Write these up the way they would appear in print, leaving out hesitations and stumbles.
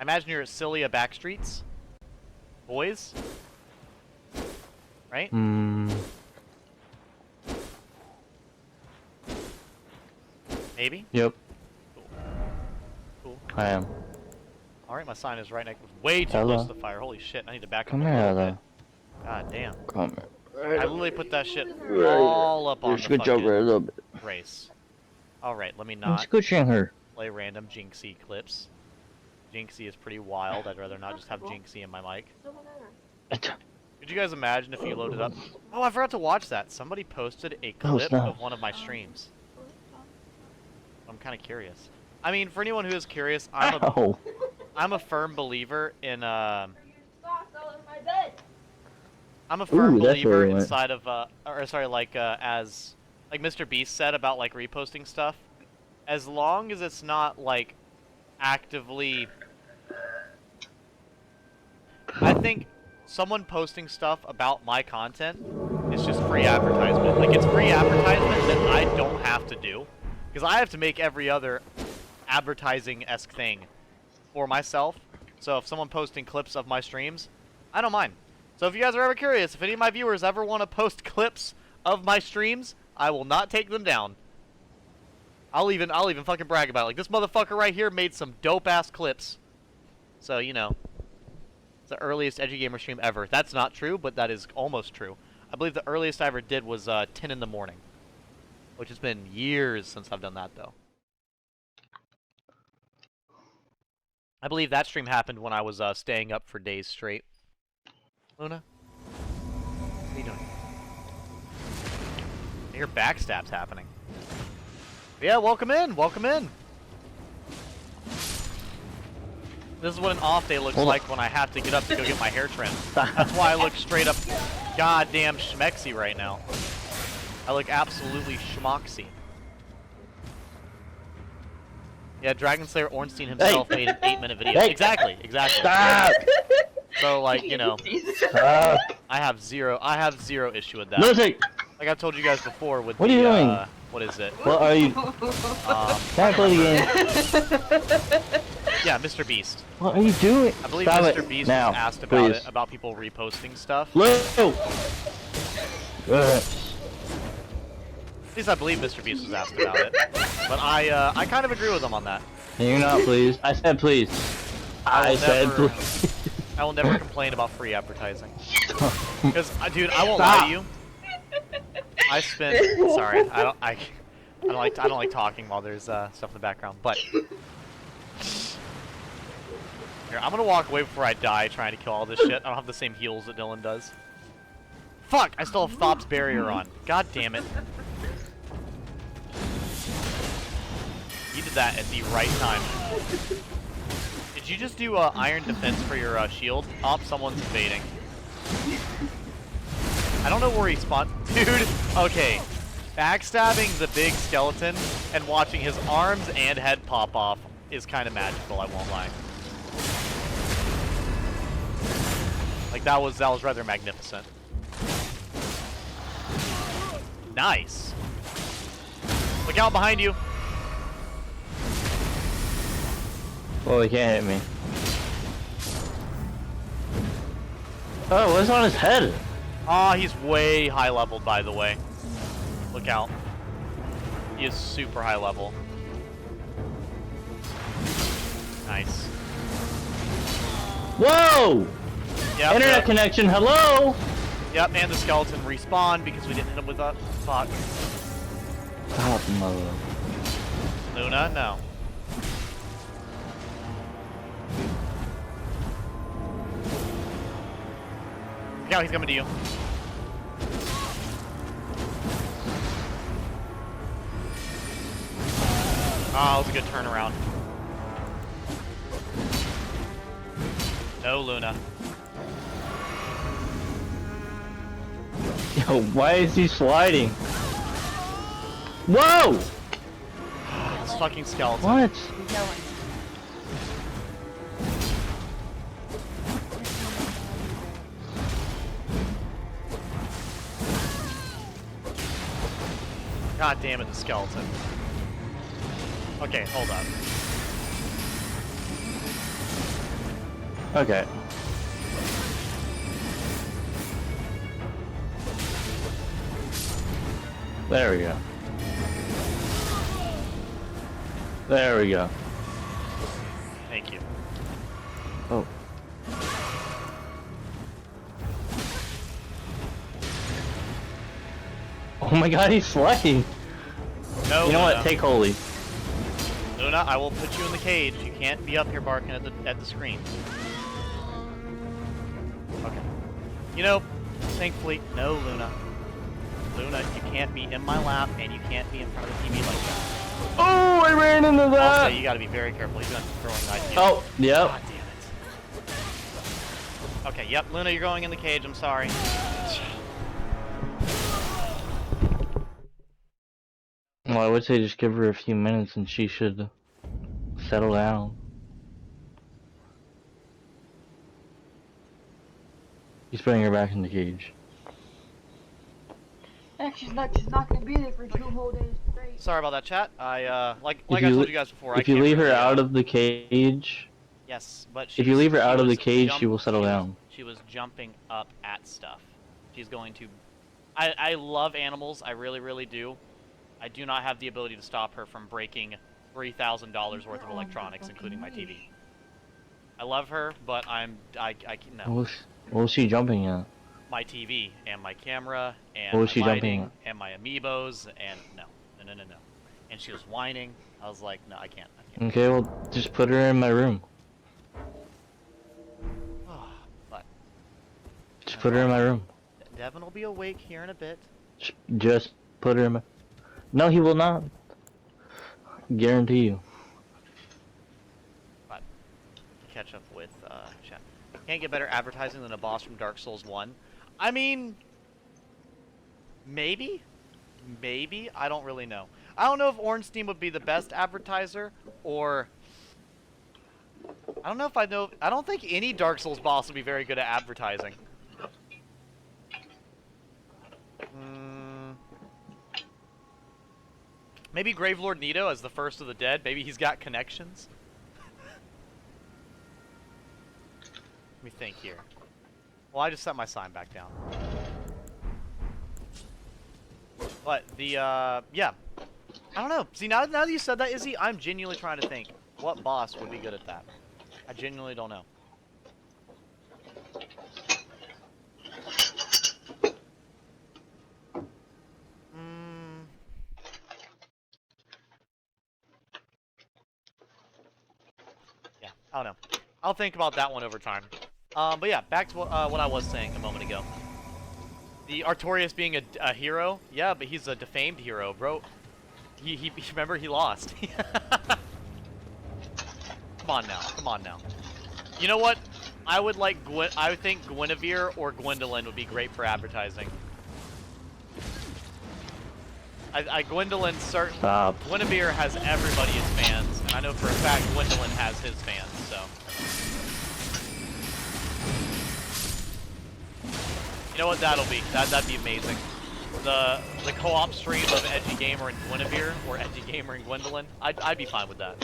I imagine you're at Cilia Backstreets. Boys? Right? Maybe? Yep. Cool. Cool. I am. Alright, my sign is right next. Way too Hello. close to the fire. Holy shit, I need to back up Come a here, little Ella. bit. God damn. Come I literally put that shit all up on the Scoot over a fucking little bit. race. Alright, let me I'm not scooching her. play random Jinxie clips. Jinxie is pretty wild. I'd rather not just have Jinxie in my mic. Could you guys imagine if you loaded up? Oh, I forgot to watch that. Somebody posted a clip snap. of one of my streams. I'm kind of curious. I mean, for anyone who is curious, I'm a firm believer in I'm a firm believer inside of or sorry, like as like Mr. Beast said about like reposting stuff. As long as it's not like actively, I think someone posting stuff about my content is just free advertisement. Like, it's free advertisement that I don't have to do. Because I have to make every other advertising-esque thing for myself. So if someone posting clips of my streams, I don't mind. So if you guys are ever curious, if any of my viewers ever want to post clips of my streams, I will not take them down. I'll even fucking brag about it. Like, this motherfucker right here made some dope-ass clips. So, you know. The earliest Edgy Gamer stream ever. That's not true, but that is almost true. I believe the earliest I ever did was 10 in the morning. Which has been years since I've done that, though. I believe that stream happened when I was staying up for days straight. Luna? What are you doing? I hear backstabs happening. Yeah, welcome in! Welcome in! This is what an off day looks like when I have to get up to go get my hair trimmed. That's why I look straight up goddamn schmexy right now. I look absolutely schmoxy. Yeah, Dragon Slayer Ornstein himself made an 8-minute video. Exactly, exactly. Stop! So, like, you know, Stop! I have zero issue with that. Music! Like I've told you guys before with what are you doing? What is it? What are you? Can't play the game. Yeah, Mr. Beast. What are you doing? I believe Stop Mr. Beast now, was asked about please. it, about people reposting stuff. Lou! At least I believe Mr. Beast was asked about it. But I kind of agree with him on that. Can you not please? I said please. I said please. I will never complain about free advertising. Because, dude, I won't lie to you. I spent. Sorry, I don't like talking while there's stuff in the background. But here, I'm gonna walk away before I die trying to kill all this shit. I don't have the same heals that Dylan does. Fuck! I still have Thop's barrier on. God damn it! You did that at the right time. Did you just do iron defense for your shield? Oh, someone's invading. I don't know where he spawned. Dude, okay. Backstabbing the big skeleton and watching his arms and head pop off is kind of magical, I won't lie. Like, that was rather magnificent. Nice. Look out behind you. Oh, he can't hit me. Oh, what's on his head? Aw, he's way high leveled, by the way. Look out. He is super high level. Nice. Whoa! Yep, Internet connection, hello? Yep, and the skeleton respawned because we didn't hit him with a fuck. Stop, mother. Luna, no. Look out, he's coming to you. Oh, that was a good turnaround. No, Luna. Yo, why is he sliding? Whoa! This fucking skeleton. What? God damn it, the skeleton. Okay, hold up. Okay. There we go. There we go. Thank you. Oh. Oh my god, he's sliding! No, You know Luna. what? Take holy. Luna, I will put you in the cage. You can't be up here barking at the screen. Okay. You know, thankfully, no, Luna. Luna, you can't be in my lap, and you can't be in front of the TV like that. Oh, I ran into that! Also, you gotta be very careful. He's gonna throw a knife at you. Oh, yep. God damn it. Okay, yep, Luna, you're going in the cage. I'm sorry. Well, I would say just give her a few minutes and she should settle down. He's putting her back in the cage. And she's not gonna be there for 2 whole days straight. Sorry about that, chat. Like I told you guys before, if you leave her out of the cage, yes, but if you leave her out of the cage, she she will settle down. She was jumping up at stuff. She's going to. I love animals. I really, really do. I do not have the ability to stop her from breaking $3,000 worth of electronics, including my TV. I love her, but I no. What was she jumping at? My TV and my camera and What was my she jumping lighting at? and my amiibos and no. And she was whining. I was like, no, I can't. Okay, well, just put her in my room. But Just put her in my room. Devin will be awake here in a bit. Just put her in my... No, he will not. Guarantee you. But catch up with chat. Can't get better advertising than a boss from Dark Souls 1. I mean, maybe? Maybe? I don't really know. I don't know if Ornstein would be the best advertiser, or... I don't know if I know... I don't think any Dark Souls boss would be very good at advertising. Maybe Gravelord Nito as the first of the dead. Maybe he's got connections. Let me think here. Well, I just set my sign back down. But the, yeah. I don't know. See, now that you said that, Izzy, I'm genuinely trying to think. What boss would be good at that? I genuinely don't know. Yeah, I don't know. I'll think about that one over time. But yeah, back to what I was saying a moment ago. The Artorias being a hero, yeah, but he's a defamed hero, bro. He remember, he lost. Come on now, come on now. You know what? I would like I think Guinevere or Gwendolyn would be great for advertising. Gwendolyn certain. Stop. Guinevere has everybody as fans, and I know for a fact Gwendolyn has his fans. So. You know what that'll be? That'd be amazing. The co-op stream of Edgy Gamer and Guinevere, or Edgy Gamer and Gwendolyn. I'd be fine with that.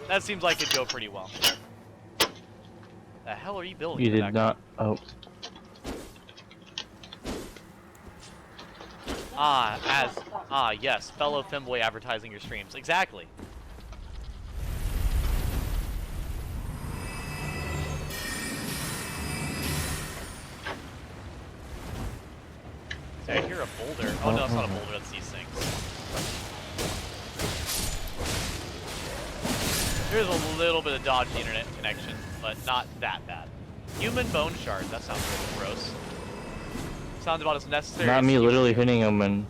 That seems like it'd go pretty well. The hell are you building? You did not. Oh. Yes, fellow femboy advertising your streams. Exactly. Did I hear a boulder? Oh no, it's not a boulder, that's these things. There's a little bit of dodgy internet connection, but not that bad. Human bone shard, that sounds really gross. Sounds about as necessary Not as me literally hitting him and...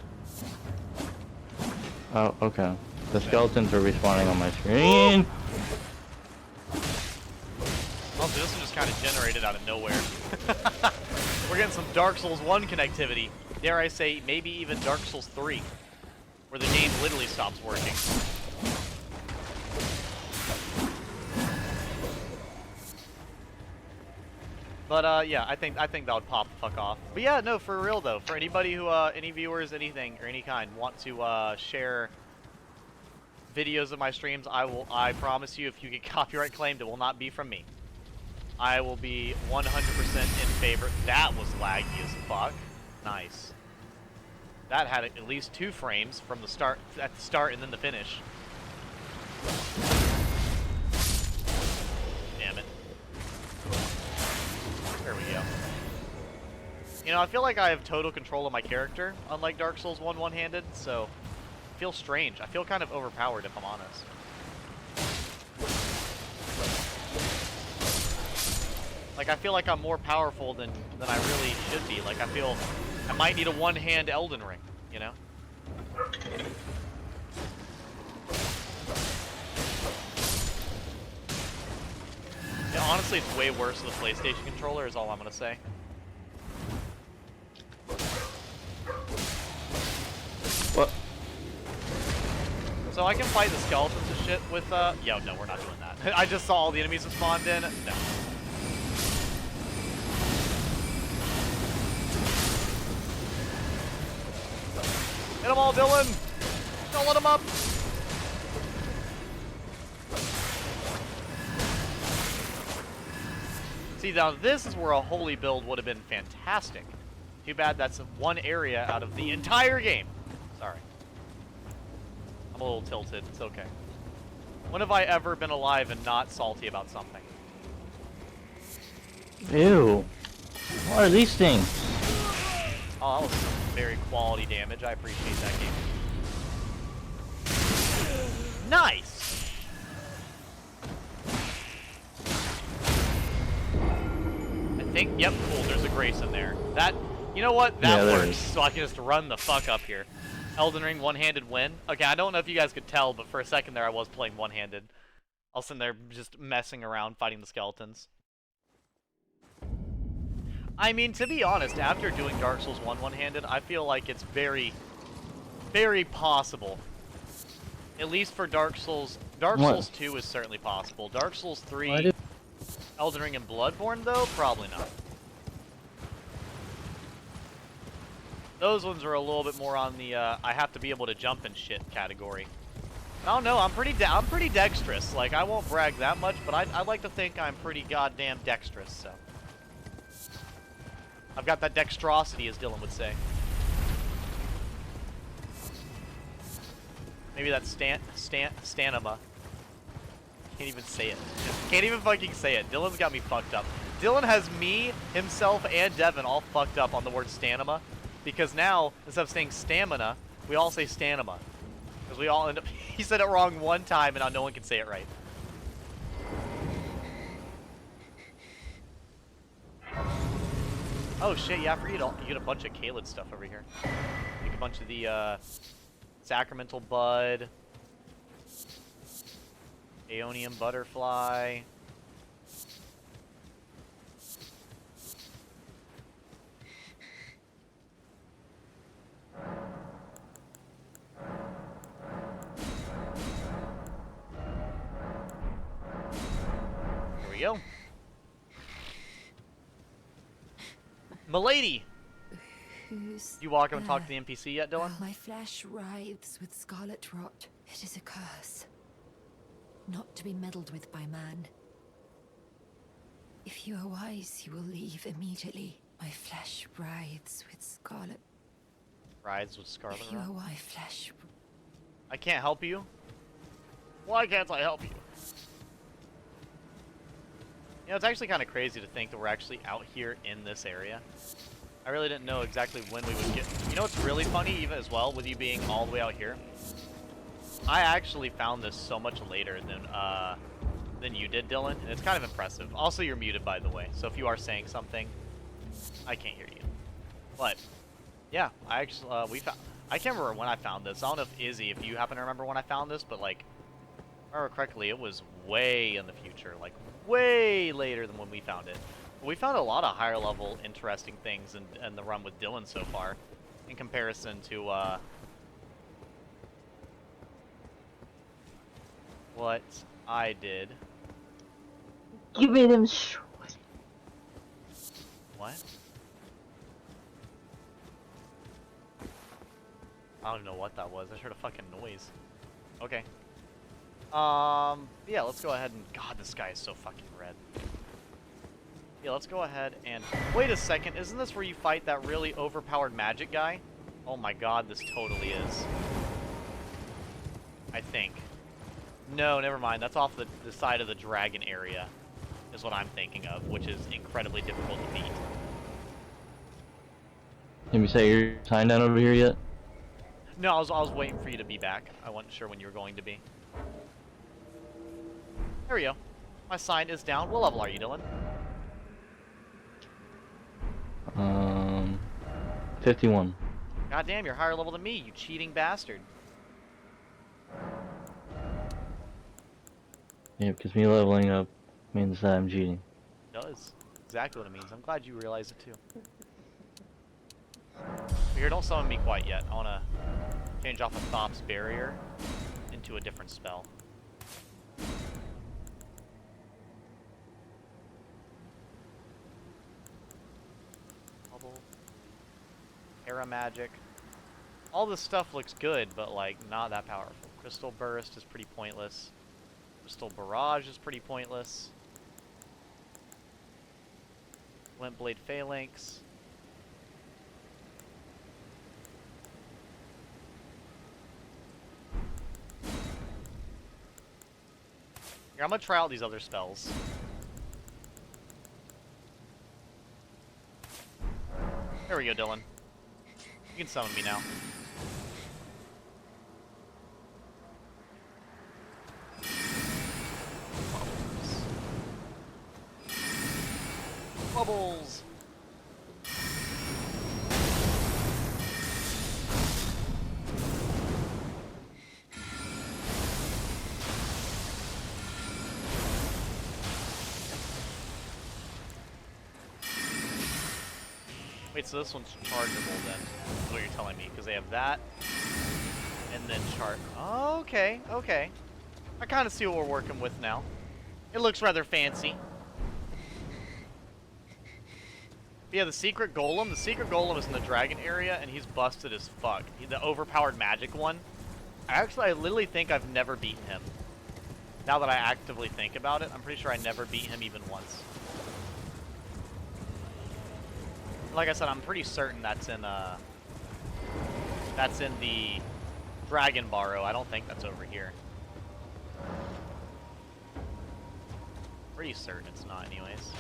Oh, okay. The skeletons are respawning on my screen. Also, this one just kind of generated out of nowhere. We're getting some Dark Souls 1 connectivity. Dare I say, maybe even Dark Souls 3, where the game literally stops working. But yeah, I think that would pop the fuck off. But yeah, no, for real though, for anybody who, any viewers, anything or any kind want to share videos of my streams, I promise you, if you get copyright claimed, it will not be from me. I will be 100% in favor. That was laggy as fuck. Nice. That had at least 2 frames from the start, at the start and then the finish. Damn it. There we go. You know, I feel like I have total control of my character, unlike Dark Souls 1 one-handed, so it feels strange. I feel kind of overpowered, if I'm honest. Like, I feel like I'm more powerful than I really should be. Like, I feel I might need a one-hand Elden Ring, you know? Yeah, honestly, it's way worse than the PlayStation controller, is all I'm gonna say. What? So I can fight the skeletons and shit with, Yo, no, we're not doing that. I just saw all the enemies that spawned in. No. Hit them all, Dylan! Don't let them up! See, now this is where a holy build would have been fantastic. Too bad that's one area out of the entire game. Sorry. I'm a little tilted. It's okay. When have I ever been alive and not salty about something? Ew. What are these things? Oh, that was some very quality damage. I appreciate that game. Nice! I think, yep, cool, there's a grace in there. That, you know what? That works, so I can just run the fuck up here. Elden Ring one-handed win. Okay, I don't know if you guys could tell, but for a second there I was playing one-handed. I was sitting there just messing around fighting the skeletons. I mean, to be honest, after doing Dark Souls 1 one-handed, I feel like it's very, very possible. At least for Dark Souls. Dark Souls 2 is certainly possible. Dark Souls 3, Elden Ring, and Bloodborne, though, probably not. Those ones are a little bit more on the, I have to be able to jump and shit category. I don't know, I'm pretty dexterous. Like, I won't brag that much, but I'd like to think I'm pretty goddamn dexterous, so. I've got that dexterosity, as Dylan would say. Maybe that's stamina. Can't even say it. Can't even fucking say it. Dylan's got me fucked up. Dylan has me, himself, and Devin all fucked up on the word stamina. Because now, instead of saying stamina, we all say stamina. Because we all end up... He said it wrong one time, and now no one can say it right. Oh shit, yeah, I forget you get a bunch of Caelid stuff over here. Like a bunch of the, Sacramental Bud. Aeonium Butterfly. Here we go. Milady! Who's You walk up and talk to the NPC yet, Dylan? My flesh writhes with scarlet rot. It is a curse, not to be meddled with by man. If you are wise, you will leave immediately. My flesh writhes with scarlet. Rides with Scarlet If you Rot. are wise, flesh. I can't help you? Why can't I help you? You know, it's actually kind of crazy to think that we're actually out here in this area. I really didn't know exactly when we would get... You know what's really funny, even as well, with you being all the way out here? I actually found this so much later than you did, Dylan, and it's kind of impressive. Also, you're muted, by the way, so if you are saying something, I can't hear you. But, yeah, I actually, I can't remember when I found this. I don't know if Izzy, if you happen to remember when I found this, but, like, if I remember correctly, it was way in the future, like, way later than when we found it. But we found a lot of higher level interesting things in the run with Dylan so far, in comparison to, what I did. Give me them shorts. What? I don't even know what that was. I heard a fucking noise. Okay. Yeah, let's go ahead and... God, this guy is so fucking red. Yeah, let's go ahead and... Wait a second, isn't this where you fight that really overpowered magic guy? Oh my god, this totally is. I think. No, never mind. That's off the side of the dragon area, is what I'm thinking of, which is incredibly difficult to beat. Can you say your sign down over here yet? No, I was waiting for you to be back. I wasn't sure when you were going to be. There we go. My sign is down. What level are you, Dylan? 51. God damn, you're higher level than me, you cheating bastard. Yeah, because me leveling up means that I'm cheating. It does. Exactly what it means. I'm glad you realize it too. Here, don't summon me quite yet. I want to change off a Thop's barrier into a different spell. Bubble. Para magic. All this stuff looks good, but like not that powerful. Crystal burst is pretty pointless. Crystal barrage is pretty pointless. Glint blade phalanx. Here, I'm gonna try out these other spells. There we go, Dylan. You can summon me now. Bubbles. Bubbles! Wait, so this one's chargeable then, is what you're telling me, because they have that, and then chart. Oh, okay, okay. I kind of see what we're working with now. It looks rather fancy. But yeah, the secret golem is in the dragon area, and he's busted as fuck. The overpowered magic one. I literally think I've never beaten him. Now that I actively think about it, I'm pretty sure I never beat him even once. Like I said, I'm pretty certain that's in the Dragon Barrow. I don't think that's over here. Pretty certain it's not, anyways.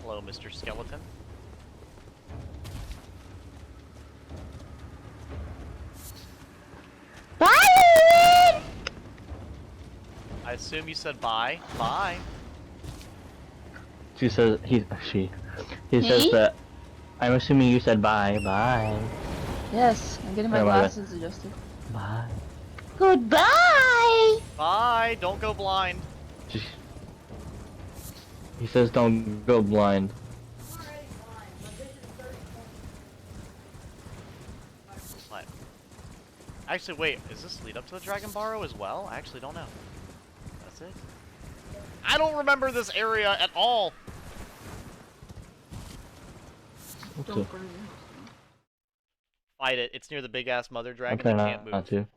Hello, Mr. Skeleton. Bye! I assume you said bye. Bye. She says he says Me? that. I'm assuming you said bye. Bye. Yes, I'm getting my Oh, my bad. glasses adjusted. Bye. Goodbye! Bye. Don't go blind. He says don't go blind. What? Actually, wait. Is this lead up to the Dragon Barrow as well? I actually don't know. That's it. I don't remember this area at all. Okay. Fight it. It's near the big ass mother I'm dragon trying that can't not move. to.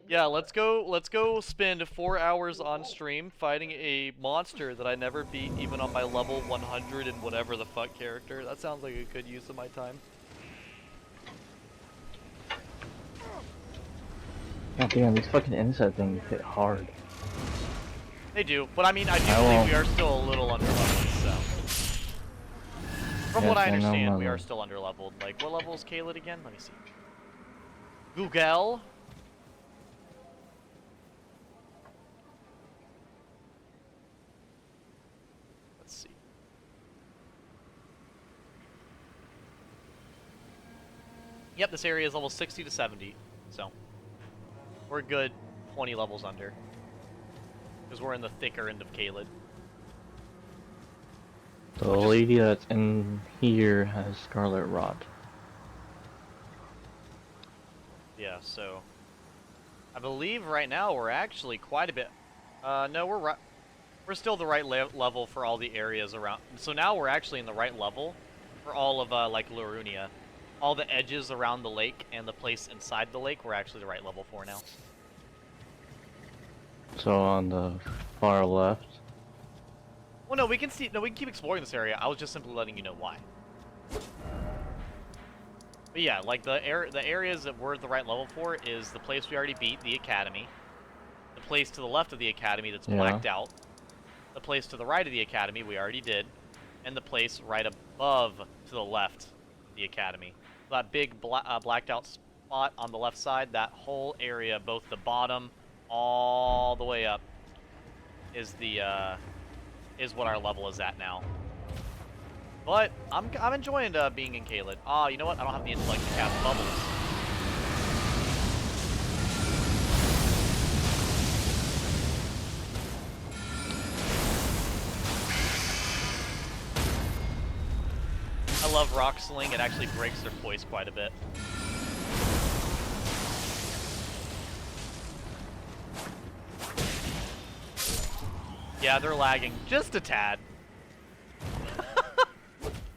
Yeah, let's go spend 4 hours on stream fighting a monster that I never beat even on my level 100 and whatever the fuck character. That sounds like a good use of my time. God damn, these fucking insect things hit hard. They do, but I mean, I do believe we are still a little underleveled, so. From Yes, what I I know, understand, we mother. are still underleveled. Like, what level is Kaled again? Let me see. Google. Let's see. Yep, this area is level 60 to 70, so we're a good 20 levels under. Because we're in the thicker end of Kaled. The lady that's in here has Scarlet Rot. Yeah, so I believe right now we're actually quite a bit. No, we're still the right level for all the areas around. So now we're actually in the right level for all of like Larunia. All the edges around the lake and the place inside the lake we're actually the right level for now. So on the far left. Well, Well, no, we can see. No, we can keep exploring this area. I was just simply letting you know why. But yeah, like the areas that we're at the right level for is the place we already beat, the academy. The place to the left of the academy that's blacked out. The place to the right of the academy we already did, and the place right above to the left of the academy. That big blacked out spot on the left side, that whole area, both the bottom all the way up, is what our level is at now. But I'm enjoying being in Caelid. Ah, you know what? I don't have the intellect to cast bubbles. I love Rock Sling. It actually breaks their voice quite a bit. Yeah, they're lagging just a tad.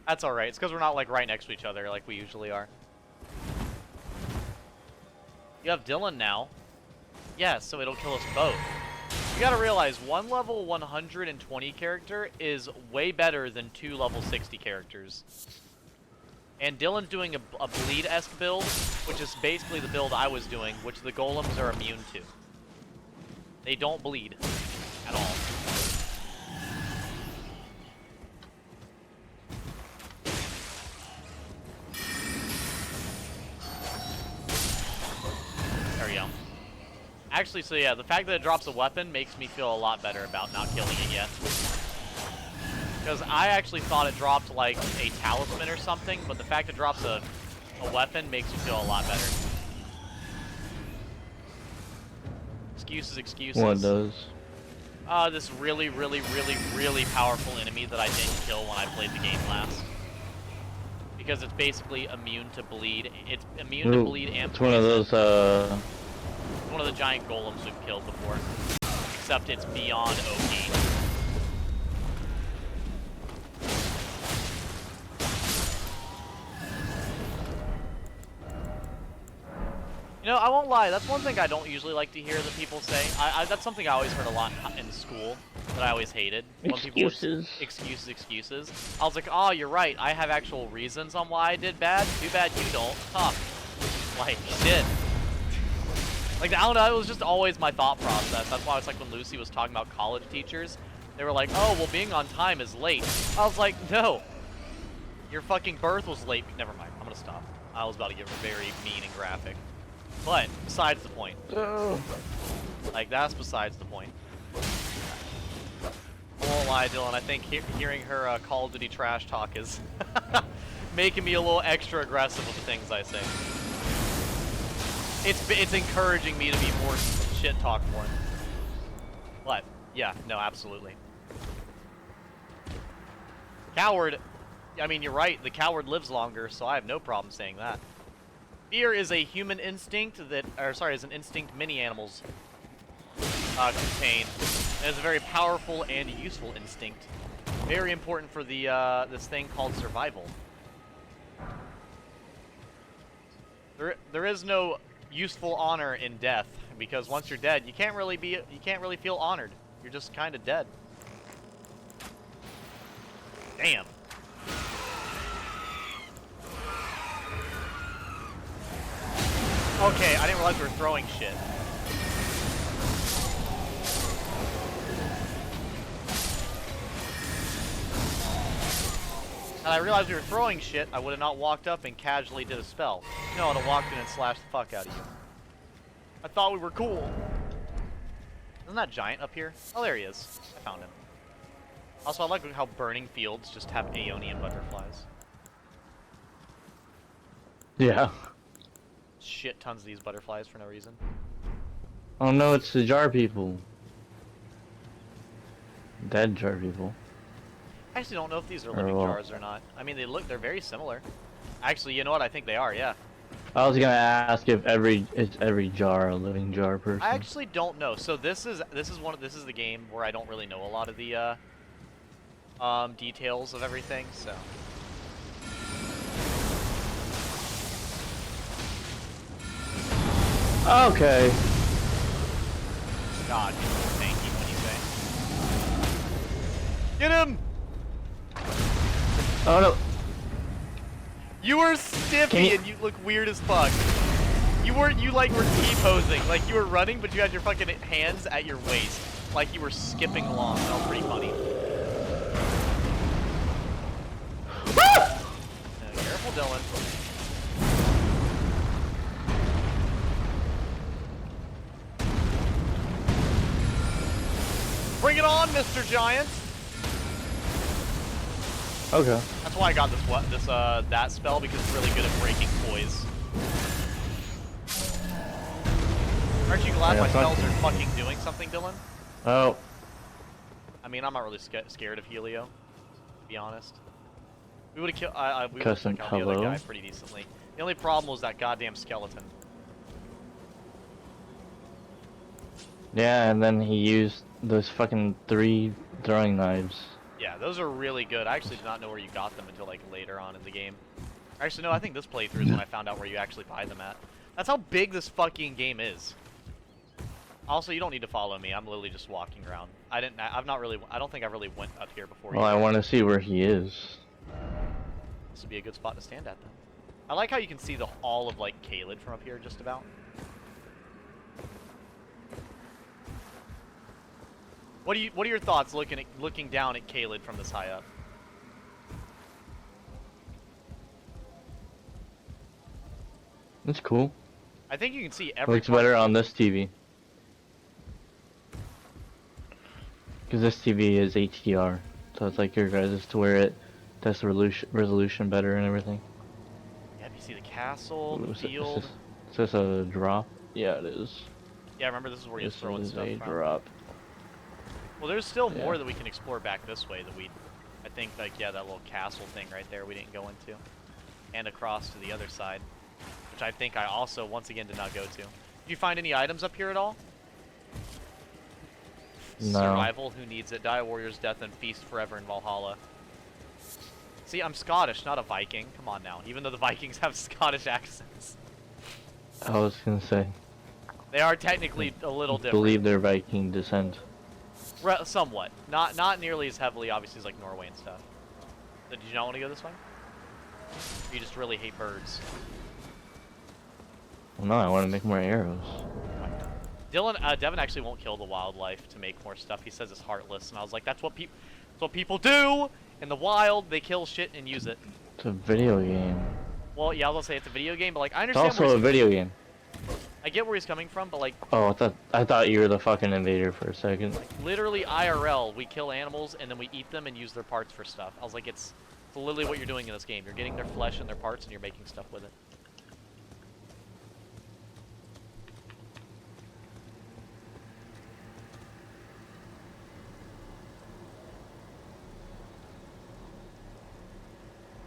That's alright. It's because we're not like right next to each other like we usually are. You have Dylan now. Yes, so it'll kill us both. You gotta realize, one level 120 character is way better than 2 level 60 characters. And Dylan's doing a bleed-esque build, which is basically the build I was doing, which the golems are immune to. They don't bleed at all. There we go. Actually, so yeah, the fact that it drops a weapon makes me feel a lot better about not killing it yet. Because I actually thought it dropped, like, a talisman or something, but the fact it drops a weapon makes me feel a lot better. Excuses, excuses. What does? This really, really, really, really powerful enemy that I didn't kill when I played the game last. Because it's basically immune to bleed. It's immune to bleed and it's one of those, one of the giant golems we've killed before. Except it's beyond OP. You know, I won't lie, that's one thing I don't usually like to hear that people say. That's something I always heard a lot in school that I always hated. When excuses. People excuses, excuses. I was like, oh, you're right, I have actual reasons on why I did bad. Too bad you don't. Huh. Like, shit. Like, I don't know, it was just always my thought process. That's why it's like when Lucy was talking about college teachers, they were like, oh, well, being on time is late. I was like, no. Your fucking birth was late. Never mind, I'm gonna stop. I was about to get very mean and graphic. But, besides the point. Like, that's besides the point. I won't lie, Dylan, I think hearing her Call of Duty trash talk is making me a little extra aggressive with the things I say. It's encouraging me to be more shit-talk more. But, yeah, no, absolutely. Coward, I mean, you're right, the coward lives longer, so I have no problem saying that. Fear is a human instinct that, or sorry, is an instinct many animals contain. It is a very powerful and useful instinct. Very important for the this thing called survival. There is no useful honor in death, because once you're dead, you can't really feel honored. You're just kind of dead. Damn. Okay, I didn't realize we were throwing shit. Had I realized we were throwing shit, I would have not walked up and casually did a spell. No, I'd have walked in and slashed the fuck out of you. I thought we were cool. Isn't that giant up here? Oh, there he is. I found him. Also, I like how burning fields just have Aeonian butterflies. Yeah. Shit tons of these butterflies for no reason. Oh no, it's the jar people. Dead jar people. I actually don't know if these are living jars or not. I mean, they're very similar. Actually, you know what? I think they are, yeah. I was gonna ask if every jar a living jar person. I actually don't know. So this is the game where I don't really know a lot of the details of everything, so. Okay. God, thank you when you say. Get him! Oh no! You were stiffy and you look weird as fuck. You were T-posing. Like you were running, but you had your fucking hands at your waist. Like you were skipping along. That was pretty funny. Careful, Dylan. Bring it on, Mr. Giant! Okay. That's why I got that spell, because it's really good at breaking poise. Aren't you glad Yeah, my spells are fucking doing something, Dylan? Oh. I mean, I'm not really scared of Helio, to be honest. We would've killed, we would've Custom took out the other hello? guy pretty decently. The only problem was that goddamn skeleton. Yeah, and then he used those fucking 3 throwing knives. Yeah, those are really good. I actually did not know where you got them until like later on in the game. Actually, no, I think this playthrough is when I found out where you actually buy them at. That's how big this fucking game is. Also, you don't need to follow me. I'm literally just walking around. I don't think I really went up here before. Well, I want to see where he is. This would be a good spot to stand at then. I like how you can see all of like Caelid from up here, just about. What are your thoughts looking down at Caelid from this high up? That's cool. I think you can see every. Looks better on this TV. Because this TV is HDR, so it's like your guys' to where it does the resolution better and everything. Yeah, you see the castle, the Is field. this a drop? Yeah, it is. Yeah, remember this is where you're throwing stuff This is a from. drop. Well, there's still more that we can explore back this way that I think, like, yeah, that little castle thing right there we didn't go into. And across to the other side, which I think I also, once again, did not go to. Did you find any items up here at all? No. Survival, who needs it? Die a warrior's death and feast forever in Valhalla. See, I'm Scottish, not a Viking. Come on now. Even though the Vikings have Scottish accents. I was gonna say. They are technically a little different. Believe their Viking descent. Somewhat. Not nearly as heavily, obviously, as like Norway and stuff. So, did you not want to go this way? Or you just really hate birds? Well, no, I want to make more arrows. Devin actually won't kill the wildlife to make more stuff. He says it's heartless, and I was like, that's what people do in the wild. They kill shit and use it. It's a video game. Well, yeah, I was gonna say it's a video game, but like I It's understand. also a video game. I get where he's coming from, but like. Oh, I thought you were the fucking invader for a second. Literally IRL, we kill animals and then we eat them and use their parts for stuff. I was like, it's literally what you're doing in this game. You're getting their flesh and their parts and you're making stuff with it.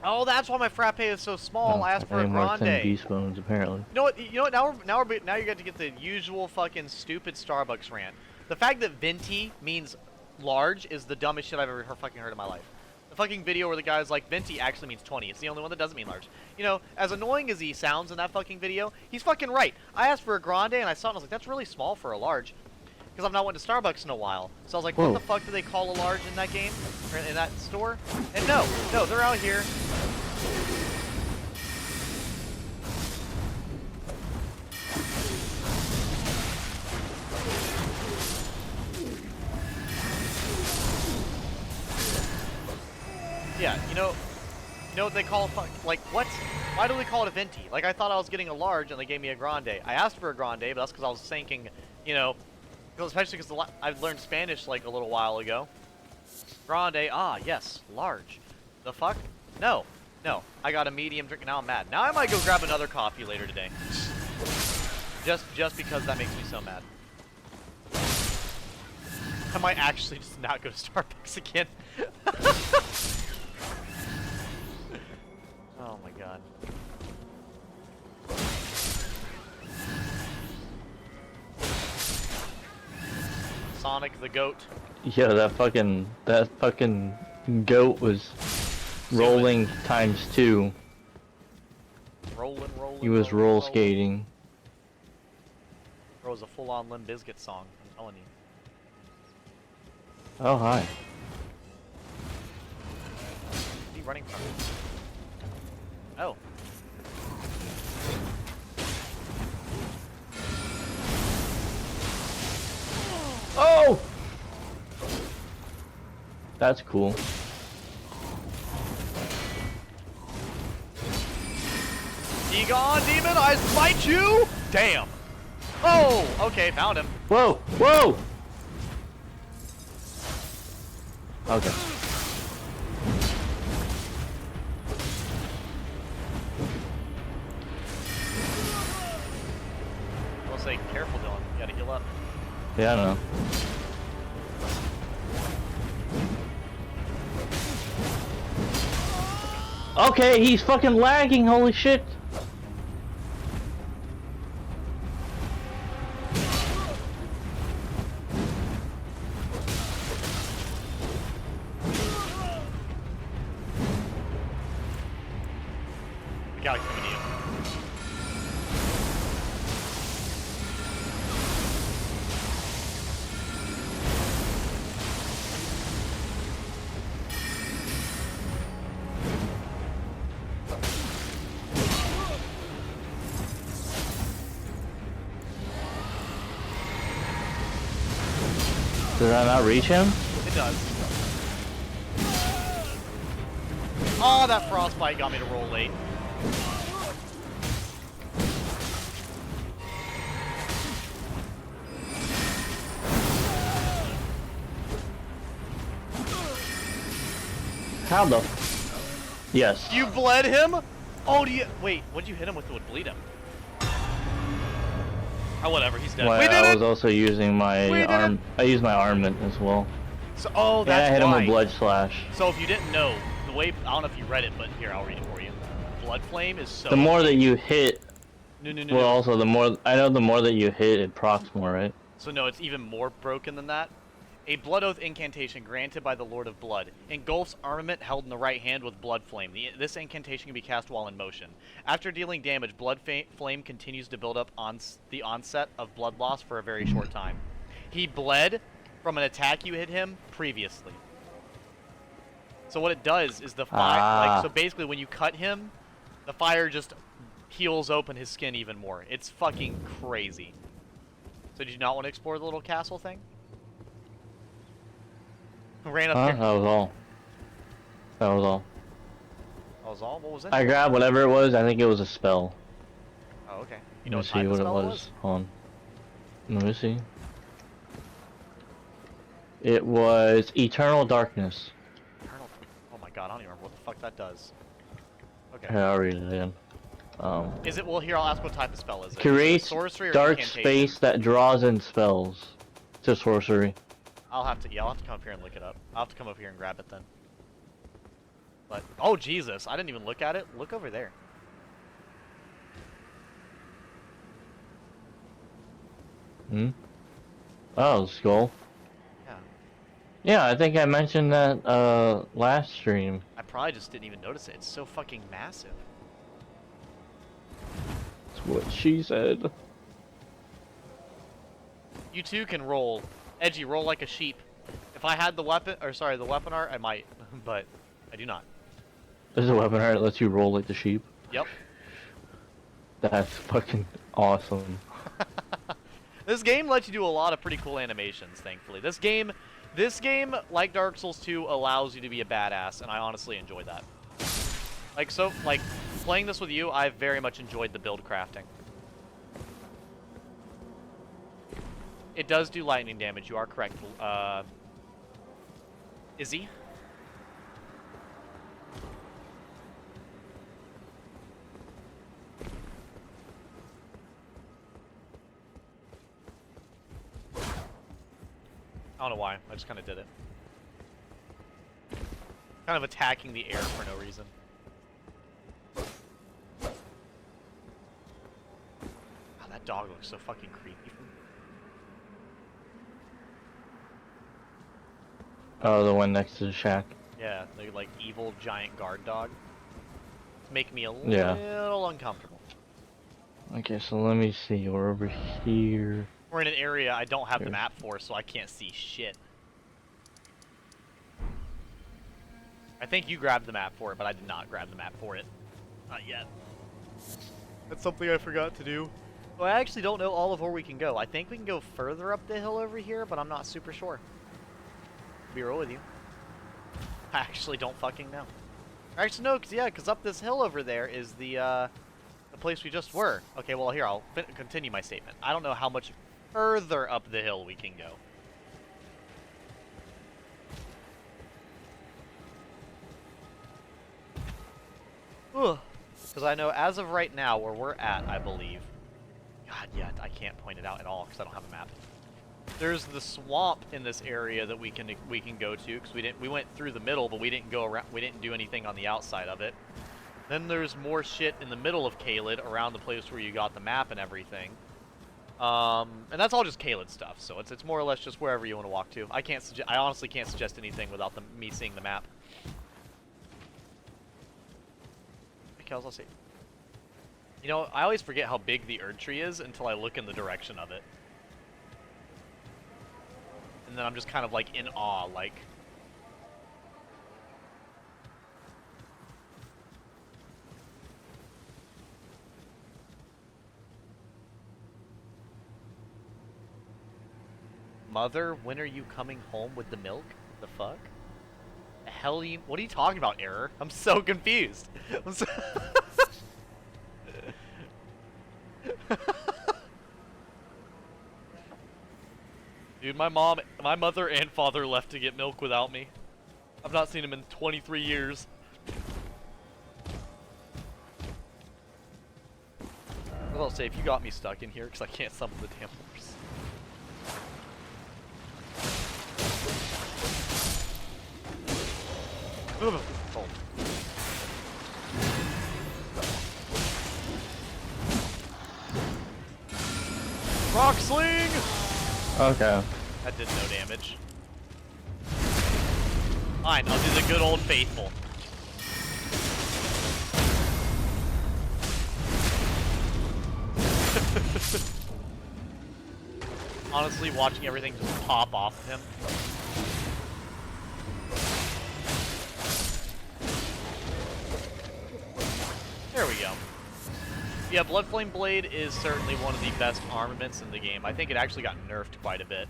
Oh, that's why my frappe is so small. I asked for a more than grande. beast bones, apparently. You know what? Now you get to get the usual fucking stupid Starbucks rant. The fact that venti means large is the dumbest shit I've ever fucking heard in my life. The fucking video where the guy's like, venti actually means 20. It's the only one that doesn't mean large. You know, as annoying as he sounds in that fucking video, he's fucking right. I asked for a grande and I saw it and I was like, that's really small for a large. Because I've not went to Starbucks in a while. So I was like, Whoa. what the fuck do they call a large in that game? Or in that store? And no, they're out here. Yeah, you know what they call like what? Why do they call it a venti? Like I thought I was getting a large and they gave me a grande. I asked for a grande, but that's because I was thinking, you know, especially because I've learned Spanish like a little while ago. Grande, ah yes, large. The fuck? No, I got a medium drink and now I'm mad. Now I might go grab another coffee later today. Just because that makes me so mad. I might actually just not go to Starbucks again. Oh my god. Sonic the goat. Yeah, that fucking goat was rolling times 2. Rolling. He was roll skating. It was a full-on Limp Bizkit song, I'm telling you. Oh, hi. he running from? Oh. Oh! That's cool. Egon, demon, I smite you! Damn. Oh, okay, found him. Whoa! Whoa! Okay. I'll say, careful, Dylan. You gotta heal up. Yeah, I don't know. Okay, he's fucking lagging, holy shit! The galaxy coming to you. Did I not reach him? It does. Oh, that frostbite got me to roll late. How the? Yes. You bled him? Oh, do you? Wait, what'd you hit him with that would bleed him? Oh, whatever, he's dead. Well, We did I it! was also using my We did arm. I used my armament as well. So, oh, And that's I hit him why. with blood slash. So if you didn't know, the way, I don't know if you read it, but here, I'll read it for you. Blood Flame is so... The more that you hit, No. well, also the more I know, the more that you hit, it procs more, right? So no, it's even more broken than that. A Blood Oath incantation granted by the Lord of Blood engulfs armament held in the right hand with Blood Flame. This incantation can be cast while in motion. After dealing damage, Blood Flame continues to build up on the onset of blood loss for a very short time. He bled from an attack you hit him previously. So what it does is the fire, like, so basically when you cut him, the fire just heals open his skin even more. It's fucking crazy. So did you not want to explore the little castle thing? Ran up here. That was all. That was all. That was all? What was it? I grabbed whatever it was. I think it was a spell. Oh, okay. You Let know me what see type of what it spell was. Hold on. Let me see. It was Eternal Darkness. Eternal... Oh my god, I don't even remember what the fuck that does. Okay. Here, I'll read it again. Is it... Well, here, I'll ask what type of spell is it. Creates Is it a sorcery or dark incantation? space that draws in spells. It's a sorcery. I'll have to come up here and look it up. I'll have to come up here and grab it then. But... Oh, Jesus. I didn't even look at it. Look over there. Hmm? Oh, skull. Yeah. Yeah, I think I mentioned that last stream. I probably just didn't even notice it. It's so fucking massive. That's what she said. You too can roll. Edgy, roll like a sheep. If I had the weapon, or sorry, the weapon art, I might, but I do not. This is a weapon art that lets you roll like the sheep. Yep. That's fucking awesome. This game lets you do a lot of pretty cool animations, thankfully. This game, like Dark Souls 2, allows you to be a badass, and I honestly enjoy that. Like, playing this with you, I've very much enjoyed the build crafting. It does do lightning damage, you are correct. Izzy? I don't know why, I just kind of did it. Kind of attacking the air for no reason. Oh, that dog looks so fucking creepy. Oh, the one next to the shack. Yeah, the like evil giant guard dog. It's making me a Yeah. little uncomfortable. Okay, so let me see. We're over here. We're in an area I don't have the Here. map for, so I can't see shit. I think you grabbed the map for it, but I did not grab the map for it. Not yet. That's something I forgot to do. So I actually don't know all of where we can go. I think we can go further up the hill over here, but I'm not super sure. To be real with you. I actually don't fucking know. Actually, no, because up this hill over there is the place we just were. Okay, well, here, I'll continue my statement. I don't know how much further up the hill we can go. Because I know as of right now where we're at, I believe. God, yeah, I can't point it out at all because I don't have a map. There's the swamp in this area that we can go to because we went through the middle, but we didn't go around. We didn't do anything on the outside of it. Then there's more shit in the middle of Caelid around the place where you got the map and everything. And that's all just Caelid stuff, so it's more or less just wherever you want to walk to. I honestly can't suggest anything without me seeing the map. Okay, I'll see. You know, I always forget how big the Erd Tree is until I look in the direction of it. And then I'm just kind of like in awe, like... Mother, when are you coming home with the milk? The fuck? The hell you... What are you talking about, Error? I'm so confused. I'm so... Dude, my mother and father left to get milk without me. I've not seen them in 23 years. I was about to say, if you got me stuck in here, because I can't summon the damn horse. Oh. Rock sling! Okay. That did no damage. Fine, I'll do the good old faithful. Honestly, watching everything just pop off of him. There we go. Yeah, Bloodflame Blade is certainly one of the best armaments in the game. I think it actually got nerfed quite a bit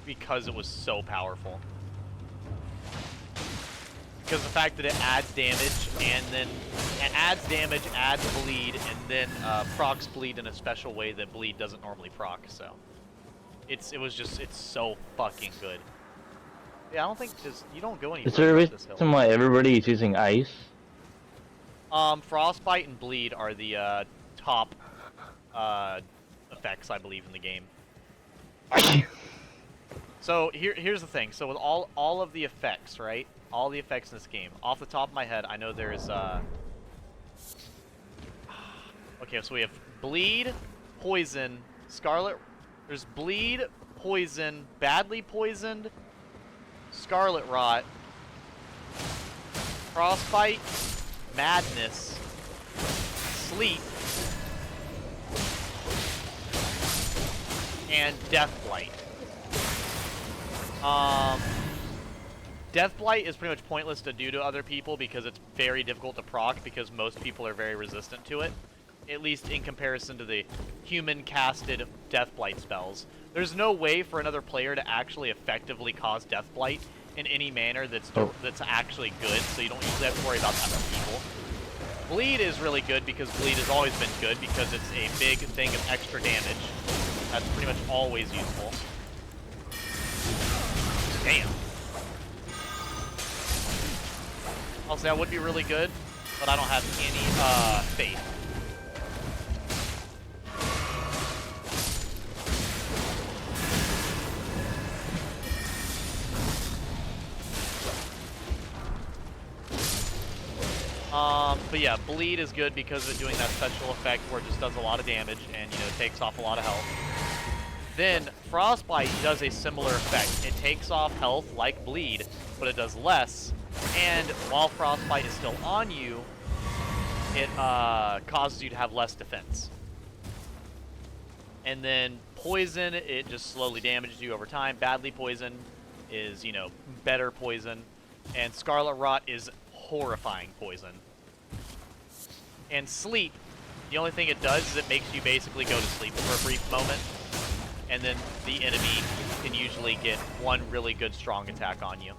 because it was so powerful. Because the fact that it adds damage and then it adds damage, adds bleed, and then procs bleed in a special way that bleed doesn't normally proc. So it's so fucking good. Yeah, I don't think you don't go any Is there a further up this hill. reason why everybody is using ice? Frostbite and Bleed are the top effects, I believe, in the game. So here's the thing. So with all of the effects, right? All the effects in this game. Off the top of my head, I know there's okay, so we have Bleed, Poison, Scarlet. There's Bleed, Poison, Badly Poisoned, Scarlet Rot, Frostbite, Madness, Sleep, and Deathblight. Deathblight is pretty much pointless to do to other people because it's very difficult to proc because most people are very resistant to it. At least in comparison to the human-casted Deathblight spells. There's no way for another player to actually effectively cause Deathblight in any manner that's actually good, so you don't usually have to worry about that with people. Bleed is really good because Bleed has always been good because it's a big thing of extra damage. That's pretty much always useful. Damn. I'll say that would be really good, but I don't have any faith. But yeah, Bleed is good because of doing that special effect where it just does a lot of damage and, you know, takes off a lot of health. Then, Frostbite does a similar effect. It takes off health like Bleed, but it does less. And while Frostbite is still on you, it causes you to have less defense. And then Poison, it just slowly damages you over time. Badly Poison is, you know, better poison. And Scarlet Rot is horrifying poison. And Sleep, the only thing it does is it makes you basically go to sleep for a brief moment. And then the enemy can usually get one really good strong attack on you.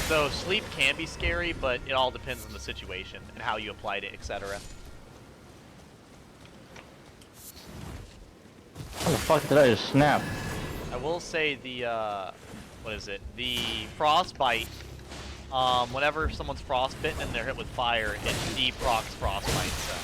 So Sleep can be scary, but it all depends on the situation and how you applied it, etc. How the fuck did I just snap? I will say the, what is it? The Frostbite, whenever someone's frostbitten and they're hit with fire, it deprocs Frostbite, so.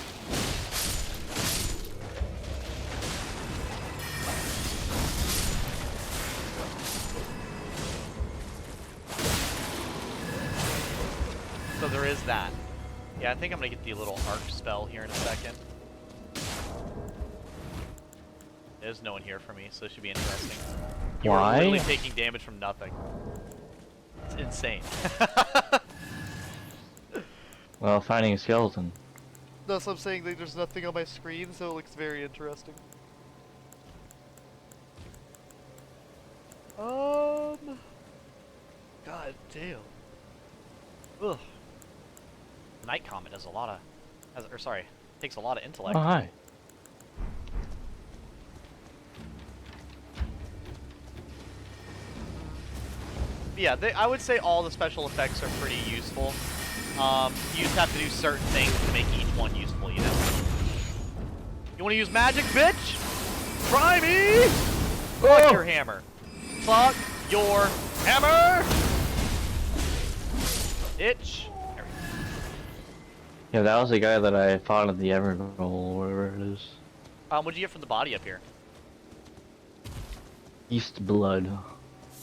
So there is that. Yeah, I think I'm gonna get the little arc spell here in a second. There's no one here for me, so it should be interesting. You are Why? literally taking damage from nothing. It's insane. Well, finding a skeleton. That's what I'm saying, there's nothing on my screen, so it looks very interesting. God damn. Ugh. Night Comet does a lot of, takes a lot of intellect. Oh, hi. Yeah, I would say all the special effects are pretty useful. You just have to do certain things to make each one useful, you know? You want to use magic, bitch? Try me! Fuck your hammer. Fuck your hammer! Bitch. There we go. Yeah, that was the guy that I fought at the Evergoal, or whatever it is. What'd you get from the body up here? East Blood.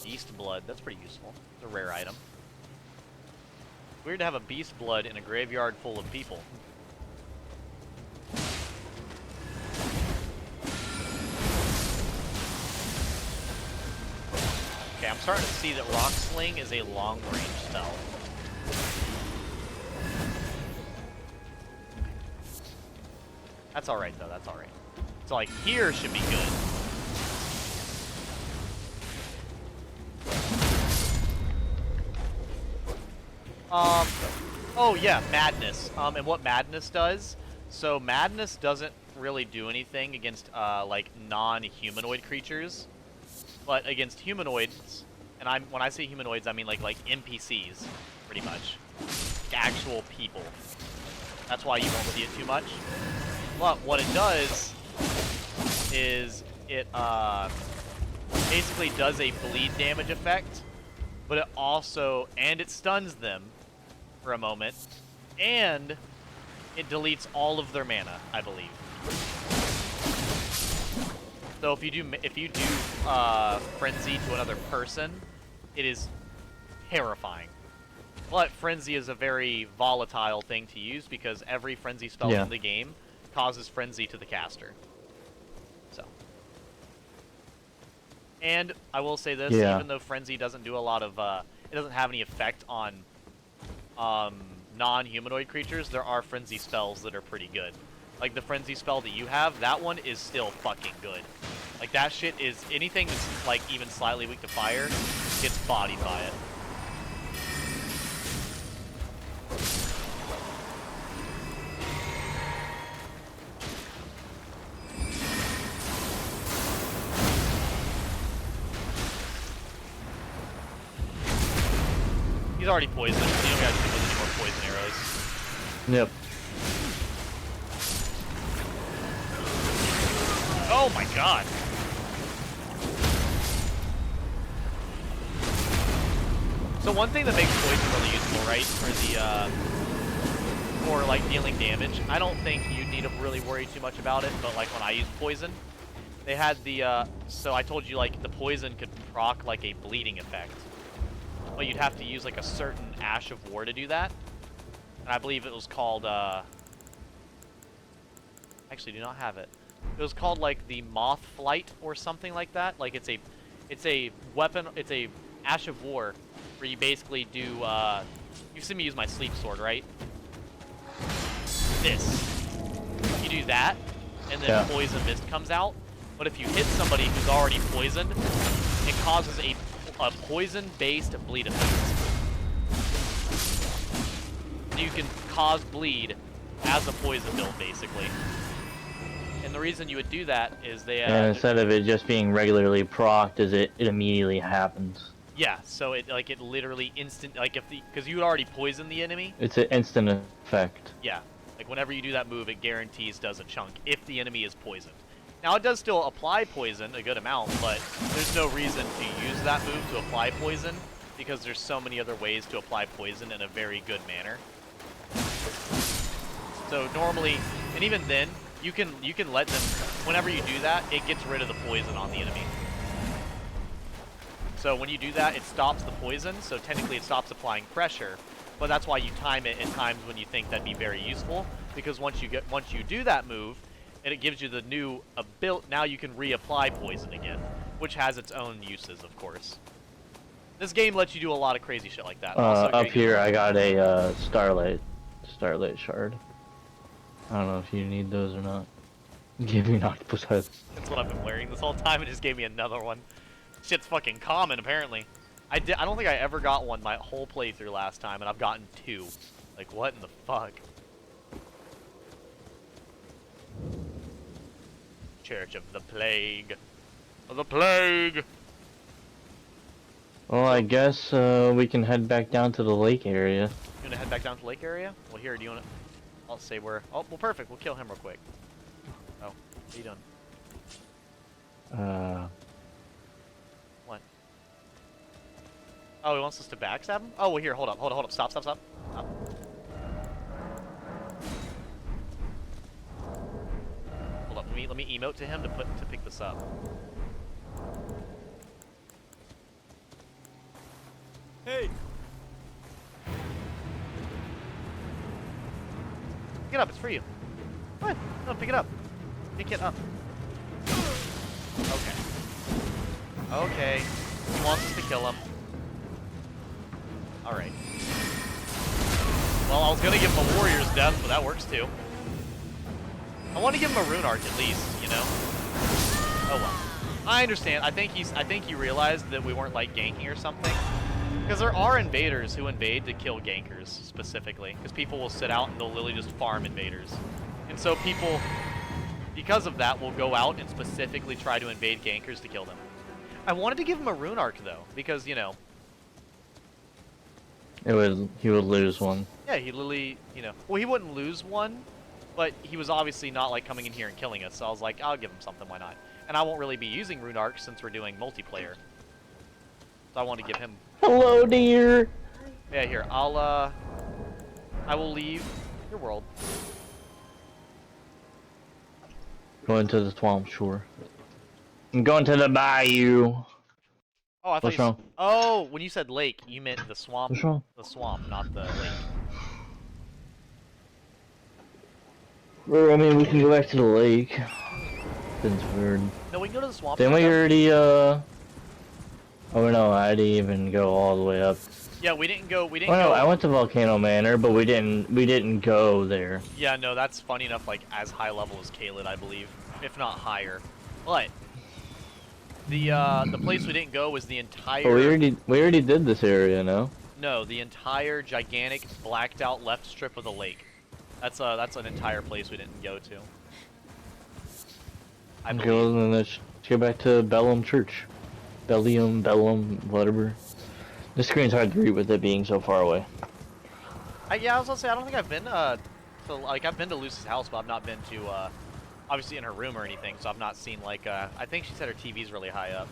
Beast Blood. That's pretty useful. It's a rare item. Weird to have a Beast Blood in a graveyard full of people. Okay, I'm starting to see that Rock Sling is a long-range spell. That's alright, though. That's alright. So, like, here should be good. Oh yeah, Madness. And what Madness does, so Madness doesn't really do anything against, like, non-humanoid creatures, but against humanoids, and when I say humanoids, I mean like NPCs, pretty much. Actual people. That's why you won't see it too much. But what it does is it, basically does a bleed damage effect, but it also, and it stuns them for a moment, and it deletes all of their mana, I believe. So if you do Frenzy to another person, it is terrifying. But Frenzy is a very volatile thing to use because every Frenzy spell in the game causes Frenzy to the caster. So. And I will say this, even though Frenzy doesn't do a lot of, it doesn't have any effect on non-humanoid creatures, there are Frenzy spells that are pretty good. Like the Frenzy spell that you have, that one is still fucking good. Like that shit is, anything that's like even slightly weak to fire gets bodied by it. He's already poisoned, so you don't gotta do any more poison arrows. Yep. Oh my god! So one thing that makes poison really useful, right, for like dealing damage, I don't think you need to really worry too much about it, but like when I used poison, they had the, so I told you like the poison could proc like a bleeding effect. But you'd have to use like a certain Ash of War to do that. And I believe it was called, actually do not have it. It was called like the Moth Flight or something like that. Like it's a weapon, it's a Ash of War where you basically do, you've seen me use my sleep sword, right? This. You do that, and then Poison Mist comes out. But if you hit somebody who's already poisoned, it causes a poison-based bleed effect. You can cause bleed as a poison build, basically. And the reason you would do that is and instead of it just being regularly procced, it immediately happens. Yeah, so it literally instant, like because you would already poison the enemy. It's an instant effect. Yeah, like whenever you do that move, it guarantees does a chunk if the enemy is poisoned. Now it does still apply poison a good amount, but there's no reason to use that move to apply poison because there's so many other ways to apply poison in a very good manner. So normally, and even then, you can let them, whenever you do that, it gets rid of the poison on the enemy. So when you do that, it stops the poison, so technically it stops applying pressure, but that's why you time it at times when you think that'd be very useful, because once you do that move, and it gives you the new ability, now you can reapply poison again, which has its own uses, of course. This game lets you do a lot of crazy shit like that. Up here I got a Starlight shard. I don't know if you need those or not. Give me an octopus head. That's what I've been wearing this whole time. It just gave me another one. Shit's fucking common, apparently. I don't think I ever got one my whole playthrough last time, and I've gotten 2. Like, what in the fuck? Church of the Plague. Of the Plague! Well, I guess we can head back down to the lake area. You wanna head back down to the lake area? Well, here, do you wanna... I'll say where... Oh, well, perfect. We'll kill him real quick. Oh, what are you doing? What? Oh, he wants us to backstab him? Oh, well, here, hold up. Stop. Hold up, let me emote to him to pick this up. Hey! Pick it up, it's for you. What? No, pick it up. Pick it up. Okay. Okay. He wants us to kill him. Alright. Well, I was gonna give him a warrior's death, but that works too. I want to give him a rune arc at least, you know? Oh well. I understand. I think he realized that we weren't like ganking or something. Because there are invaders who invade to kill gankers, specifically. Because people will sit out and they'll literally just farm invaders. And so people, because of that, will go out and specifically try to invade gankers to kill them. I wanted to give him a rune arc, though, because, you know... He would lose one. Yeah, he literally, you know... Well, he wouldn't lose one, but he was obviously not, like, coming in here and killing us. So I was like, I'll give him something, why not? And I won't really be using rune arcs since we're doing multiplayer. So I want to give him... Hello, dear. Yeah, here. I will leave your world. Going to the swamp shore. I'm going to the bayou. Oh, I thought What's wrong? Oh, when you said lake, you meant the swamp. What's wrong? The swamp, not the lake. Well, I mean, we can go back to the lake. It's weird. No, we can go to the swamp. Didn't we already, Oh no, I didn't even go all the way up. Yeah, we didn't go. Oh no, I went to Volcano Manor, but we didn't go there. Yeah, no, that's funny enough. Like as high level as Caelid, I believe, if not higher. But the place we didn't go was the entire. But we already did this area, no? No, the entire gigantic blacked out left strip of the lake. That's an entire place we didn't go to. I believe. Okay, well, then let's go back to Bellum Church. Bellum, whatever. The screen's hard to read with it being so far away. Yeah, I was gonna say I don't think I've been I've been to Lucy's house, but I've not been to obviously in her room or anything, so I've not seen like I think she said her TV's really high up.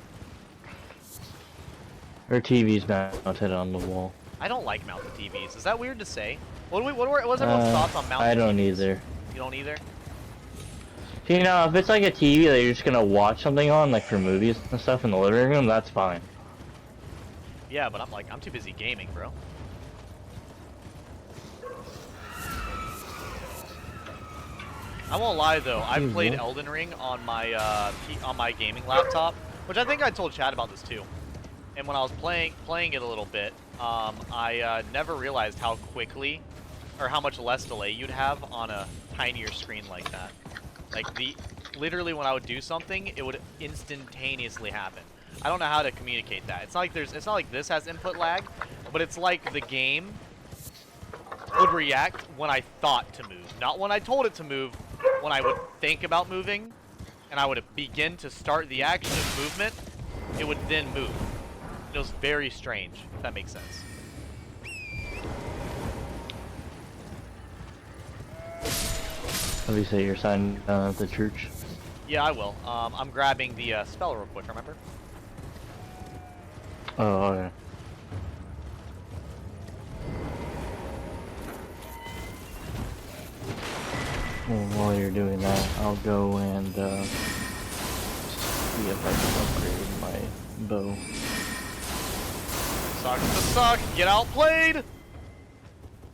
Her TV's mounted on the wall. I don't like mounted TVs. Is that weird to say? What's everyone's thoughts on mounted TVs? I don't either. You don't either? You know, if it's like a TV that you're just gonna watch something on, like for movies and stuff in the living room, that's fine. Yeah, but I'm too busy gaming, bro. I won't lie though, I've played Elden Ring on my gaming laptop, which I think I told Chad about this too. And when I was playing it a little bit, I never realized how quickly, or how much less delay you'd have on a tinier screen like that. Like, literally when I would do something, it would instantaneously happen. I don't know how to communicate that. It's not like this has input lag, but it's like the game would react when I thought to move. Not when I told it to move, when I would think about moving, and I would begin to start the action of movement, it would then move. It was very strange, if that makes sense. Have you say your sign at the church? Yeah, I will. I'm grabbing the spell real quick, remember? Oh, okay. Well, while you're doing that, I'll go and see if I can upgrade my bow. Sucks to suck, get outplayed!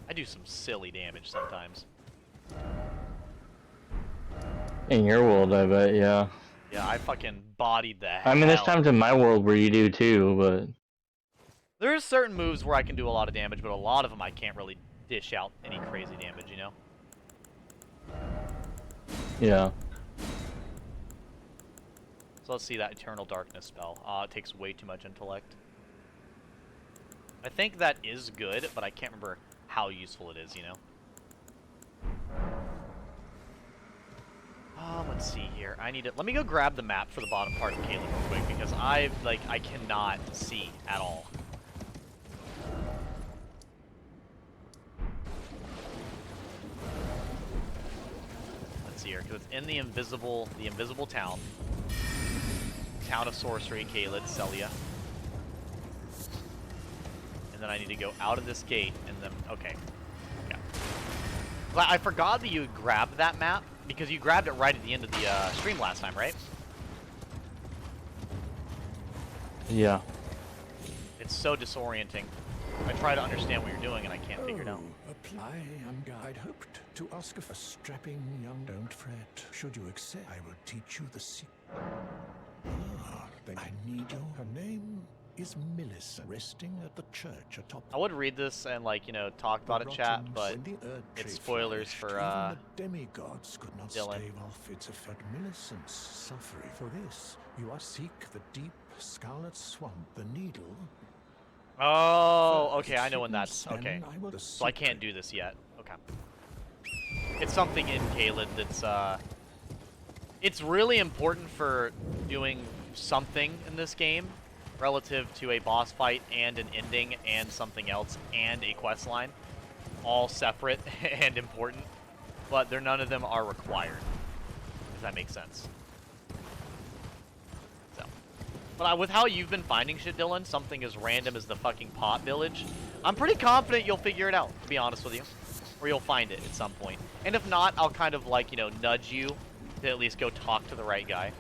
I do some silly damage sometimes. In your world, I bet, yeah. Yeah, I fucking bodied the hell. I mean, there's times in my world where you do too, but... There's certain moves where I can do a lot of damage, but a lot of them I can't really dish out any crazy damage, you know? Yeah. So let's see that Eternal Darkness spell. It takes way too much intellect. I think that is good, but I can't remember how useful it is, you know? Let's see here. I need to... Let me go grab the map for the bottom part of Caleb real quick, because I cannot see at all. Let's see here, because it's in the invisible town. Town of Sorcery, Caelid, Celia. And then I need to go out of this gate, and then... Okay. Yeah. But I forgot that you grabbed that map, because you grabbed it right at the end of the stream last time, right? Yeah. It's so disorienting. I try to understand what you're doing, and I can't figure it out. Apply, I'd hoped to ask if a strapping young... Don't fret. Should you accept, I will teach you the secret. Then I need you. Her name is Millicent, resting at the church atop... I would read this and, like, you know, talk about it, chat, but it's spoilers for, even the demigods could not Dylan. stave off its effect. Millicent's suffering. For this, you are seek the deep scarlet swamp, the needle... Oh, okay, I know when that's... Then Okay. I will- So I can't do this yet. Okay. It's something in Caelid that's, It's really important for doing something in this game relative to a boss fight and an ending and something else and a quest line. All separate and important, but none of them are required, if that makes sense. So, but with how you've been finding shit, Dylan, something as random as the fucking pot village, I'm pretty confident you'll figure it out, to be honest with you. Or you'll find it at some point. And if not, I'll kind of, like, you know, nudge you to at least go talk to the right guy.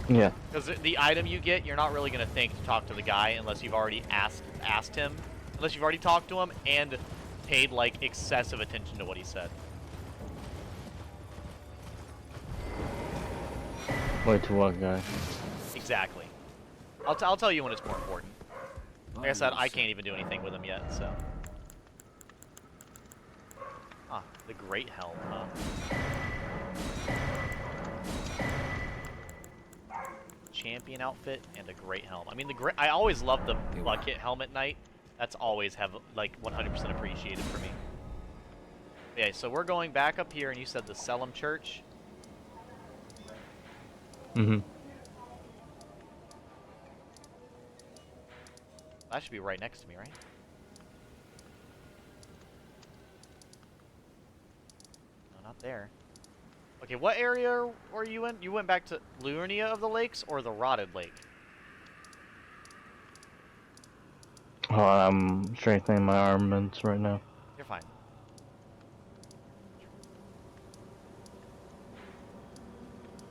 Yeah. Because the item you get, you're not really going to think to talk to the guy unless you've already asked him. Unless you've already talked to him and paid, like, excessive attention to what he said. Wait to what guy? Exactly. I'll tell you when it's more important. Like I said, I can't even do anything with him yet, so... Ah, the Great Helm, huh? Champion outfit and a Great Helm. I mean, I always love the bucket helmet knight. That's always like 100% appreciated for me. Okay, so we're going back up here, and you said the Selim Church. Mm-hmm. That should be right next to me, right? No, not there. Okay, what area were you in? You went back to Liurnia of the Lakes or the Rotted Lake? Oh, I'm strengthening my armaments right now. You're fine.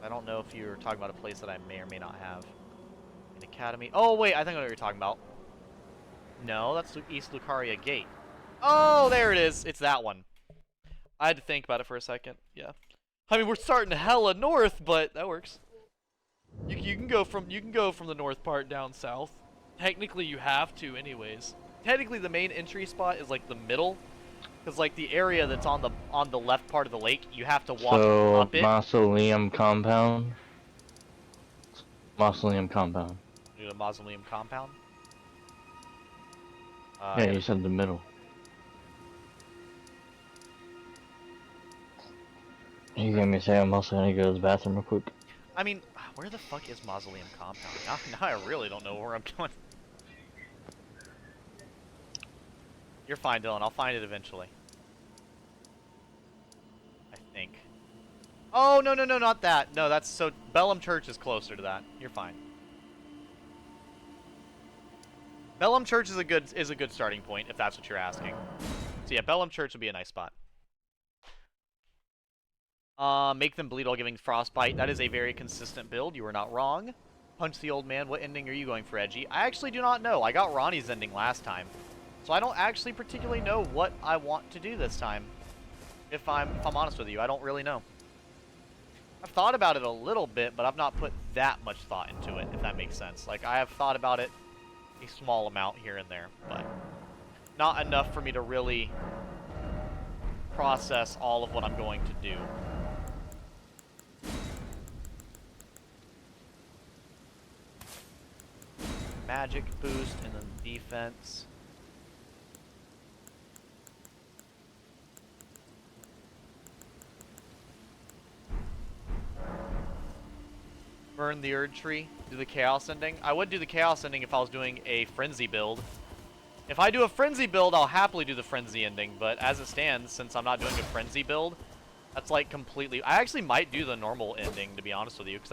I don't know if you're talking about a place that I may or may not have. An academy. Oh, wait, I think I know what you're talking about. No, that's East Lucaria Gate. Oh, there it is. It's that one. I had to think about it for a second. Yeah. I mean, we're starting hella north, but that works. You can go from the north part down south. Technically, you have to, anyways. Technically, the main entry spot is like the middle, Because like the area that's on the left part of the lake, you have to walk So, up it. mausoleum compound. Mausoleum compound. Do the mausoleum compound. Yeah, you said the middle. You gave me a say I'm also gonna go to the bathroom real quick. I mean, where the fuck is mausoleum compound? Now I really don't know where I'm going. You're fine, Dylan. I'll find it eventually. I think. Oh, no, not that. No, that's so... Bellum Church is closer to that. You're fine. Bellum Church is a good starting point, if that's what you're asking. So yeah, Bellum Church would be a nice spot. Make them bleed while giving frostbite. That is a very consistent build. You are not wrong. Punch the old man. What ending are you going for, Edgy? I actually do not know. I got Ronnie's ending last time. So I don't actually particularly know what I want to do this time. If I'm honest with you, I don't really know. I've thought about it a little bit, but I've not put that much thought into it, if that makes sense. Like, I have thought about it a small amount here and there, but not enough for me to really process all of what I'm going to do. Magic boost and then defense. Burn the Erd Tree. Do the Chaos Ending. I would do the Chaos Ending if I was doing a Frenzy build. If I do a Frenzy build, I'll happily do the Frenzy Ending, but as it stands, since I'm not doing a Frenzy build, that's like completely... I actually might do the normal ending, to be honest with you, because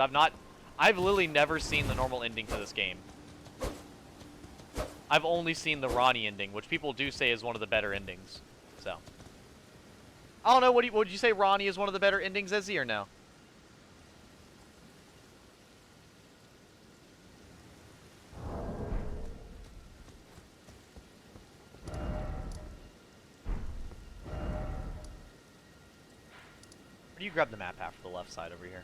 I've literally never seen the normal ending to this game. I've only seen the Ronnie ending, which people do say is one of the better endings, so... I don't know, would you say Ronnie is one of the better endings, Izzy, or no? Where do you grab the map after the left side over here?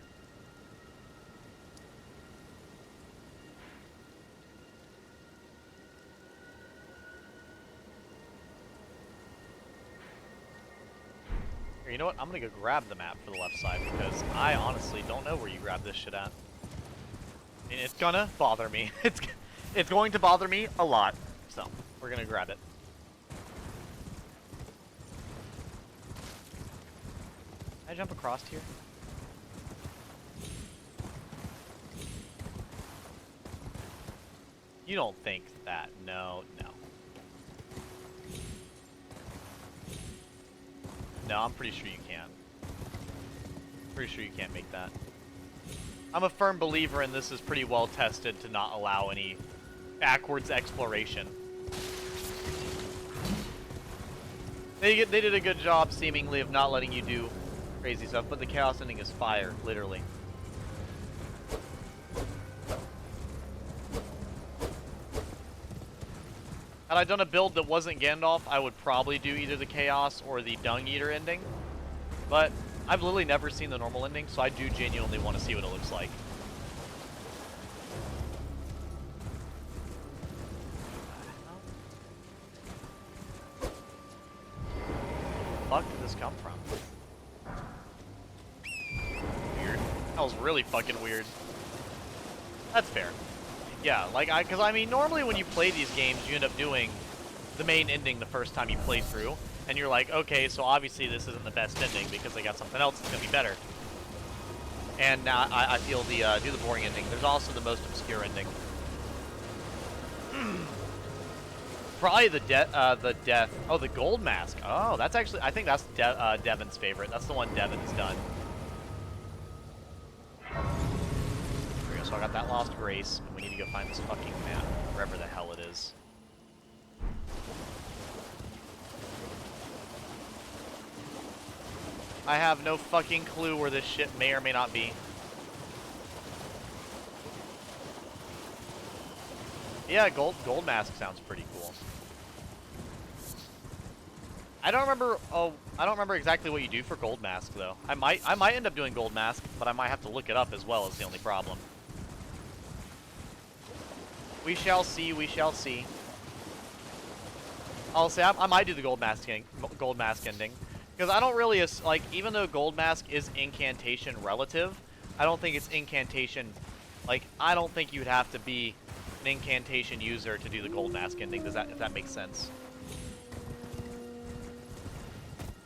Here, you know what? I'm gonna go grab the map for the left side because I honestly don't know where you grab this shit at. And it's gonna bother me. It's going to bother me a lot. So, we're gonna grab it. Can I jump across here? You don't think that. No. No, I'm pretty sure you can. Pretty sure you can't make that. I'm a firm believer in this is pretty well tested to not allow any backwards exploration. They did a good job, seemingly, of not letting you do crazy stuff, but the Chaos Ending is fire, literally. Had I done a build that wasn't Gandalf, I would probably do either the Chaos or the Dung Eater ending. But I've literally never seen the normal ending, so I do genuinely want to see what it looks like. Where the fuck did this come from? Weird. That was really fucking weird. That's fair. Yeah, like, because I mean, normally when you play these games, you end up doing the main ending the first time you play through, and you're like, okay, so obviously this isn't the best ending because they got something else that's gonna be better. And now I feel do the boring ending. There's also the most obscure ending. Probably the death. Oh, the gold mask. Oh, that's actually, I think that's Devin's favorite. That's the one Devin's done. So I got that Lost Grace, and we need to go find this fucking map, wherever the hell it is. I have no fucking clue where this shit may or may not be. Yeah, gold mask sounds pretty cool. I don't remember exactly what you do for gold mask though. I might end up doing gold mask, but I might have to look it up as well, is the only problem. We shall see, we shall see. I'll say I might do the gold mask ending, because I don't really like, even though gold mask is incantation relative, I don't think it's incantation. Like, I don't think you'd have to be an incantation user to do the gold mask ending. If that makes sense?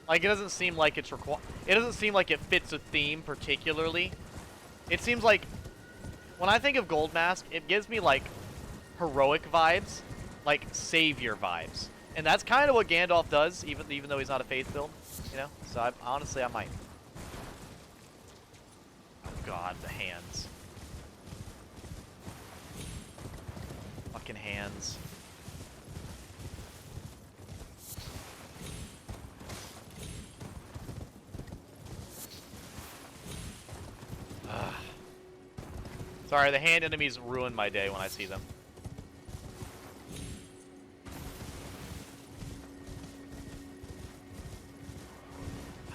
Like, it doesn't seem like it's it doesn't seem like it fits a theme particularly. It seems like when I think of gold mask, it gives me like heroic vibes, like savior vibes. And that's kind of what Gandalf does, even though he's not a faith build, you know? So honestly, I might. Oh god, the hands. Fucking hands. Ugh. Sorry, the hand enemies ruin my day when I see them.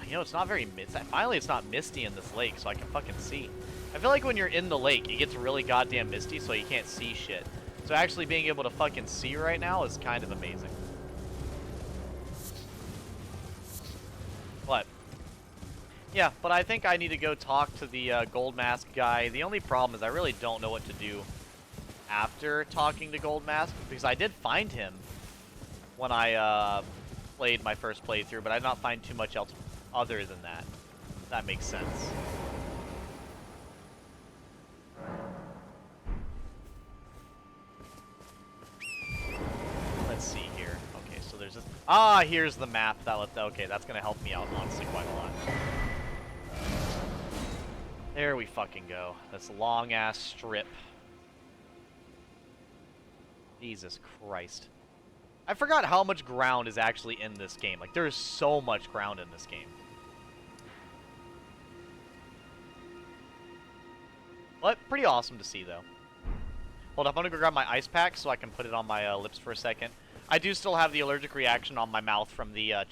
You know, it's not very finally it's not misty in this lake, so I can fucking see. I feel like when you're in the lake, it gets really goddamn misty, so you can't see shit. So actually being able to fucking see right now is kind of amazing. What? Yeah, but I think I need to go talk to the Gold Mask guy. The only problem is I really don't know what to do after talking to Gold Mask, because I did find him when I played my first playthrough, but I did not find too much else other than that. That makes sense. Let's see here. Okay, so there's this. Ah, here's the map. Okay, that's gonna help me out honestly quite a lot. There we fucking go. This long ass strip. Jesus Christ. I forgot how much ground is actually in this game. Like, there is so much ground in this game. But pretty awesome to see, though. Hold up, I'm gonna go grab my ice pack so I can put it on my lips for a second. I do still have the allergic reaction on my mouth from the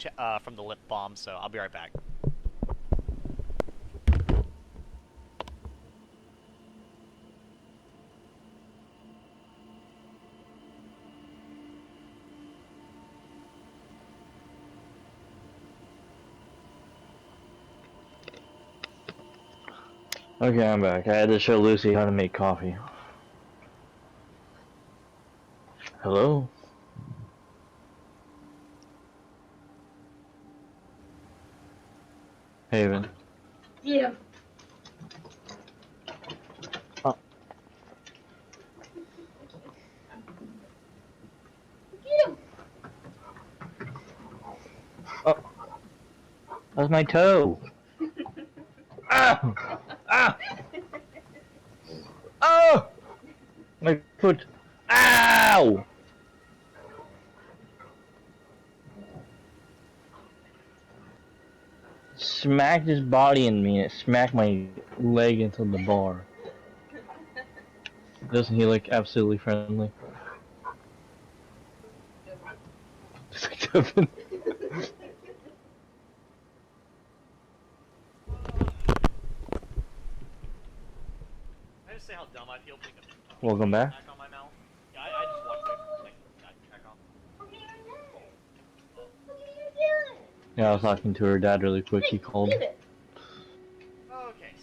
lip balm, so I'll be right back. Okay, I'm back. I had to show Lucy how to make coffee. Hello? Haven. Yeah. Oh. Oh. That's my toe. Ah! Ah! Oh! My foot. Ow! Smacked his body in me and it smacked my leg into the bar. Doesn't he look absolutely friendly? I just say how dumb I feel putting a Welcome back. on my mouth. Yeah, I just watched it. Like, check off. Yeah, I was talking to her dad really quick. He called. Okay,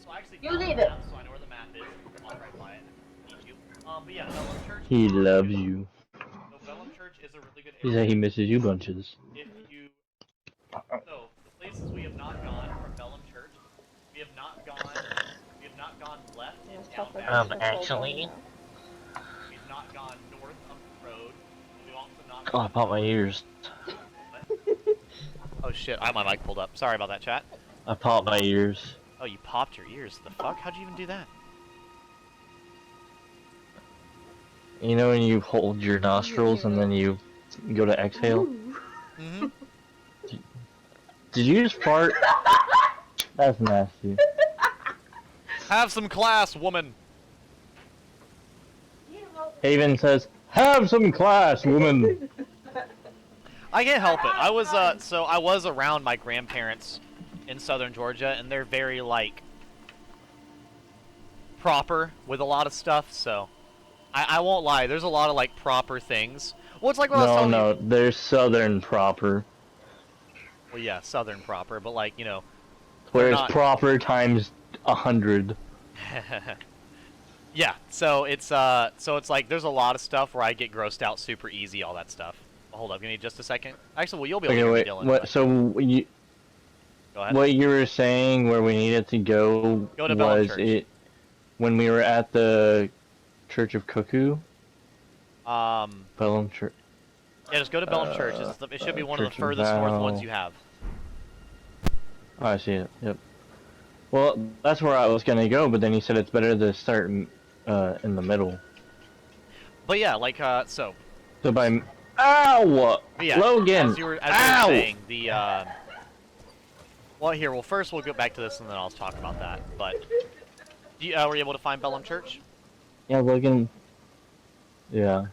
so I actually found the map, so I know where the map is. I'll right by it. Need you. But yeah, Vellum Church. He loves you. So Vellum Church is a really good He area. said he misses you bunches. If you... So, the places we have not gone from Vellum Church, we have not gone left and down back. Actually. We've not gone north up the road. We've also not Oh, I popped my ears. Oh shit, I have my mic pulled up. Sorry about that, chat. I popped my ears. Oh, you popped your ears. The fuck? How'd you even do that? You know when you hold your nostrils and then you go to exhale? Mm-hmm. Did you just fart? That's nasty. Have some class, woman! Haven says, "Have some class, woman." I can't help it. I was around my grandparents in southern Georgia, and they're very, like, proper with a lot of stuff, so I won't lie. There's a lot of, like, proper things. Well, it's like what I was No, telling no, you. they're southern proper. Well, yeah, southern proper, but like, you know, they're Whereas not. proper times 100. Yeah, so it's like there's a lot of stuff where I get grossed out super easy, all that stuff. Hold up, give me just a second. Actually, well, you'll be able to Okay, hear wait, me, Dylan. what, But so you, go ahead. what you were saying where we needed to go Go to Bellum was Church. it, when we were at the Church of Cuckoo? Bellum Church. Yeah, just go to Bellum Church. It should be one of the Church of furthest north ones Val. you have. Oh, I see it, yep. Well, that's where I was gonna go, but then you said it's better to start in the middle. But yeah, like so. So by... Ow! But yeah, Logan! as you were Ow! saying, the well, here, well, first we'll go back to this and then I'll talk about that. But do you, were you able to find Bellum Church? Yeah, Logan... Yeah.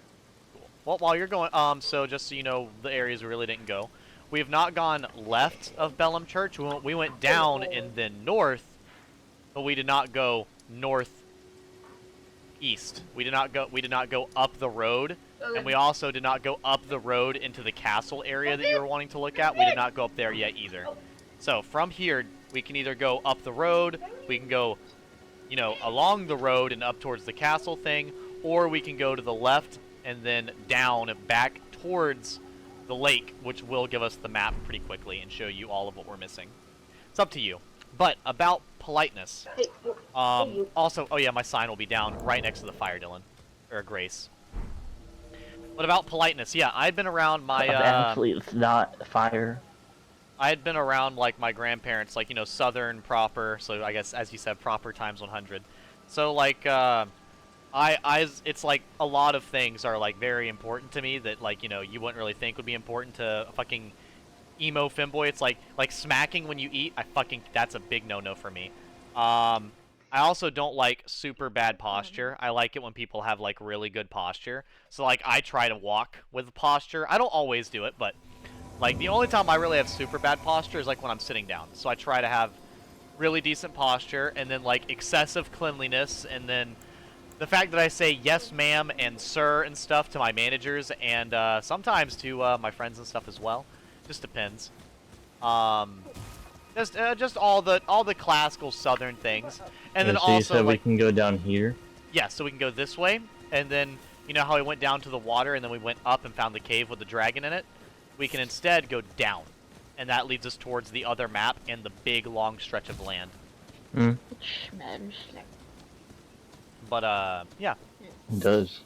Well, while you're going, so just so you know, the areas we really didn't go. We have not gone left of Bellum Church. We went down and then north, but we did not go northeast. We did not go up the road, and we also did not go up the road into the castle area that you were wanting to look at. We did not go up there yet either. So from here, we can either go up the road, we can go, you know, along the road and up towards the castle thing, or we can go to the left and then down and back towards the lake, which will give us the map pretty quickly and show you all of what we're missing. It's up to you. But about politeness. Also, oh yeah, my sign will be down right next to the fire, Dylan. Or Grace. But about politeness, yeah, I've been around my, Actually, it's not fire. I had been around, like, my grandparents, like, you know, southern proper, so I guess, as you said, proper times 100. So, like, it's like a lot of things are like very important to me that, like, you know, you wouldn't really think would be important to a fucking emo femboy. It's like smacking when you eat. That's a big no-no for me. I also don't like super bad posture. I like it when people have like really good posture. So like I try to walk with posture. I don't always do it, but like the only time I really have super bad posture is like when I'm sitting down. So I try to have really decent posture and then like excessive cleanliness and then the fact that I say yes, ma'am, and sir and stuff to my managers, and sometimes to my friends and stuff as well, just depends. Just all the classical Southern things, and then So also you said like, we can go down here? yeah, so we can go this way, and then you know how we went down to the water, and then we went up and found the cave with the dragon in it. We can instead go down, and that leads us towards the other map and the big long stretch of land. Hmm. But yeah. It does.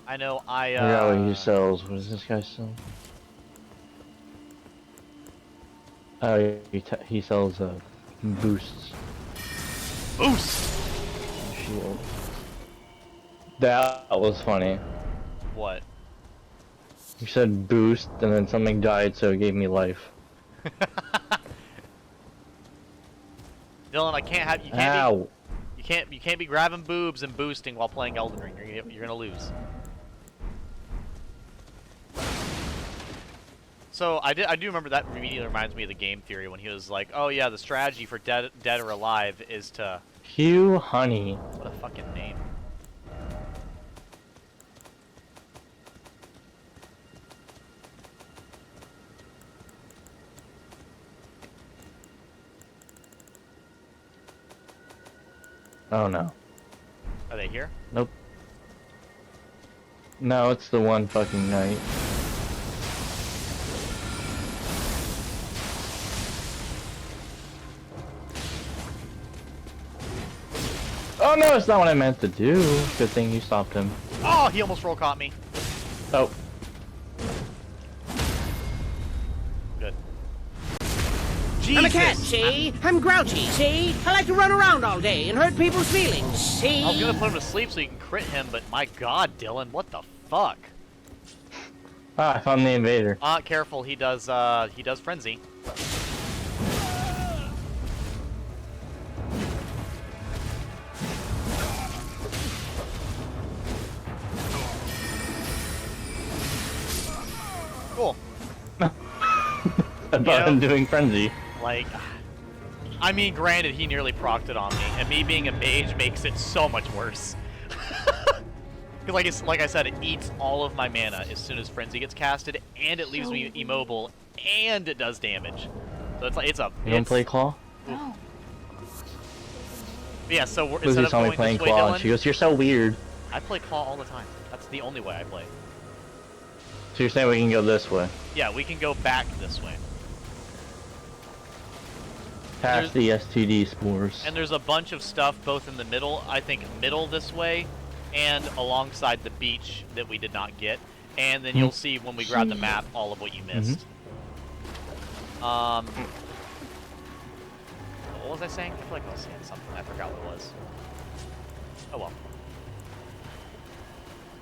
I know I forgot what he sells. What does this guy sell? Oh, he sells boosts. Boost! Shield. That was funny. What? You said boost, and then something died, so it gave me life. Dylan, I can't have you. Ow! You can't be grabbing boobs and boosting while playing Elden Ring. You're gonna lose. So I do remember that immediately reminds me of the game theory when he was like, oh yeah, the strategy for dead or alive is to. Hugh Honey. What a fucking name. Oh no. Are they here? Nope. No, it's the one fucking night. Oh no, it's not what I meant to do. Good thing you stopped him. Oh, he almost roll caught me. Oh. Good. Jesus. I'm a cat, see? I'm grouchy, see? I like to run around all day and hurt people's feelings, see? I was gonna put him to sleep so you can crit him, but my god, Dylan, what the fuck? Ah, I found the invader. Careful, he does frenzy. Cool. About him doing frenzy. Like, I mean, granted, he nearly procced it on me, and me being a mage makes it so much worse. Because like I said, it eats all of my mana as soon as Frenzy gets casted, and it leaves me immobile, and it does damage. So it's like You don't play Claw? No. Yeah, so Lucy instead of saw me going playing this way, Claw, Dylan, and she goes, "You're so weird." I play Claw all the time. That's the only way I play. So you're saying we can go this way, Yeah, we can go back this way. past the STD spores. And there's a bunch of stuff both in the middle, I think middle this way, and alongside the beach that we did not get. And then you'll see when we grab the map all of what you missed. What was I saying? I feel like I was saying something. I forgot what it was. Oh well.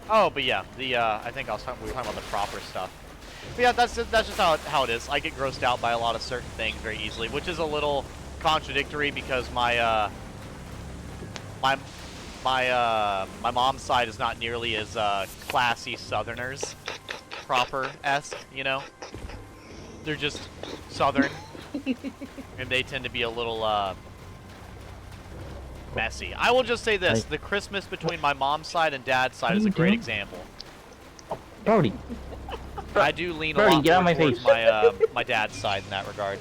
Oh, but yeah, I think we were talking about the proper stuff. But yeah, that's just how it is. I get grossed out by a lot of certain things very easily, which is a little contradictory because my mom's side is not nearly as classy Southerners proper-esque, you know? They're just Southern, and they tend to be a little messy. I will just say this: the Christmas between my mom's side and dad's side is a great example. Brody. I do lean a Brody, lot get out more of my towards face. my dad's side in that regard.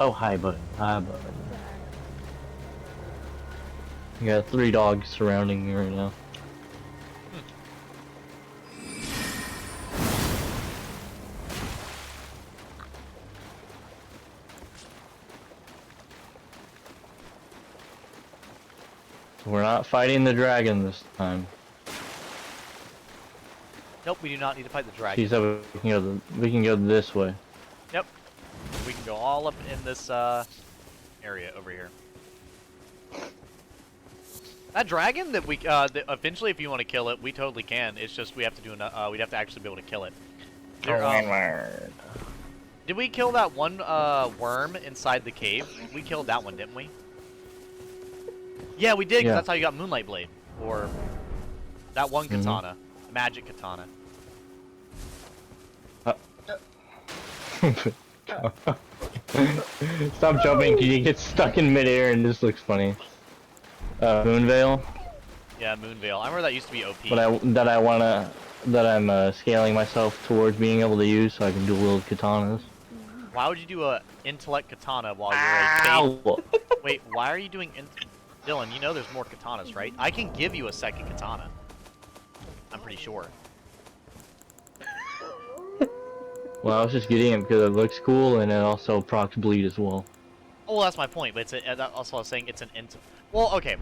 Oh, hi, bud. Hi, bud. You got 3 dogs surrounding me right now. We're not fighting the dragon this time. Nope, we do not need to fight the dragon. She said we can go this way. Yep, we can go all up in this area over here. That dragon that we that eventually, if you want to kill it, we totally can. It's just we have to do we'd have to actually be able to kill it. Did we kill that one worm inside the cave? We killed that one, didn't we? Yeah, we did. 'Cause Yeah. that's how you got Moonlight Blade, or that one katana, magic katana. Stop jumping, you get stuck in midair and this looks funny. Moonveil, Yeah, Moonveil. I remember that used to be OP. but I'm scaling myself towards being able to use so I can dual wield katanas. Why would you do a intellect katana while you're a Ow! Wait, why are you doing Dylan, you know there's more katanas, right? I can give you a second katana. I'm pretty sure. Well, I was just getting it because it looks cool and it also procs bleed as well. Oh, well, that's my point, but it's also I was saying it's an well, okay.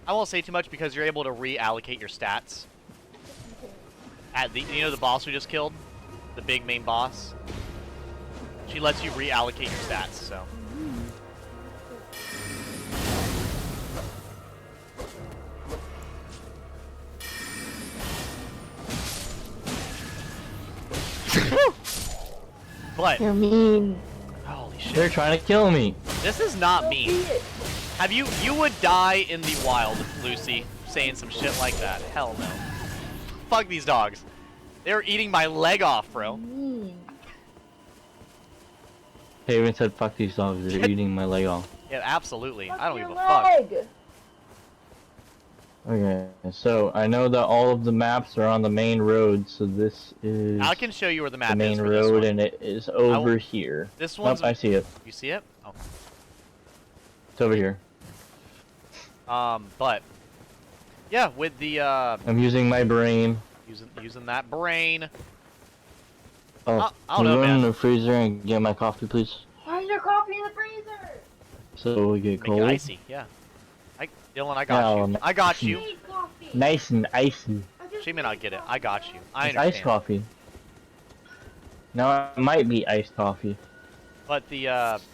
I won't say too much because you're able to reallocate your stats. At the, you know the boss we just killed? The big main boss? She lets you reallocate your stats, so. But You're mean. holy shit. They're trying to kill me. This is not mean. Have you would die in the wild, Lucy, saying some shit like that. Hell no. Fuck these dogs. They're eating my leg off, bro. Mean. Haven said, "Fuck these dogs, they're eating my leg off." Yeah, absolutely. I don't Your give a fuck. leg. Okay, so I know that all of the maps are on the main road, so this is I can show you where the map the main is for this road, one. and it is over here. This Oh, one's I see it. You see it? Oh. It's over here. But yeah, with the I'm using my brain. using that brain. Oh, I don't can know, you go in man. the freezer and get my coffee, please? Why is your coffee in the freezer? So we get Make it cold. icy, yeah. Dylan, I got No, you. I got you. Need coffee. Nice and icy. She may not get it. I got you. I It's understand. iced coffee. Now it might be iced coffee. But but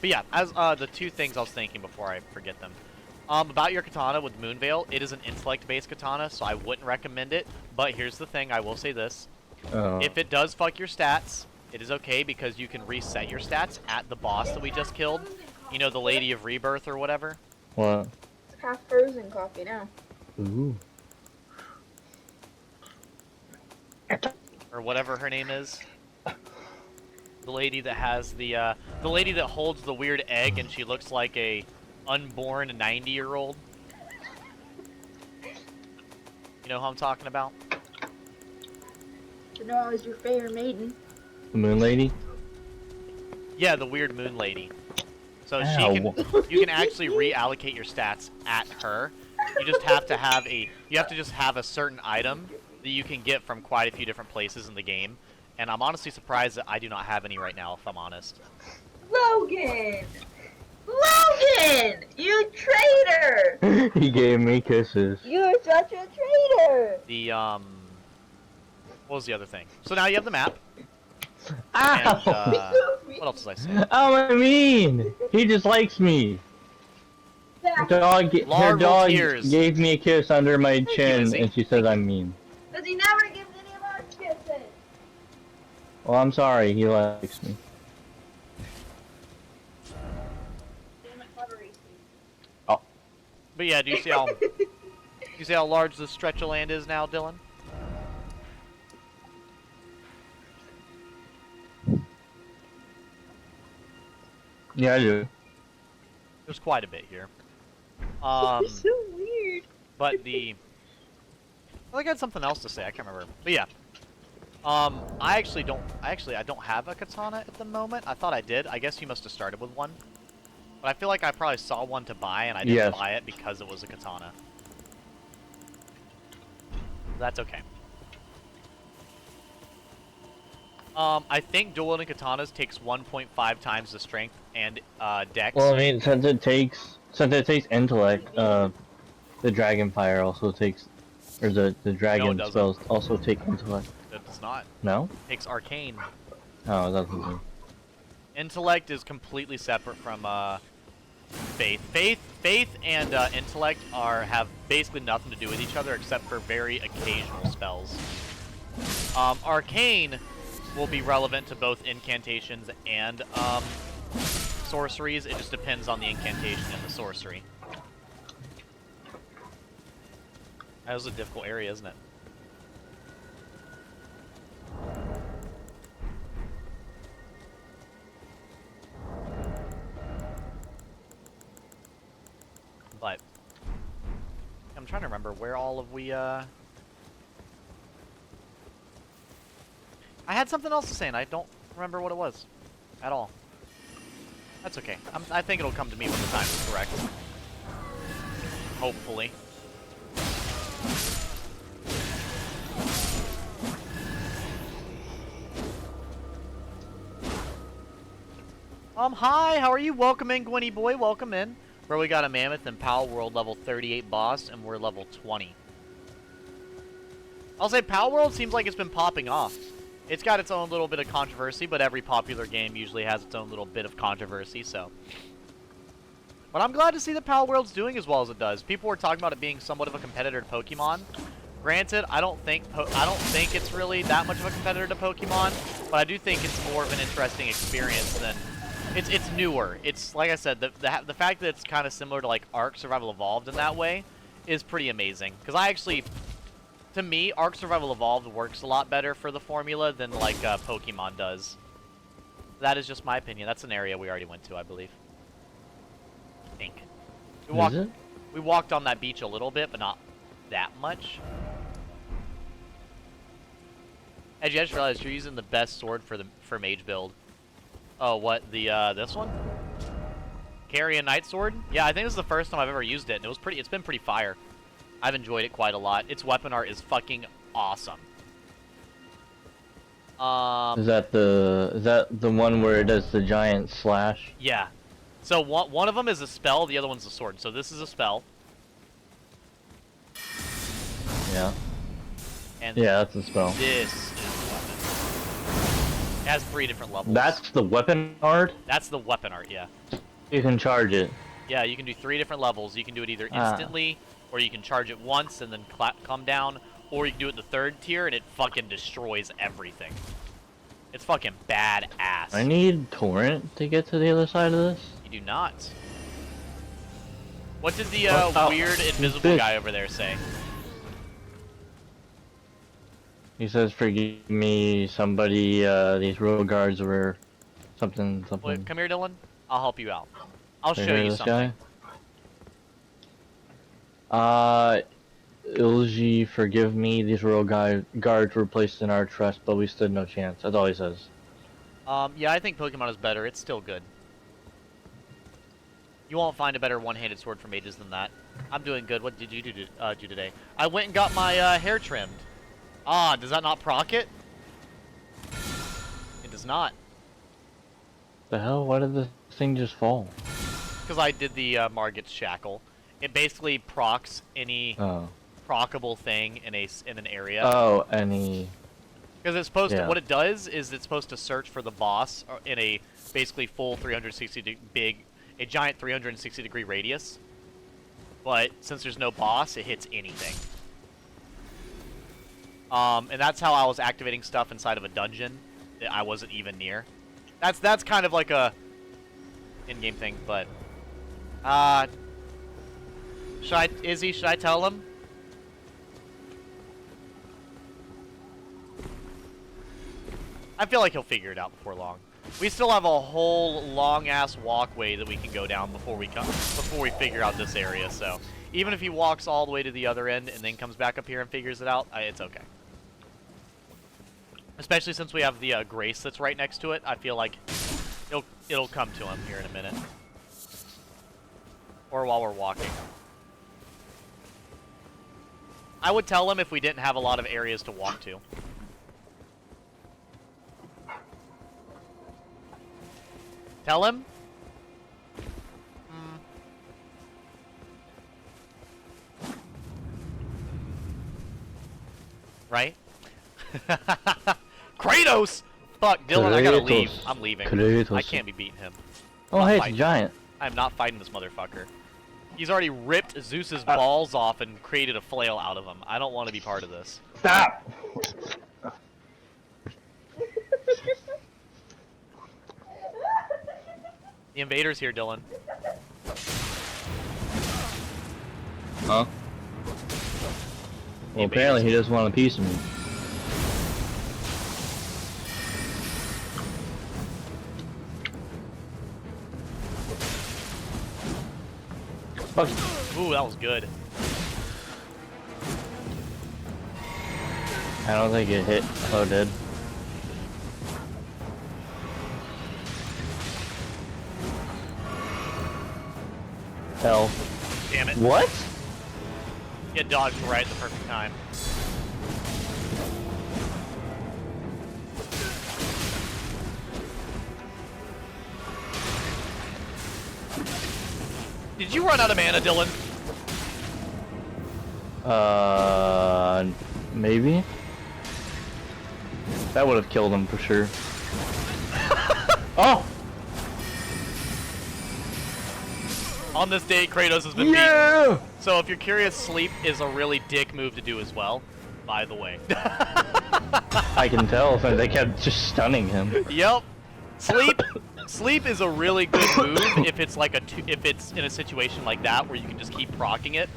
yeah, as the two things I was thinking before I forget them. About your katana with Moonveil, it is an intellect-based katana, so I wouldn't recommend it. But here's the thing, I will say this. If it does fuck your stats, it is okay because you can reset your stats at the boss that we just killed. You know, the Lady of Rebirth or whatever. What? It's half frozen coffee now. Ooh. Or whatever her name is. The lady that has the lady that holds the weird egg and she looks like a unborn 90-year-old. You know who I'm talking about? To know I was your favorite maiden. The Moon Lady? Yeah, the weird moon lady. So Ow. you can actually reallocate your stats at her. You just have to have a certain item that you can get from quite a few different places in the game. And I'm honestly surprised that I do not have any right now, if I'm honest. Logan! Logan! You traitor! He gave me kisses. You're such a traitor! The what was the other thing? So now you have the map. Ow! And what else was I saying? Oh, I mean, he just likes me. Her dog Larval tears. gave me a kiss under my you, chin, Izzy. and she says I'm mean. Because he never gives any of our kisses! Well, I'm sorry, he likes me. Damn it, Clevery. But yeah, do you see how large the stretch of land is now, Dylan? Yeah, I do. There's quite a bit here. So weird. But I think I had something else to say. I can't remember. But yeah. I don't have a katana at the moment. I thought I did. I guess you must have started with one. But I feel like I probably saw one to buy and I didn't Yes. buy it because it was a katana. That's okay. I think dual wielding katanas takes 1.5 times the strength and dex. Well, I mean, since it takes intellect, the dragon fire also takes, or the dragon doesn't. spells also take intellect. It does not. No? It takes arcane. Oh, that's the Intellect is completely separate from faith. Faith and intellect have basically nothing to do with each other except for very occasional spells. Arcane will be relevant to both incantations and sorceries. It just depends on the incantation and the sorcery. That was a difficult area, isn't it? But I'm trying to remember where all of I had something else to say and I don't remember what it was at all. That's okay. I think it'll come to me when the time is correct. Hopefully. Hi, how are you? Welcome in, Gwynny boy, welcome in. Bro, we got a mammoth and Pal World level 38 boss, and we're level 20. I'll say Pal World seems like it's been popping off. It's got its own little bit of controversy, but every popular game usually has its own little bit of controversy, so. But I'm glad to see that Pal World's doing as well as it does. People were talking about it being somewhat of a competitor to Pokemon. Granted, I don't think it's really that much of a competitor to Pokemon, but I do think it's more of an interesting experience than... It's newer. It's, like I said, the fact that it's kind of similar to, like, Ark Survival Evolved in that way is pretty amazing. Because to me, Ark Survival Evolved works a lot better for the formula than, like, Pokemon does. That is just my opinion. That's an area we already went to, I believe. I think. We walked on that beach a little bit, but not that much. Edgy, I just realized you're using the best sword for mage build. Oh, what, this one? Carry a Knight Sword? Yeah, I think this is the first time I've ever used it, and it's been pretty fire. I've enjoyed it quite a lot. Its weapon art is fucking awesome. Is that the one where it does the giant slash? Yeah. So one of them is a spell, the other one's a sword. So this is a spell. Yeah. And yeah, that's a spell. This is the weapon. It has 3 different levels. That's the weapon art? That's the weapon art, yeah. You can charge it. Yeah, you can do 3 different levels. You can do it either instantly, or you can charge it once and then come down, or you can do it in the 3rd tier and it fucking destroys everything. It's fucking badass. I need torrent to get to the other side of this. You do not. What did the weird invisible guy over there say? He says, "Forgive me, somebody. These road guards were something." Wait, come here, Dylan. I'll help you out. I'll show you this something. Guy? Ilgi, forgive me. These royal guards were placed in our trust, but we stood no chance. That's all he says. Yeah, I think Pokemon is better. It's still good. You won't find a better one-handed sword for mages than that. I'm doing good. What did you do today? I went and got my hair trimmed. Ah, does that not proc it? It does not. The hell? Why did this thing just fall? Because I did the Margit's Shackle. It basically procs any proccable thing in an area. Oh, any. Because it's supposed to. What it does is it's supposed to search for the boss in a basically full 360 a giant 360 degree radius. But since there's no boss, it hits anything. And that's how I was activating stuff inside of a dungeon that I wasn't even near. That's kind of like a in-game thing, but Izzy, should I tell him? I feel like he'll figure it out before long. We still have a whole long-ass walkway that we can go down before we figure out this area, so even if he walks all the way to the other end and then comes back up here and figures it out, it's okay. Especially since we have the Grace that's right next to it, I feel like it'll come to him here in a minute. Or while we're walking. I would tell him if we didn't have a lot of areas to walk to. Tell him? Right? Kratos! Fuck, Dylan, I gotta leave. I'm leaving. Kratos. I can't be beating him. Oh, hey, it's a giant. I'm not fighting this motherfucker. He's already ripped Zeus's balls off and created a flail out of him. I don't want to be part of this. Stop! The invader's here, Dylan. Huh? Well, apparently he doesn't want a piece of me. Fuck. Ooh, that was good. I don't think it hit. Oh, it did. Hell. Damn it. What? You dodged right at the perfect time. Did you run out of mana, Dylan? Maybe? That would have killed him for sure. Oh! On this day, Kratos has been beaten. So if you're curious, sleep is a really dick move to do as well, by the way. I can tell, they kept just stunning him. Yep. Sleep is a really good move if it's like if it's in a situation like that where you can just keep proccing it.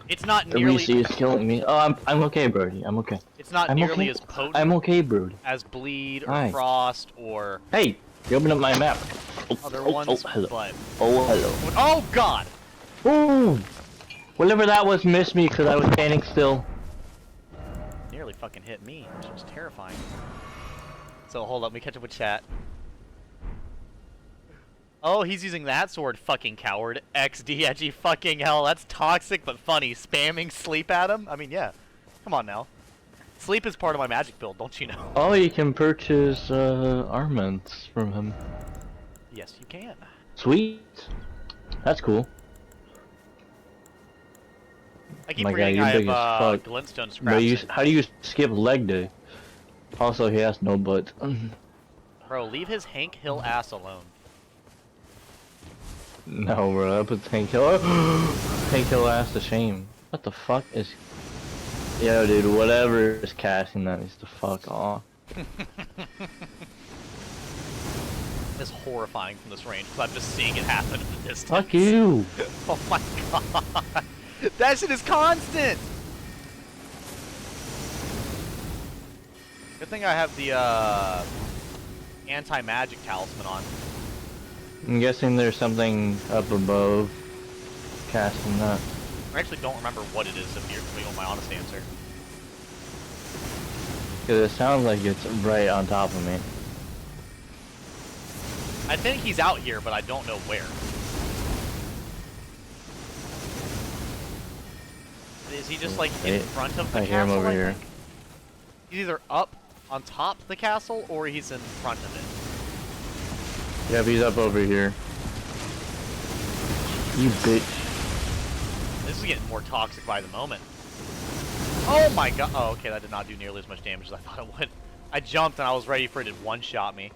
It's not nearly. The VC is killing me. Oh, I'm okay, Brody. I'm okay. It's not nearly as potent. I'm okay, Brody. As bleed or frost or. Hey, you opened up my map. Other ones, hello. but. Oh, hello. Oh God. Ooh. Whatever that was missed me because I was standing still. Nearly fucking hit me, which was terrifying. So hold up, let me catch up with chat. Oh, he's using that sword, fucking coward. XD, edgy fucking hell. That's toxic but funny. Spamming sleep at him? I mean, yeah. Come on now. Sleep is part of my magic build, don't you know? Oh, you can purchase armaments from him. Yes, you can. Sweet. That's cool. I keep reading I have glintstone scraps. How do you skip leg day? Also, he has no butt. Bro, leave his Hank Hill ass alone. No, bro, that puts Hank Hill Hank Hill ass to shame. What the fuck is... Yo, dude, whatever is casting that needs to fuck off. It's horrifying from this range, because I'm just seeing it happen in the distance. Fuck you! Oh my god! That shit is constant! Good thing I have the, anti-magic talisman on. I'm guessing there's something up above casting that. I actually don't remember what it is, if you're being my honest answer. Because it sounds like it's right on top of me. I think he's out here, but I don't know where. Is he just like in front of the I hear him castle? over I here. think? He's either up on top of the castle or he's in front of it. Yep, he's up over here. You bitch. This is getting more toxic by the moment. Oh my god. Oh, okay, that did not do nearly as much damage as I thought it would. I jumped and I was ready for it to one-shot me.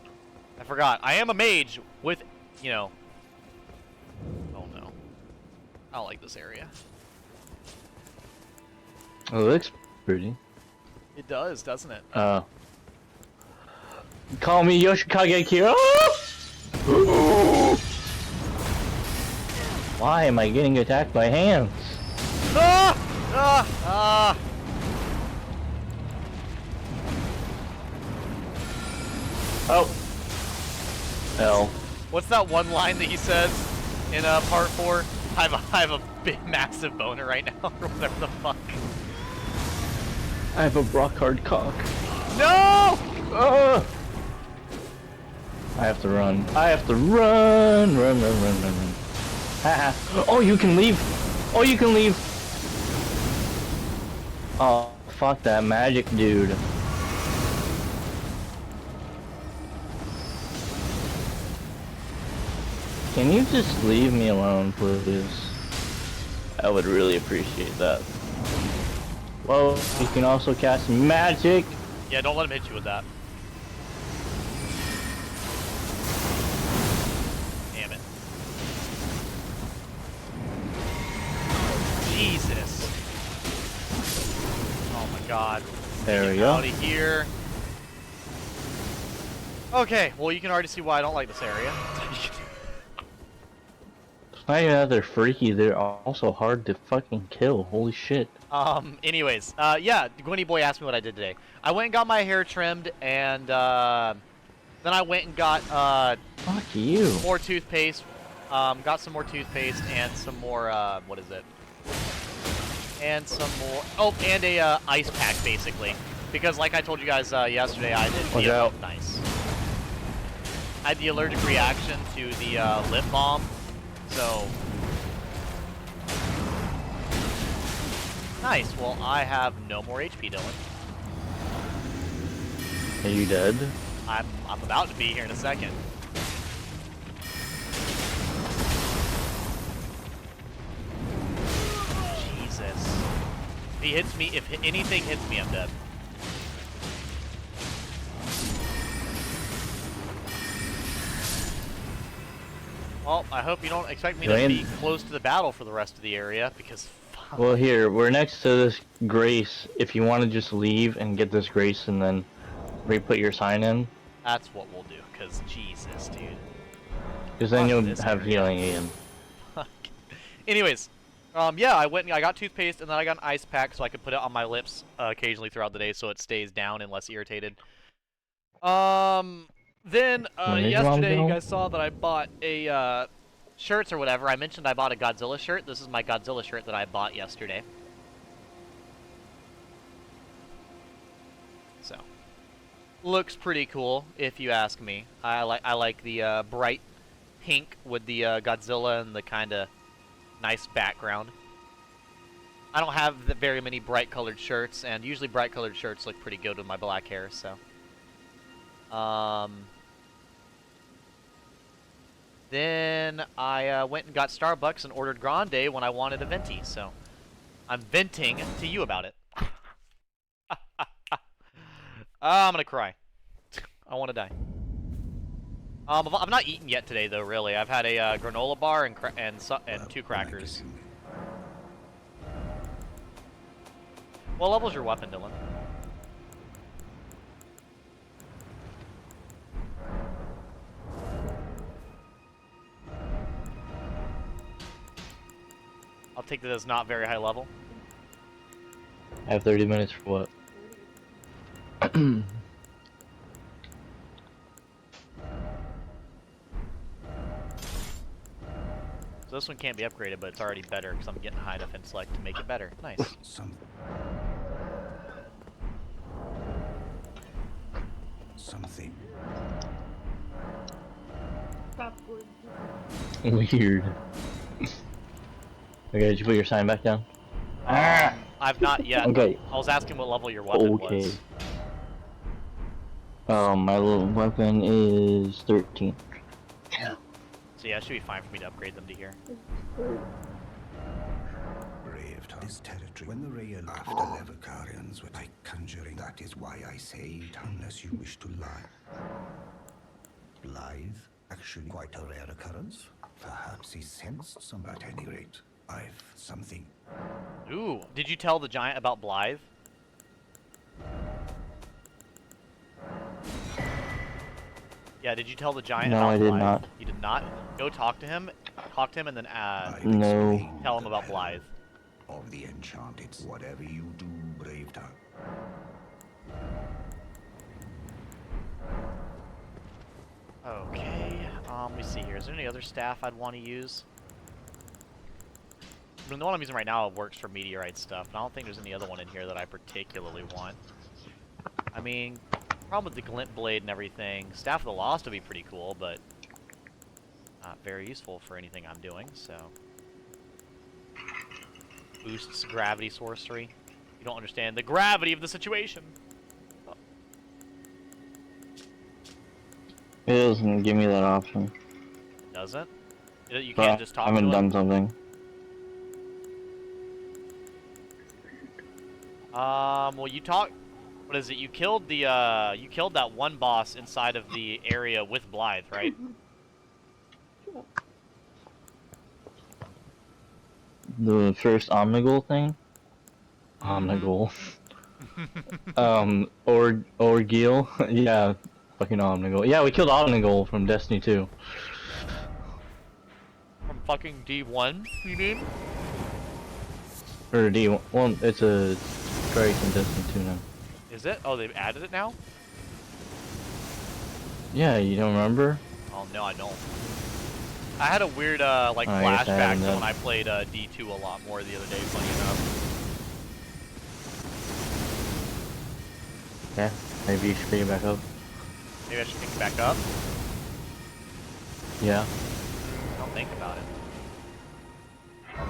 I forgot. I am a mage with, you know... Oh no. I don't like this area. Oh, it looks pretty. It does, doesn't it? Call me Yoshikage Kira. Why am I getting attacked by hands? Ah! Ah! Ah! Oh. L. What's that one line that he says in part 4? I have a big, massive boner right now, or whatever the fuck. I have a rock hard cock. No! I have to run. I have to run. Run, run, run, run, run. Haha. Oh, you can leave. Oh, you can leave. Oh, fuck that magic dude. Can you just leave me alone, please? I would really appreciate that. Well, you can also cast magic. Yeah, don't let him hit you with that. Damn it. Jesus. Oh my god. There we Get go. out of here. Okay, well you can already see why I don't like this area. It's not even that they're freaky, they're also hard to fucking kill. Holy shit. Anyways, yeah, Gwynny Boy asked me what I did today. I went and got my hair trimmed, and, then I went and got, Fuck you. more toothpaste, got some more toothpaste, and some more, what is it? And some more, oh, and a, ice pack, basically. Because, like I told you guys, yesterday, I did Watch the, out. nice. I had the allergic reaction to the, lip balm, so... Nice, well, I have no more HP, Dylan. Are you dead? I'm about to be here in a second. Jesus. If he hits me, if anything hits me, I'm dead. Well, I hope you don't expect me to Ryan? be close to the battle for the rest of the area, because fuck. Well, here, we're next to this grace. If you want to just leave and get this grace and then re-put your sign in, That's what we'll do, because Jesus, dude. because then Fuck you'll this have area. healing again. Anyways, yeah, I went and I got toothpaste, and then I got an ice pack so I could put it on my lips occasionally throughout the day so it stays down and less irritated. Then, When is your mom yesterday you home? guys saw that I bought a, shirts or whatever. I mentioned I bought a Godzilla shirt. This is my Godzilla shirt that I bought yesterday. So, looks pretty cool, if you ask me. I like the, bright pink with the, Godzilla and the kind of nice background. I don't have very many bright colored shirts, and usually bright colored shirts look pretty good with my black hair, so. Then I went and got Starbucks and ordered Grande when I wanted a venti, so I'm venting to you about it. I'm gonna cry. I want to die. I've not eaten yet today, though. Really, I've had a granola bar and 2 crackers. What level's your weapon, Dylan? I'll take that as not very high level. I have 30 minutes for what? So this one can't be upgraded, but it's already better because I'm getting high enough intellect to make it better. Nice. Something. Weird. Okay, did you put your sign back down? I've not yet. Okay. I was asking what level your weapon Okay. was. My little weapon is 13. So yeah, it should be fine for me to upgrade them to here. Braved this territory. When the real after Levikarians were like conjuring, that is why I say it, unless you wish to lie. Blythe, actually quite a rare occurrence. Perhaps he sensed some. At any rate, I've something. Ooh, did you tell the giant about Blythe? Yeah, did you tell the giant No, about I did Blythe? not. You did not? Go talk to him, and then No. tell him about Blythe. Of the enchanted, whatever you do, braved her. Okay, let me see here. Is there any other staff I'd want to use? I mean, the one I'm using right now works for meteorite stuff, but I don't think there's any other one in here that I particularly want. I mean, problem with the glint blade and everything, Staff of the Lost would be pretty cool, but not very useful for anything I'm doing, so. Boosts gravity sorcery. You don't understand the gravity of the situation. Oh. It doesn't give me that option. Doesn't? You But can't just talk I to haven't him? done something. Well, you talk. What is it? You killed the, you killed that one boss inside of the area with Blythe, right? The first Omnigul thing? Omnigul. Orgil? Yeah, fucking Omnigul. Yeah, we killed Omnigul from Destiny 2. From fucking D1, you mean? Or D1. Well, it's a strike in Destiny 2 now. Is it? Oh, they've added it now? Yeah, you don't remember? Oh, no, I don't. I had a weird, like, I guess I flashback haven't to done. when I played D2 a lot more the other day, funny enough. Yeah, maybe you should pick it back up. Maybe I should pick it back up? Yeah. Don't think about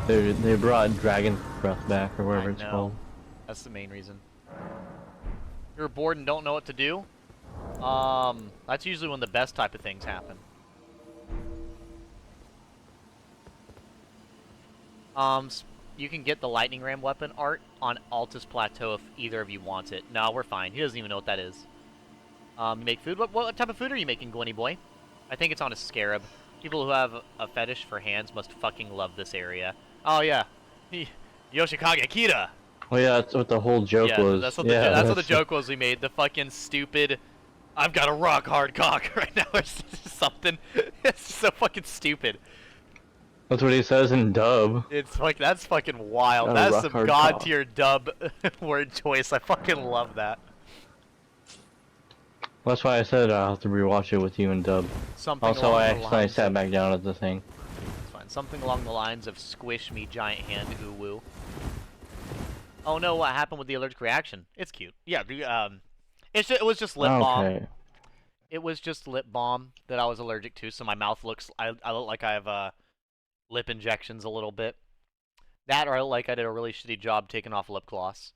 it. They brought Dragon Breath back, or whatever I it's know. called. That's the main reason. You're bored and don't know what to do? That's usually when the best type of things happen. You can get the Lightning Ram weapon art on Altus Plateau if either of you wants it. No, we're fine. He doesn't even know what that is. You make food? What type of food are you making, Gwenny boy? I think it's on a scarab. People who have a fetish for hands must fucking love this area. Oh, yeah. Yoshikage Kira! Well, yeah, that's what the whole joke Yeah, was. that's what yeah, that's what the joke was we made. The fucking stupid, I've got a rock hard cock right now or something. It's so fucking stupid. That's what he says in dub. It's like, that's fucking wild. Got a That's rock some hard god cock. tier dub word choice. I fucking love that. That's why I said I'll have to rewatch it with you in dub. Something Also, along I the accidentally lines sat of, back down at the thing. it's fine. Something along the lines of squish me giant hand woo. Oh no, what happened with the allergic reaction? It's cute. Yeah, it was just lip balm. Okay. It was just lip balm that I was allergic to, so my mouth looks, I look like I have lip injections a little bit. That, or I look like I did a really shitty job taking off lip gloss.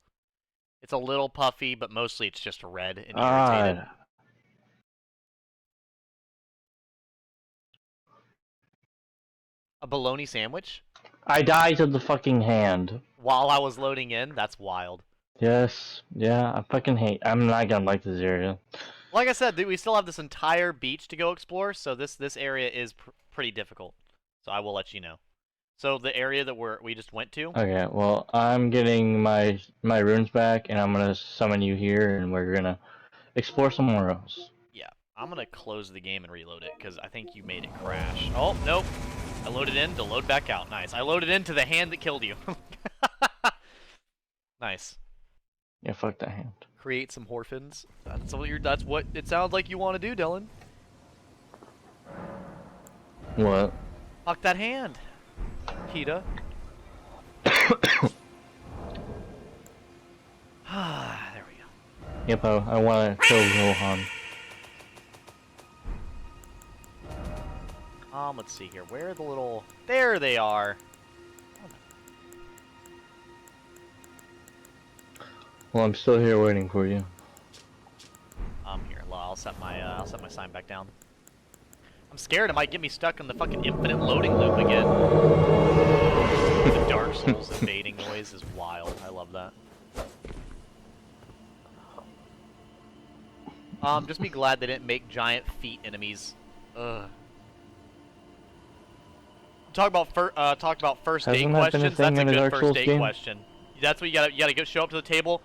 It's a little puffy, but mostly it's just red and irritated. A bologna sandwich? I died to the fucking hand. While I was loading in? That's wild. Yes. Yeah, I fucking hate. I'm not gonna like this area. Like I said, we still have this entire beach to go explore, so this area is pretty difficult. So I will let you know. So the area that we just went to. Okay, well, I'm getting my runes back, and I'm gonna summon you here, and we're gonna explore somewhere else. Yeah, I'm gonna close the game and reload it because I think you made it crash. Oh nope, I loaded in to load back out. Nice. I loaded into the hand that killed you. Nice. Yeah, fuck that hand. Create some orphans. That's what it sounds like you want to do, Dylan. What? Fuck that hand. Kita. There we go. Yep, I want to kill Rohan. Let's see here. Where are the little... There they are. Well, I'm still here waiting for you. Here. I'll set my sign back down. I'm scared it might get me stuck in the fucking infinite loading loop again. The Dark Souls invading noise is wild. I love that. Just be glad they didn't make giant feet enemies. Ugh. Talk about first date Hasn't that been a questions. thing That's a in a good Dark first Souls date game? question. That's what you gotta go show up to the table.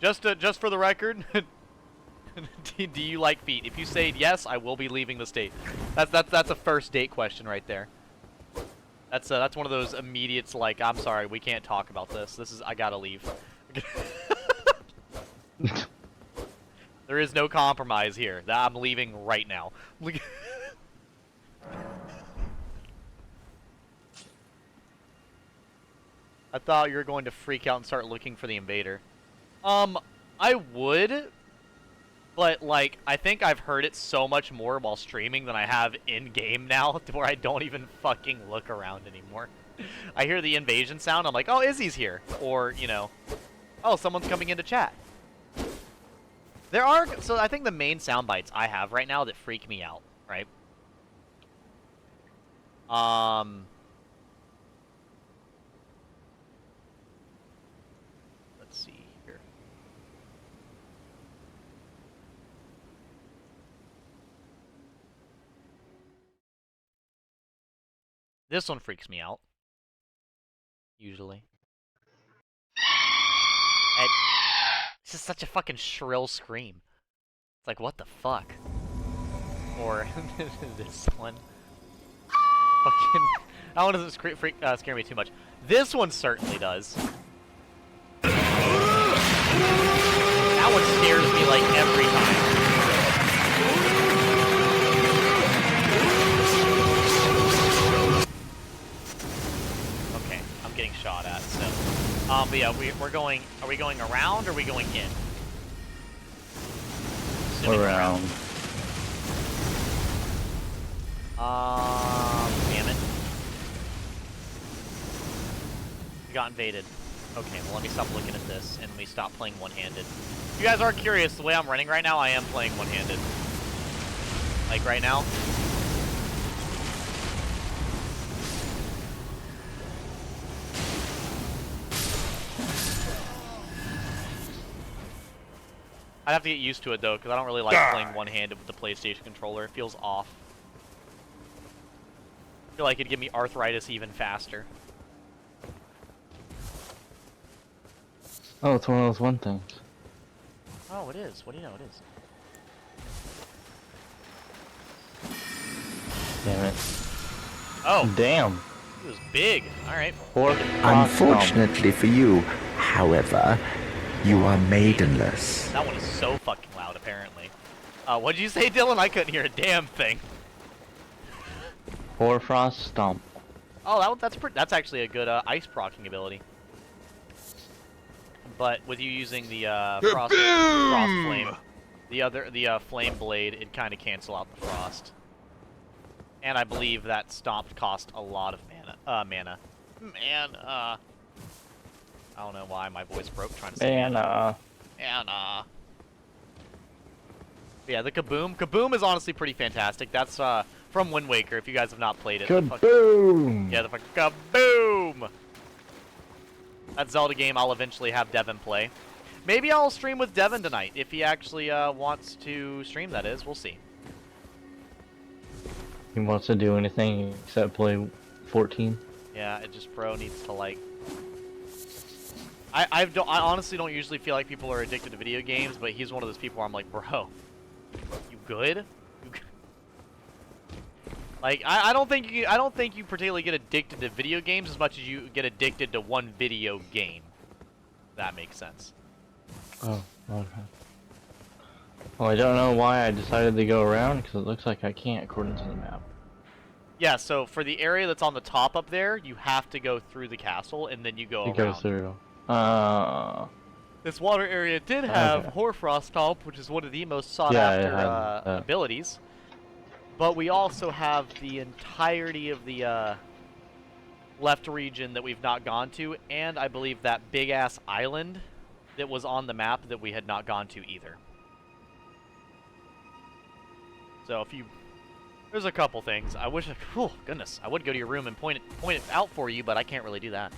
Just for the record, do you like feet? If you say yes, I will be leaving the state. That's a first date question right there. That's one of those immediate like, I'm sorry, we can't talk about this. I gotta leave. There is no compromise here. I'm leaving right now. I thought you were going to freak out and start looking for the invader. I would, but like, I think I've heard it so much more while streaming than I have in-game now, to where I don't even fucking look around anymore. I hear the invasion sound, I'm like, oh, Izzy's here. Or, you know, oh, someone's coming into chat. So I think the main sound bites I have right now that freak me out, right? Let's see here. This one freaks me out. Usually. It's just such a fucking shrill scream. It's like, what the fuck? Or this one. Fucking... That one doesn't scare me too much. This one certainly does. That one scares me like every time. Okay, I'm getting shot at, so... but yeah, we're going... Are we going around, or are we going in? Around. Damn it. We got invaded. Okay, well let me stop looking at this, and let me stop playing one-handed. If you guys are curious, the way I'm running right now, I am playing one-handed. Like right now. I'd have to get used to it though, because I don't really like playing one-handed with the PlayStation controller. It feels off. I feel like it'd give me arthritis even faster. Oh, it's one of those one things. Oh, it is. What do you know it is? Damn it. Oh. Damn. It was big. Alright. Unfortunately for you, however, you are maidenless. That one is so fucking loud, apparently. What'd you say, Dylan? I couldn't hear a damn thing. Hoarfrost Stomp. Oh, that's actually a good ice proccing ability. But with you using the frost flame, the flame blade, it kind of cancel out the frost. And I believe that stomp cost a lot of mana. I don't know why my voice broke trying to say Mana. Mana. Yeah, the Kaboom. Kaboom is honestly pretty fantastic. That's from Wind Waker, if you guys have not played it. Kaboom! Yeah, the fucking Kaboom! That Zelda game I'll eventually have Devin play. Maybe I'll stream with Devin tonight, if he actually wants to stream, that is. We'll see. He wants to do anything except play 14. Yeah, it just bro needs to like... I honestly don't usually feel like people are addicted to video games, but he's one of those people where I'm like, bro, you good? Like, I don't think you particularly get addicted to video games as much as you get addicted to one video game. If that makes sense. Oh, okay. Well, I don't know why I decided to go around, because it looks like I can't according to the map. Yeah, so for the area that's on the top up there, you have to go through the castle, and then you go You around. go through. This water area did have Okay. Hoarfrost Stomp, which is one of the most sought Yeah, it after had that. abilities. But we also have the entirety of the left region that we've not gone to, and I believe that big-ass island that was on the map that we had not gone to either. So if you... There's a couple things. I wish I... Oh, goodness. I would go to your room and point it out for you, but I can't really do that.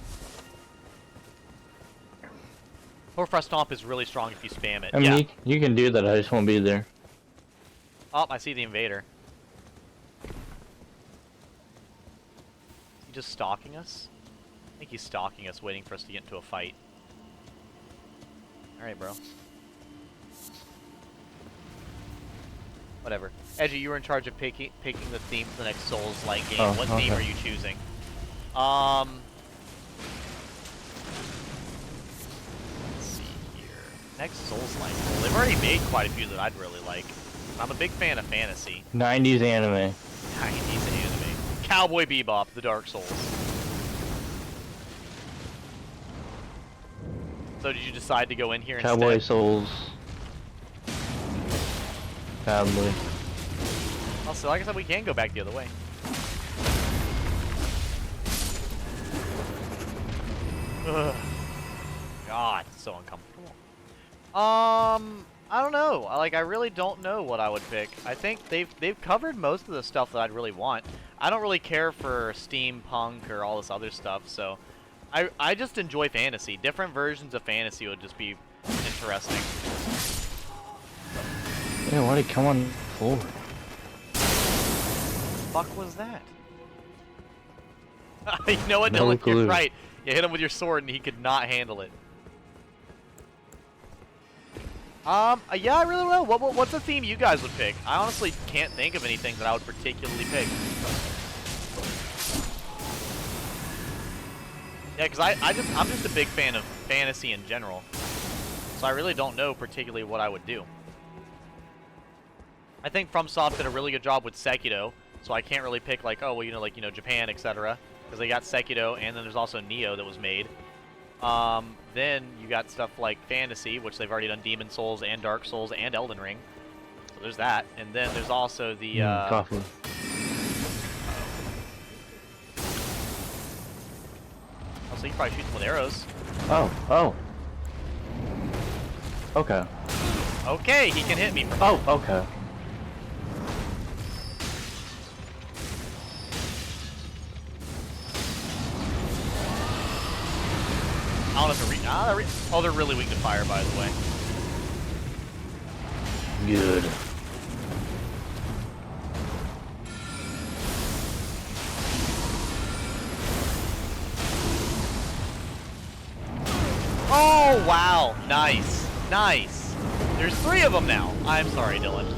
Hoarfrost Stomp is really strong if you spam it. I mean, yeah. you can do that, I just won't be there. Oh, I see the invader. Is he just stalking us? I think he's stalking us, waiting for us to get into a fight. Alright, bro. Whatever. Edgy, you were in charge of picking the theme for the next Souls-like game. Oh, What theme okay. are you choosing? Let's see here. Next Souls-like. Well, they've already made quite a few that I'd really like. I'm a big fan of fantasy. 90s anime. 90s anime. Cowboy Bebop, the Dark Souls. So did you decide to go in here instead? Cowboy Souls. Sadly. Also, like I said, we can go back the other way. Ugh. God, it's so uncomfortable. I don't know. I really don't know what I would pick. I think they've covered most of the stuff that I'd really want. I don't really care for steampunk or all this other stuff, so I just enjoy fantasy. Different versions of fantasy would just be interesting. Yeah, why'd he come on the floor? Fuck was that? You know what, No Dylan? You're clue. right. You hit him with your sword and he could not handle it. Yeah, I really don't know. What's a theme you guys would pick? I honestly can't think of anything that I would particularly pick. Yeah, because I'm just a big fan of fantasy in general. So I really don't know particularly what I would do. I think FromSoft did a really good job with Sekiro, so I can't really pick like, oh, well, like, Japan, etc. Because they got Sekiro, and then there's also Neo that was made. Then you got stuff like fantasy, which they've already done Demon Souls and Dark Souls and Elden Ring. So there's that. And then there's also the, Coffee. Oh, so you probably shoot them with arrows. Oh. Okay. Okay, he can hit me from Oh, okay. I don't have to oh, they're really weak to fire, by the way. Good. Oh, wow. Nice. Nice. There's 3 of them now. I'm sorry, Dylan.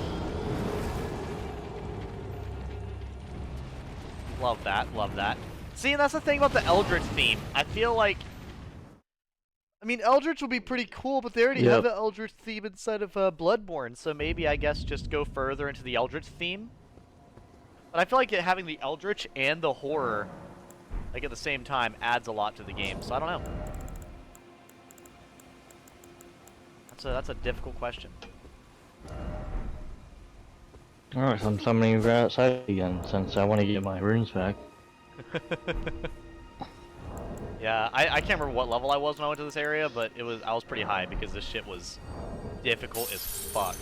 Love that. Love that. See, and that's the thing about the Eldritch theme. I feel like... I mean, Eldritch would be pretty cool, but they already have an Eldritch theme inside of Bloodborne, so maybe, I guess, just go further into the Eldritch theme. But I feel like having the Eldritch and the horror, like, at the same time adds a lot to the game, so I don't know. That's a difficult question. Alright, so I'm summoning right outside again, since I want to get my runes back. Yeah, I can't remember what level I was when I went to this area, but I was pretty high because this shit was difficult as fuck.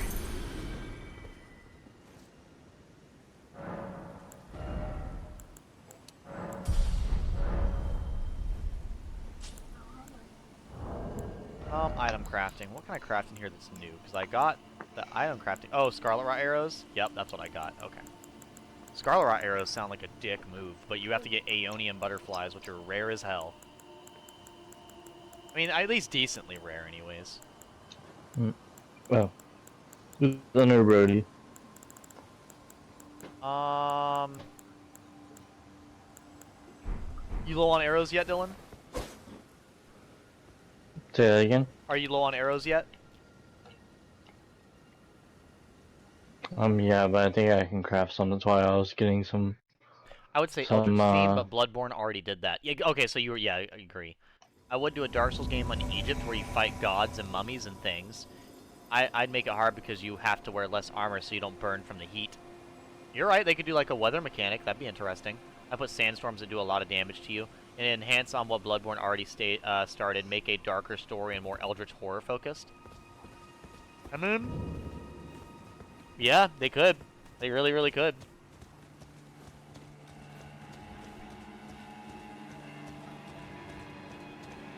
Item crafting. What can I craft in here that's new? Because I got the item crafting. Oh, Scarlet Rot arrows? Yep, that's what I got. Okay. Scarlet Rot arrows sound like a dick move, but you have to get Aeonian butterflies, which are rare as hell. I mean, at least decently rare anyways. Well. Thunder Brody. You low on arrows yet, Dylan? Say that again? Are you low on arrows yet? Yeah, but I think I can craft some, that's why I was getting some I would say Some, Eldritch theme, but Bloodborne already did that. Yeah, okay, so you were, yeah, I agree. I would do a Dark Souls game on Egypt where you fight gods and mummies and things. I'd make it hard because you have to wear less armor so you don't burn from the heat. You're right, they could do like a weather mechanic. That'd be interesting. I put sandstorms that do a lot of damage to you. And enhance on what Bloodborne already started. Make a darker story and more eldritch horror focused. And then... yeah, they could. They really, really could.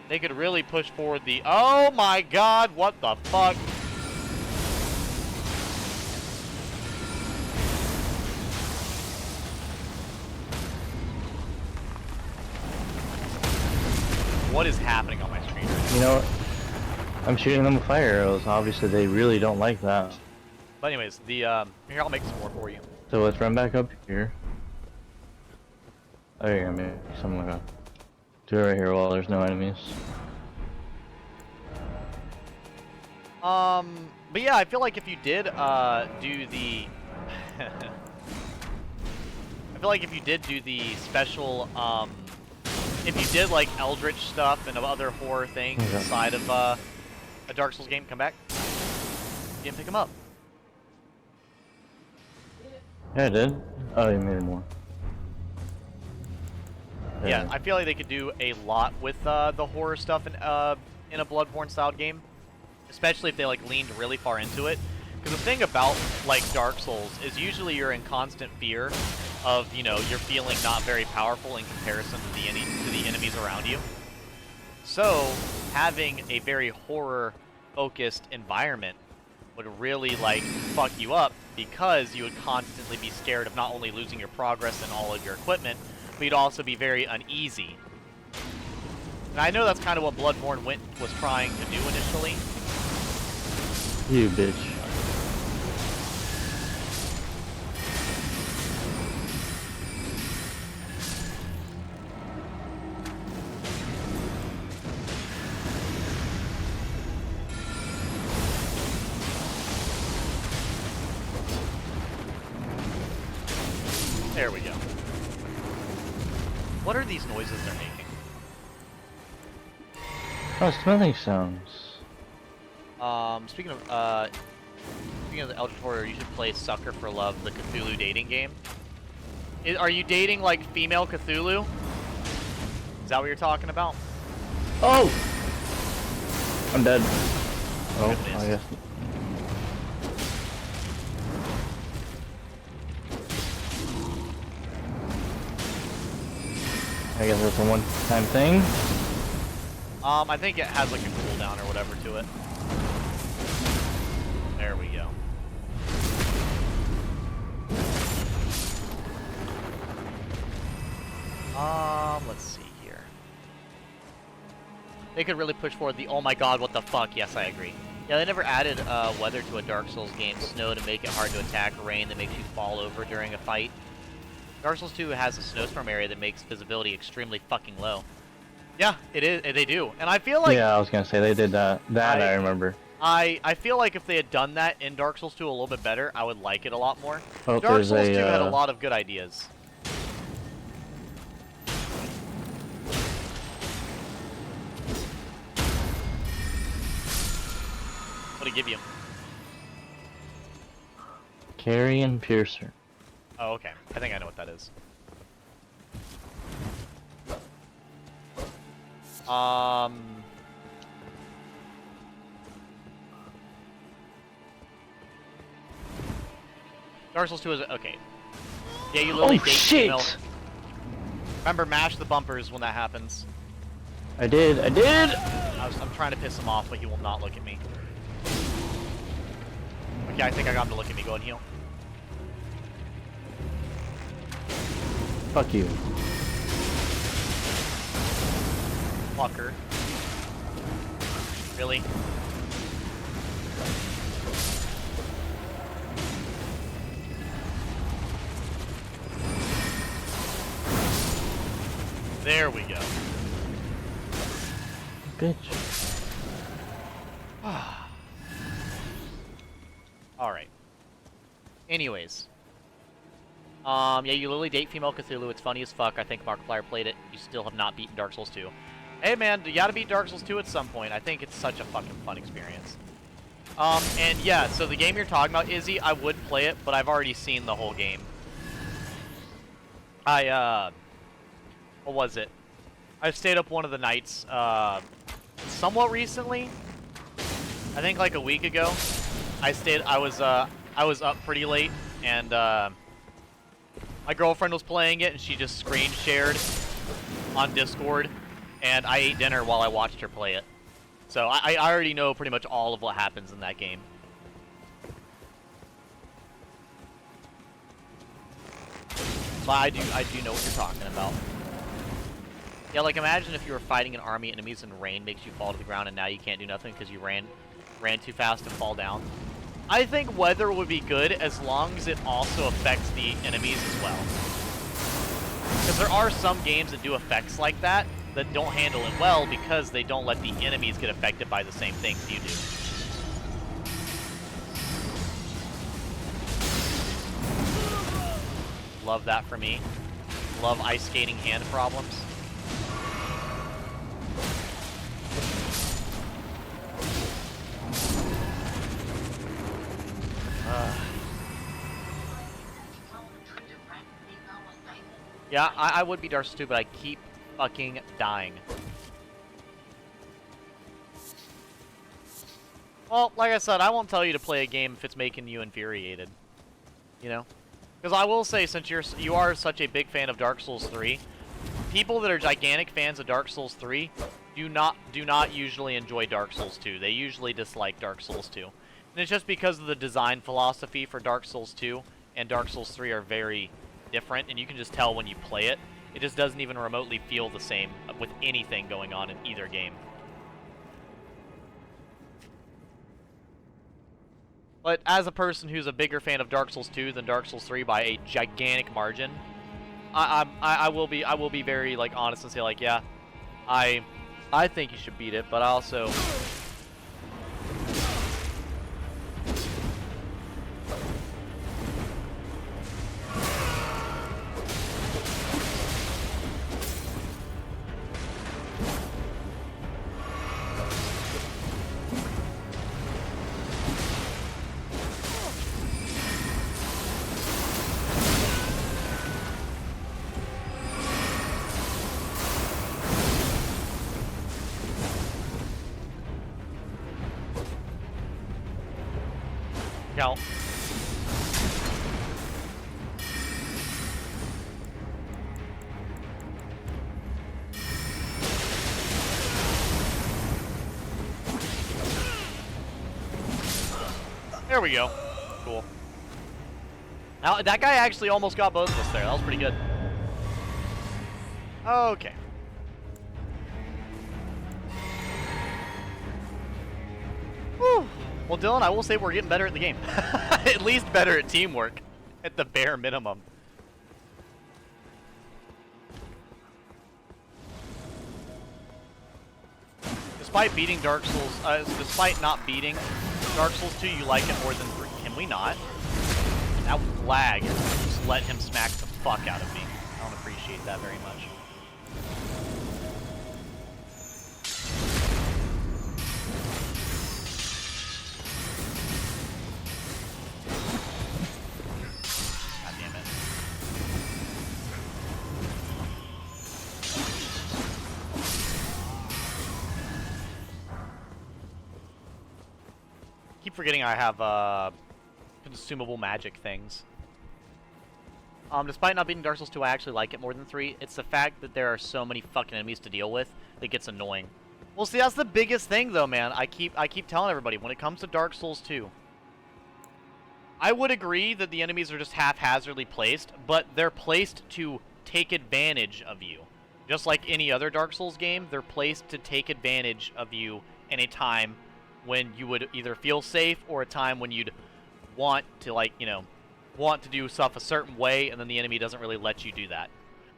They could really push forward the... oh my god, what the fuck? What is happening on my screen? You know, I'm shooting them with fire arrows. Obviously, they really don't like that. But anyways, the here, I'll make some more for you. So let's run back up here. Oh, yeah, maybe something like that. Do it right here while there's no enemies. But yeah, I feel like if you did do the I feel like if you did do the special if you did like eldritch stuff and other horror things inside of a Dark Souls game, come back. You didn't pick them up. Yeah, I did. Oh, you made more. Yeah, I feel like they could do a lot with the horror stuff in a Bloodborne style game, especially if they like leaned really far into it. Because the thing about like Dark Souls is usually you're in constant fear of, you know, you're feeling not very powerful in comparison to the enemies around you. So having a very horror focused environment would really like fuck you up, because you would constantly be scared of not only losing your progress and all of your equipment, but you'd also be very uneasy. And I know that's kind of what Bloodborne was trying to do initially. You bitch. There we go. What are these noises they're making? Oh, smelling sounds. Speaking of the Eldritch Horror, you should play Sucker for Love, the Cthulhu dating game. Are you dating, like, female Cthulhu? Is that what you're talking about? Oh! I'm dead. Oh, Goodness. I guess. I guess that's a one-time thing. I think it has, like, a cooldown or whatever to it. There we go. Let's see here. They could really push forward the, oh my god, what the fuck, yes, I agree. Yeah, they never added weather to a Dark Souls game, snow to make it hard to attack, rain that makes you fall over during a fight. Dark Souls 2 has a snowstorm area that makes visibility extremely fucking low. Yeah, it is. They do, and I feel like... yeah, I was gonna say, they did that. I remember. I feel like if they had done that in Dark Souls 2 a little bit better, I would like it a lot more. Oh, Dark there's Souls 2 had a a lot of good ideas. What'd it give you? Carrion Piercer. Oh, okay. I think I know what that is. Dark Souls 2 is okay. Yeah, you literally date female. Remember, mash the bumpers when that happens. I did. I'm trying to piss him off, but he will not look at me. Okay, I think I got him to look at me. Go and heal. Fuck you. Fucker. Really? There we go. Bitch. Alright. Anyways. Yeah, you literally date female Cthulhu. It's funny as fuck. I think Markiplier played it. You still have not beaten Dark Souls 2. Hey, man, you gotta beat Dark Souls 2 at some point. I think it's such a fucking fun experience. And yeah, so the game you're talking about, Izzy, I would play it, but I've already seen the whole game. What was it? I stayed up one of the nights, somewhat recently. I think like a week ago. I was up pretty late, and, my girlfriend was playing it, and she just screen shared on Discord, and I ate dinner while I watched her play it. So I already know pretty much all of what happens in that game. So I do know what you're talking about. Yeah, like imagine if you were fighting an army of enemies and rain makes you fall to the ground and now you can't do nothing because you ran too fast and fall down. I think weather would be good as long as it also affects the enemies as well. Because there are some games that do effects like that don't handle it well because they don't let the enemies get affected by the same things you do. Love that for me. Love ice skating hand problems. Yeah, I would be Dark Souls 2, but I keep fucking dying. Well, like I said, I won't tell you to play a game if it's making you infuriated. You know? Because I will say, since you are such a big fan of Dark Souls 3, people that are gigantic fans of Dark Souls 3 do not usually enjoy Dark Souls 2. They usually dislike Dark Souls 2. And it's just because of the design philosophy for Dark Souls 2 and Dark Souls 3 are very different, and you can just tell when you play it. It just doesn't even remotely feel the same with anything going on in either game. But as a person who's a bigger fan of Dark Souls 2 than Dark Souls 3 by a gigantic margin, I will be very like honest and say like, yeah, I think you should beat it, but I also count. There we go. Cool. Now, that guy actually almost got both of us there. That was pretty good. Okay. Whew. Well, Dylan, I will say we're getting better at the game. At least better at teamwork. At the bare minimum. Despite beating Dark Souls, despite not beating Dark Souls 2, you like it more than 3. Can we not? That lag just let him smack the fuck out of me. I don't appreciate that very much. God damn it. Keep forgetting I have consumable magic things. Despite not beating Dark Souls 2, I actually like it more than 3. It's the fact that there are so many fucking enemies to deal with that gets annoying. Well, see, that's the biggest thing, though, man. I keep telling everybody, when it comes to Dark Souls 2, I would agree that the enemies are just haphazardly placed, but they're placed to take advantage of you. Just like any other Dark Souls game, they're placed to take advantage of you in a time when you would either feel safe or a time when you'd want to, like, you know, want to do stuff a certain way, and then the enemy doesn't really let you do that.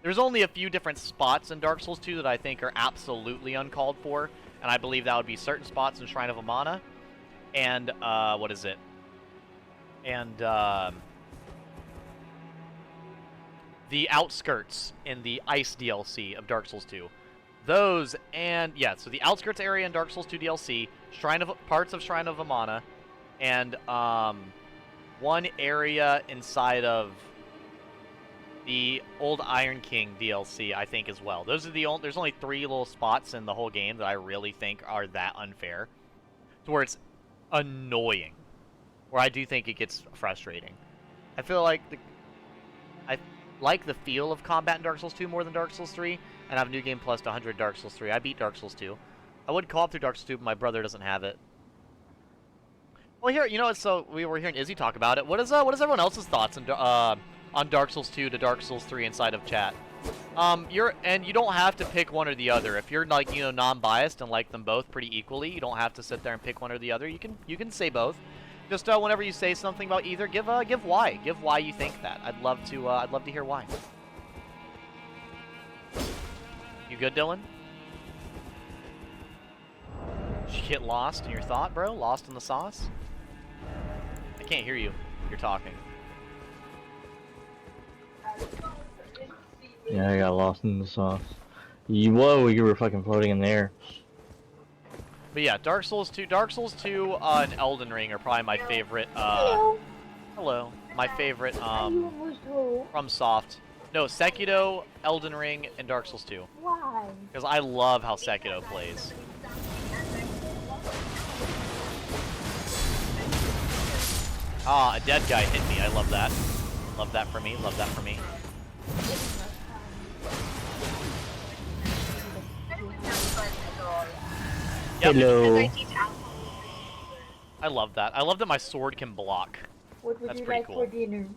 There's only a few different spots in Dark Souls 2 that I think are absolutely uncalled for, and I believe that would be certain spots in Shrine of Amana, and, what is it? And, the outskirts in the Ice DLC of Dark Souls 2. Those, and yeah, so the outskirts area in Dark Souls 2 DLC, parts of Shrine of Amana, and one area inside of the Old Iron King DLC, I think, as well. Those are the only. There's only 3 little spots in the whole game that I really think are that unfair, to where it's annoying, where I do think it gets frustrating. I feel like I like the feel of combat in Dark Souls 2 more than Dark Souls 3, and I have New Game Plus to 100 Dark Souls 3. I beat Dark Souls 2. I would co-op through Dark Souls 2, but my brother doesn't have it. Well, here, you know, so we were hearing Izzy talk about it. What is everyone else's thoughts on Dark Souls 2 to Dark Souls 3 inside of chat? You don't have to pick one or the other. If you're like, you know, non-biased and like them both pretty equally, you don't have to sit there and pick one or the other. You can say both. Just whenever you say something about either, give why. Give why you think that. I'd love to hear why. You good, Dylan? Did you get lost in your thought, bro? Lost in the sauce? I can't hear you. You're talking. Yeah, I got lost in the sauce. Whoa, you were fucking floating in the air. But yeah, Dark Souls 2, and Elden Ring are probably my favorite, hello. My favorite, from Soft. No, Sekiro, Elden Ring, and Dark Souls 2. Why? Because I love how Sekiro plays. Ah, a dead guy hit me. I love that. Love that for me. Love that for me. Yep. Hello. I love that. I love that my sword can block. What would That's you pretty like cool. for dinner?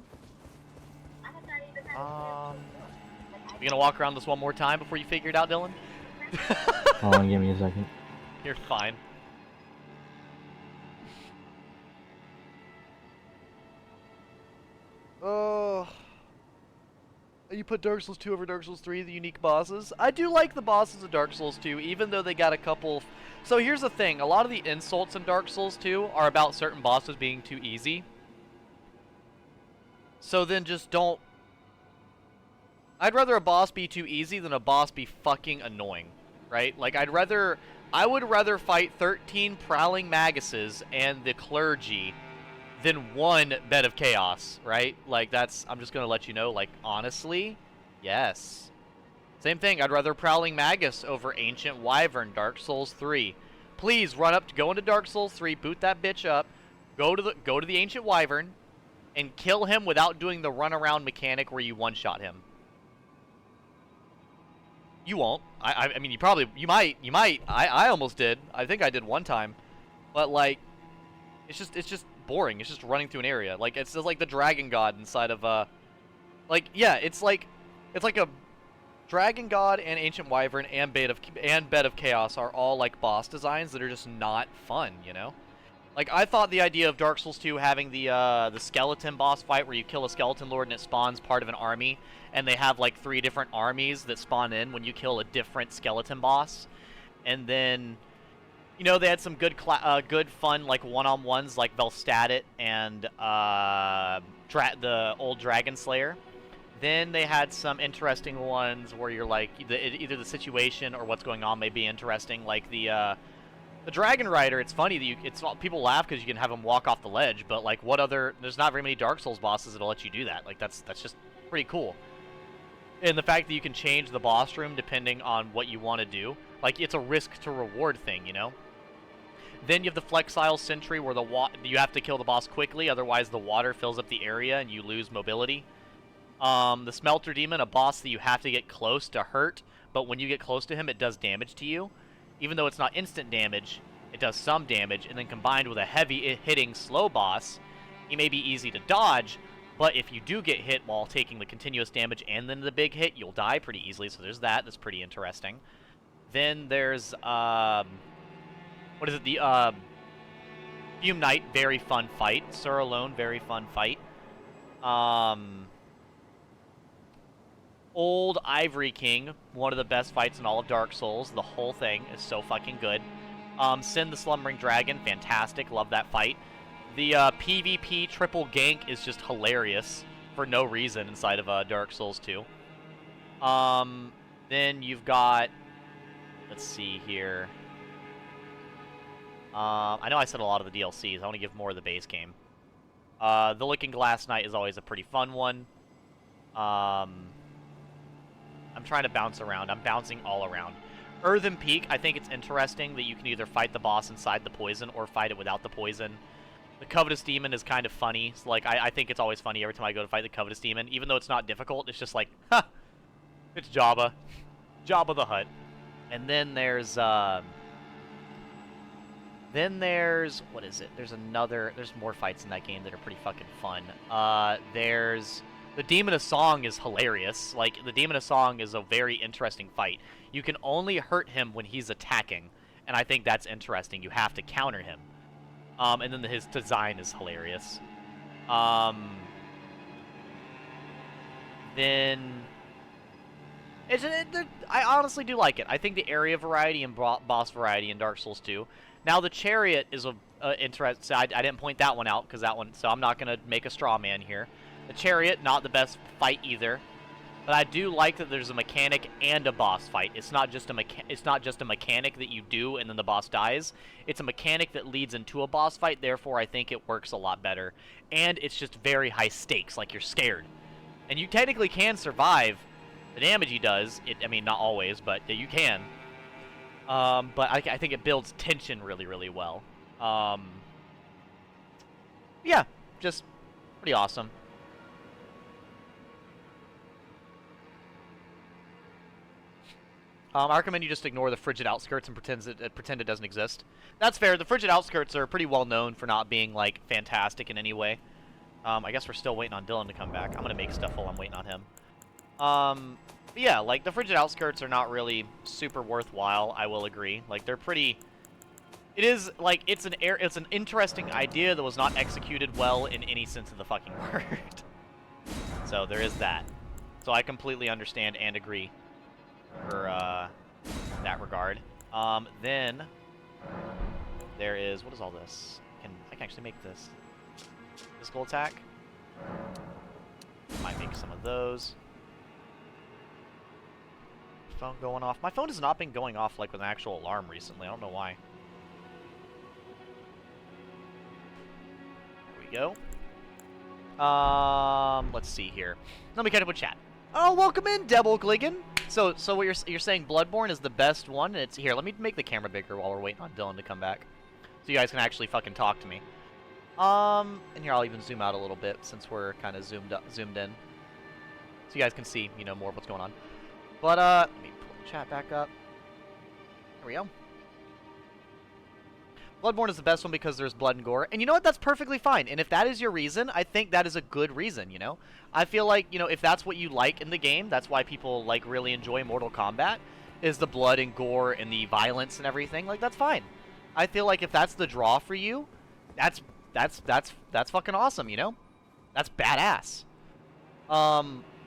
You gonna walk around this one more time before you figure it out, Dylan? Hold on, give me a second. You're fine. Oh. You put Dark Souls 2 over Dark Souls 3, the unique bosses? I do like the bosses of Dark Souls 2, even though they got a couple... So here's the thing, a lot of the insults in Dark Souls 2 are about certain bosses being too easy. So then just don't... I'd rather a boss be too easy than a boss be fucking annoying, right? Like, I would rather fight 13 Prowling Maguses and the Clergy than one Bed of Chaos, right? Like, I'm just gonna let you know, like, honestly, yes. Same thing, I'd rather Prowling Magus over Ancient Wyvern, Dark Souls 3. Please, go into Dark Souls 3, boot that bitch up, go to the Ancient Wyvern, and kill him without doing the run-around mechanic where you one-shot him. You won't. I mean, you might. I almost did. I think I did one time. But, like, it's just boring. It's just running through an area. Like, it's just like the Dragon God inside of, like, yeah, it's like a Dragon God and Ancient Wyvern and Bed of Chaos are all, like, boss designs that are just not fun, you know? Like, I thought the idea of Dark Souls 2 having the skeleton boss fight where you kill a skeleton lord and it spawns part of an army, and they have, like, 3 different armies that spawn in when you kill a different skeleton boss. And then, you know, they had some good fun, like, one-on-ones, like Velstatit and the old Dragon Slayer. Then they had some interesting ones where you're, like, either the situation or what's going on may be interesting, like the Dragon Rider. It's funny that people laugh because you can have him walk off the ledge, but, like, there's not very many Dark Souls bosses that'll let you do that. Like, that's just pretty cool. And the fact that you can change the boss room depending on what you want to do, like, it's a risk to reward thing, you know? Then you have the Flexile Sentry where you have to kill the boss quickly, otherwise the water fills up the area and you lose mobility. The Smelter Demon, a boss that you have to get close to hurt, but when you get close to him it does damage to you. Even though it's not instant damage, it does some damage, and then combined with a heavy hitting slow boss, he may be easy to dodge, but if you do get hit while taking the continuous damage and then the big hit, you'll die pretty easily, so there's that. That's pretty interesting. Then there's, what is it, the, Fume Knight, very fun fight. Sur Alone, very fun fight. Old Ivory King, one of the best fights in all of Dark Souls. The whole thing is so fucking good. Sin the Slumbering Dragon, fantastic, love that fight. The PvP triple gank is just hilarious. for no reason inside of Dark Souls 2. Then you've got, let's see here. I know I said a lot of the DLCs. I want to give more of the base game. The Looking Glass Knight is always a pretty fun one. I'm trying to bounce around. I'm bouncing all around. Earthen Peak, I think it's interesting that you can either fight the boss inside the poison or fight it without the poison. The Covetous Demon is kind of funny. So, like, I think it's always funny every time I go to fight the Covetous Demon. Even though it's not difficult, it's just like, ha! It's Jabba. Jabba the Hutt. And then there's, what is it? There's more fights in that game that are pretty fucking fun. The Demon of Song is hilarious. Like, the Demon of Song is a very interesting fight. You can only hurt him when he's attacking, and I think that's interesting. You have to counter him. And then his design is hilarious. Then... I honestly do like it. I think the area variety and boss variety in Dark Souls 2. Now, the Chariot is of interest. I didn't point that one out, because that one... So I'm not going to make a straw man here. The Chariot, not the best fight either. But I do like that there's a mechanic and a boss fight. It's not just a mechanic that you do and then the boss dies. It's a mechanic that leads into a boss fight. Therefore, I think it works a lot better. And it's just very high stakes, like you're scared. And you technically can survive the damage he does. I mean, not always, but you can. But I think it builds tension really, really well. Yeah, just pretty awesome. I recommend you just ignore the frigid outskirts and pretend it doesn't exist. That's fair. The frigid outskirts are pretty well known for not being, like, fantastic in any way. I guess we're still waiting on Dylan to come back. I'm gonna make stuff while I'm waiting on him. But yeah, like, the frigid outskirts are not really super worthwhile, I will agree. Like, they're pretty... It is, like, it's an interesting idea that was not executed well in any sense of the fucking word. So, there is that. So, I completely understand and agree for that regard. Then there is, what is all this? I can actually make this physical attack. Might make some of those. Phone going off. My phone has not been going off like with an actual alarm recently. I don't know why. There we go. Let's see here. Let me catch up with chat. Oh, welcome in, Devil Gligan. So what you're saying, Bloodborne is the best one? And it's here. Let me make the camera bigger while we're waiting on Dylan to come back, so you guys can actually fucking talk to me. And here I'll even zoom out a little bit since we're kind of zoomed in, so you guys can see, you know, more of what's going on. But let me pull the chat back up. There we go. Bloodborne is the best one because there's blood and gore. And you know what? That's perfectly fine. And if that is your reason, I think that is a good reason, you know? I feel like, you know, if that's what you like in the game, that's why people, like, really enjoy Mortal Kombat, is the blood and gore and the violence and everything. Like, that's fine. I feel like if that's the draw for you, that's fucking awesome, you know? That's badass.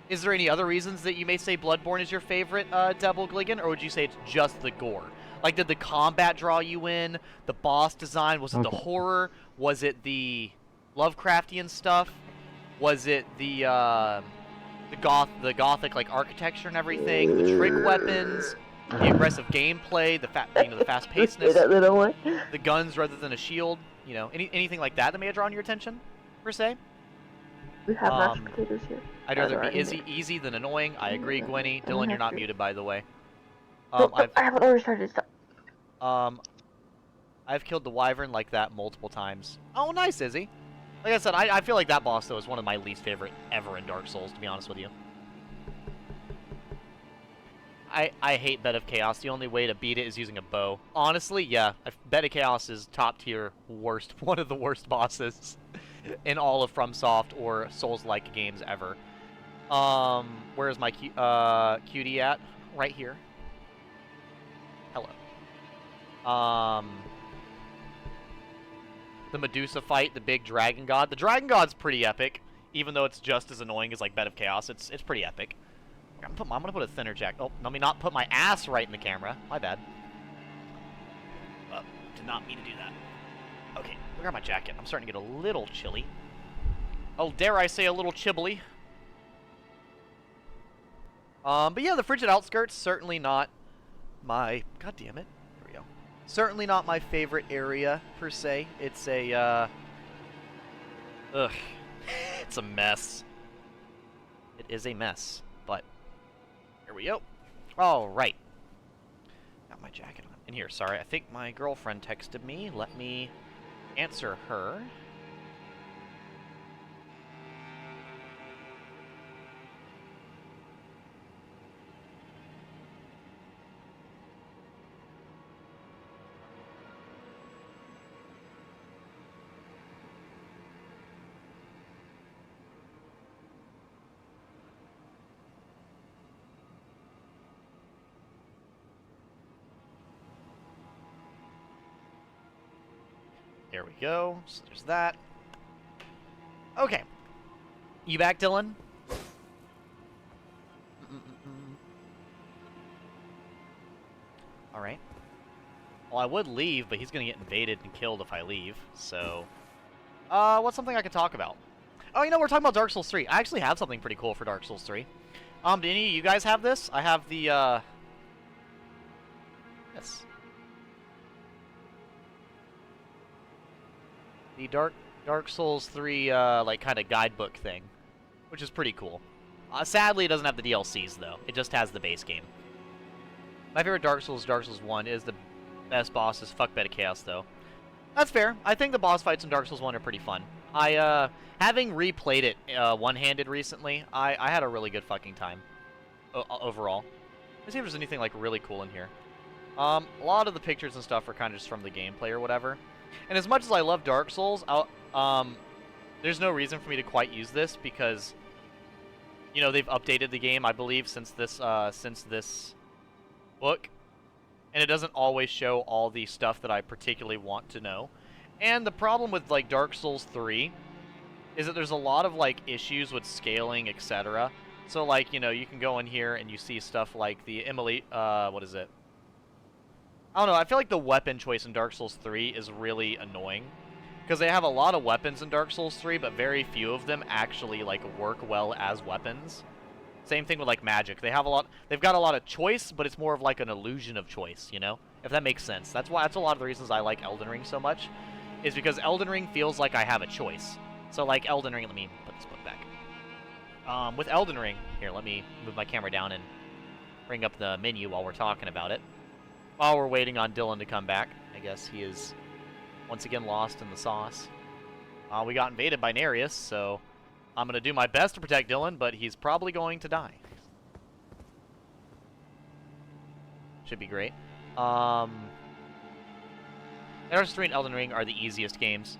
Is there any other reasons that you may say Bloodborne is your favorite, Devil Gligan, or would you say it's just the gore? Like, did the combat draw you in? The boss design? Was it the horror? Was it the Lovecraftian stuff? Was it the gothic, like, architecture and everything? The trick weapons? The aggressive gameplay? The fast-pacedness? That little one. The guns rather than a shield? You know, anything like that may have drawn your attention, per se? We have mashed potatoes here. I'd rather be easy than annoying. I agree, Gwenny. Dylan, you're not muted, by the way. I haven't already started stuff. I've killed the wyvern like that multiple times. Oh, nice, Izzy. Like I said, I feel like that boss, though, is one of my least favorite ever in Dark Souls, to be honest with you. I hate Bed of Chaos. The only way to beat it is using a bow. Honestly, yeah. Bed of Chaos is top tier worst. One of the worst bosses in all of FromSoft or Souls-like games ever. Where's my cutie at? Right here. Hello. The Medusa fight, the big dragon god. The dragon god's pretty epic, even though it's just as annoying as like Bed of Chaos. It's pretty epic. I'm gonna put a thinner jack. Oh, let me not put my ass right in the camera. My bad. Did not mean to do that. Okay, grab my jacket. I'm starting to get a little chilly. Oh, dare I say a little chibbly. But yeah, the Frigid Outskirts, certainly not my... God damn it. There we go. Certainly not my favorite area, per se. It's a, ugh. It's a mess. It is a mess, but here we go. All right. Got my jacket on. In here, sorry. I think my girlfriend texted me. Let me answer her. There we go. So there's that. Okay. You back, Dylan? Alright. Well, I would leave, but he's gonna get invaded and killed if I leave, so... what's something I could talk about? Oh, you know, we're talking about Dark Souls 3. I actually have something pretty cool for Dark Souls 3. Do any of you guys have this? I have the, Yes. The Dark Souls 3, like, kind of guidebook thing, which is pretty cool. Sadly, it doesn't have the DLCs, though. It just has the base game. My favorite Dark Souls 1, is the best bosses. Fuck Bed of Chaos, though. That's fair. I think the boss fights in Dark Souls 1 are pretty fun. Having replayed it one-handed recently, I had a really good fucking time overall. Let's see if there's anything, like, really cool in here. A lot of the pictures and stuff are kind of just from the gameplay or whatever. And as much as I love Dark Souls, there's no reason for me to quite use this because, you know, they've updated the game, I believe, since this book, and it doesn't always show all the stuff that I particularly want to know. And the problem with, like, Dark Souls 3 is that there's a lot of, like, issues with scaling, etc. So, like, you know, you can go in here and you see stuff like the what is it? I don't know, I feel like the weapon choice in Dark Souls 3 is really annoying. Because they have a lot of weapons in Dark Souls 3, but very few of them actually, like, work well as weapons. Same thing with, like, magic. They've got a lot of choice, but it's more of, like, an illusion of choice, you know? If that makes sense. That's a lot of the reasons I like Elden Ring so much, is because Elden Ring feels like I have a choice. So, like, Elden Ring, let me put this book back. With Elden Ring, here, let me move my camera down and bring up the menu while we're talking about it. While we're waiting on Dylan to come back. I guess he is once again lost in the sauce. We got invaded by Nereus, so I'm going to do my best to protect Dylan, but he's probably going to die. Should be great. Dark Souls 3 and Elden Ring are the easiest games.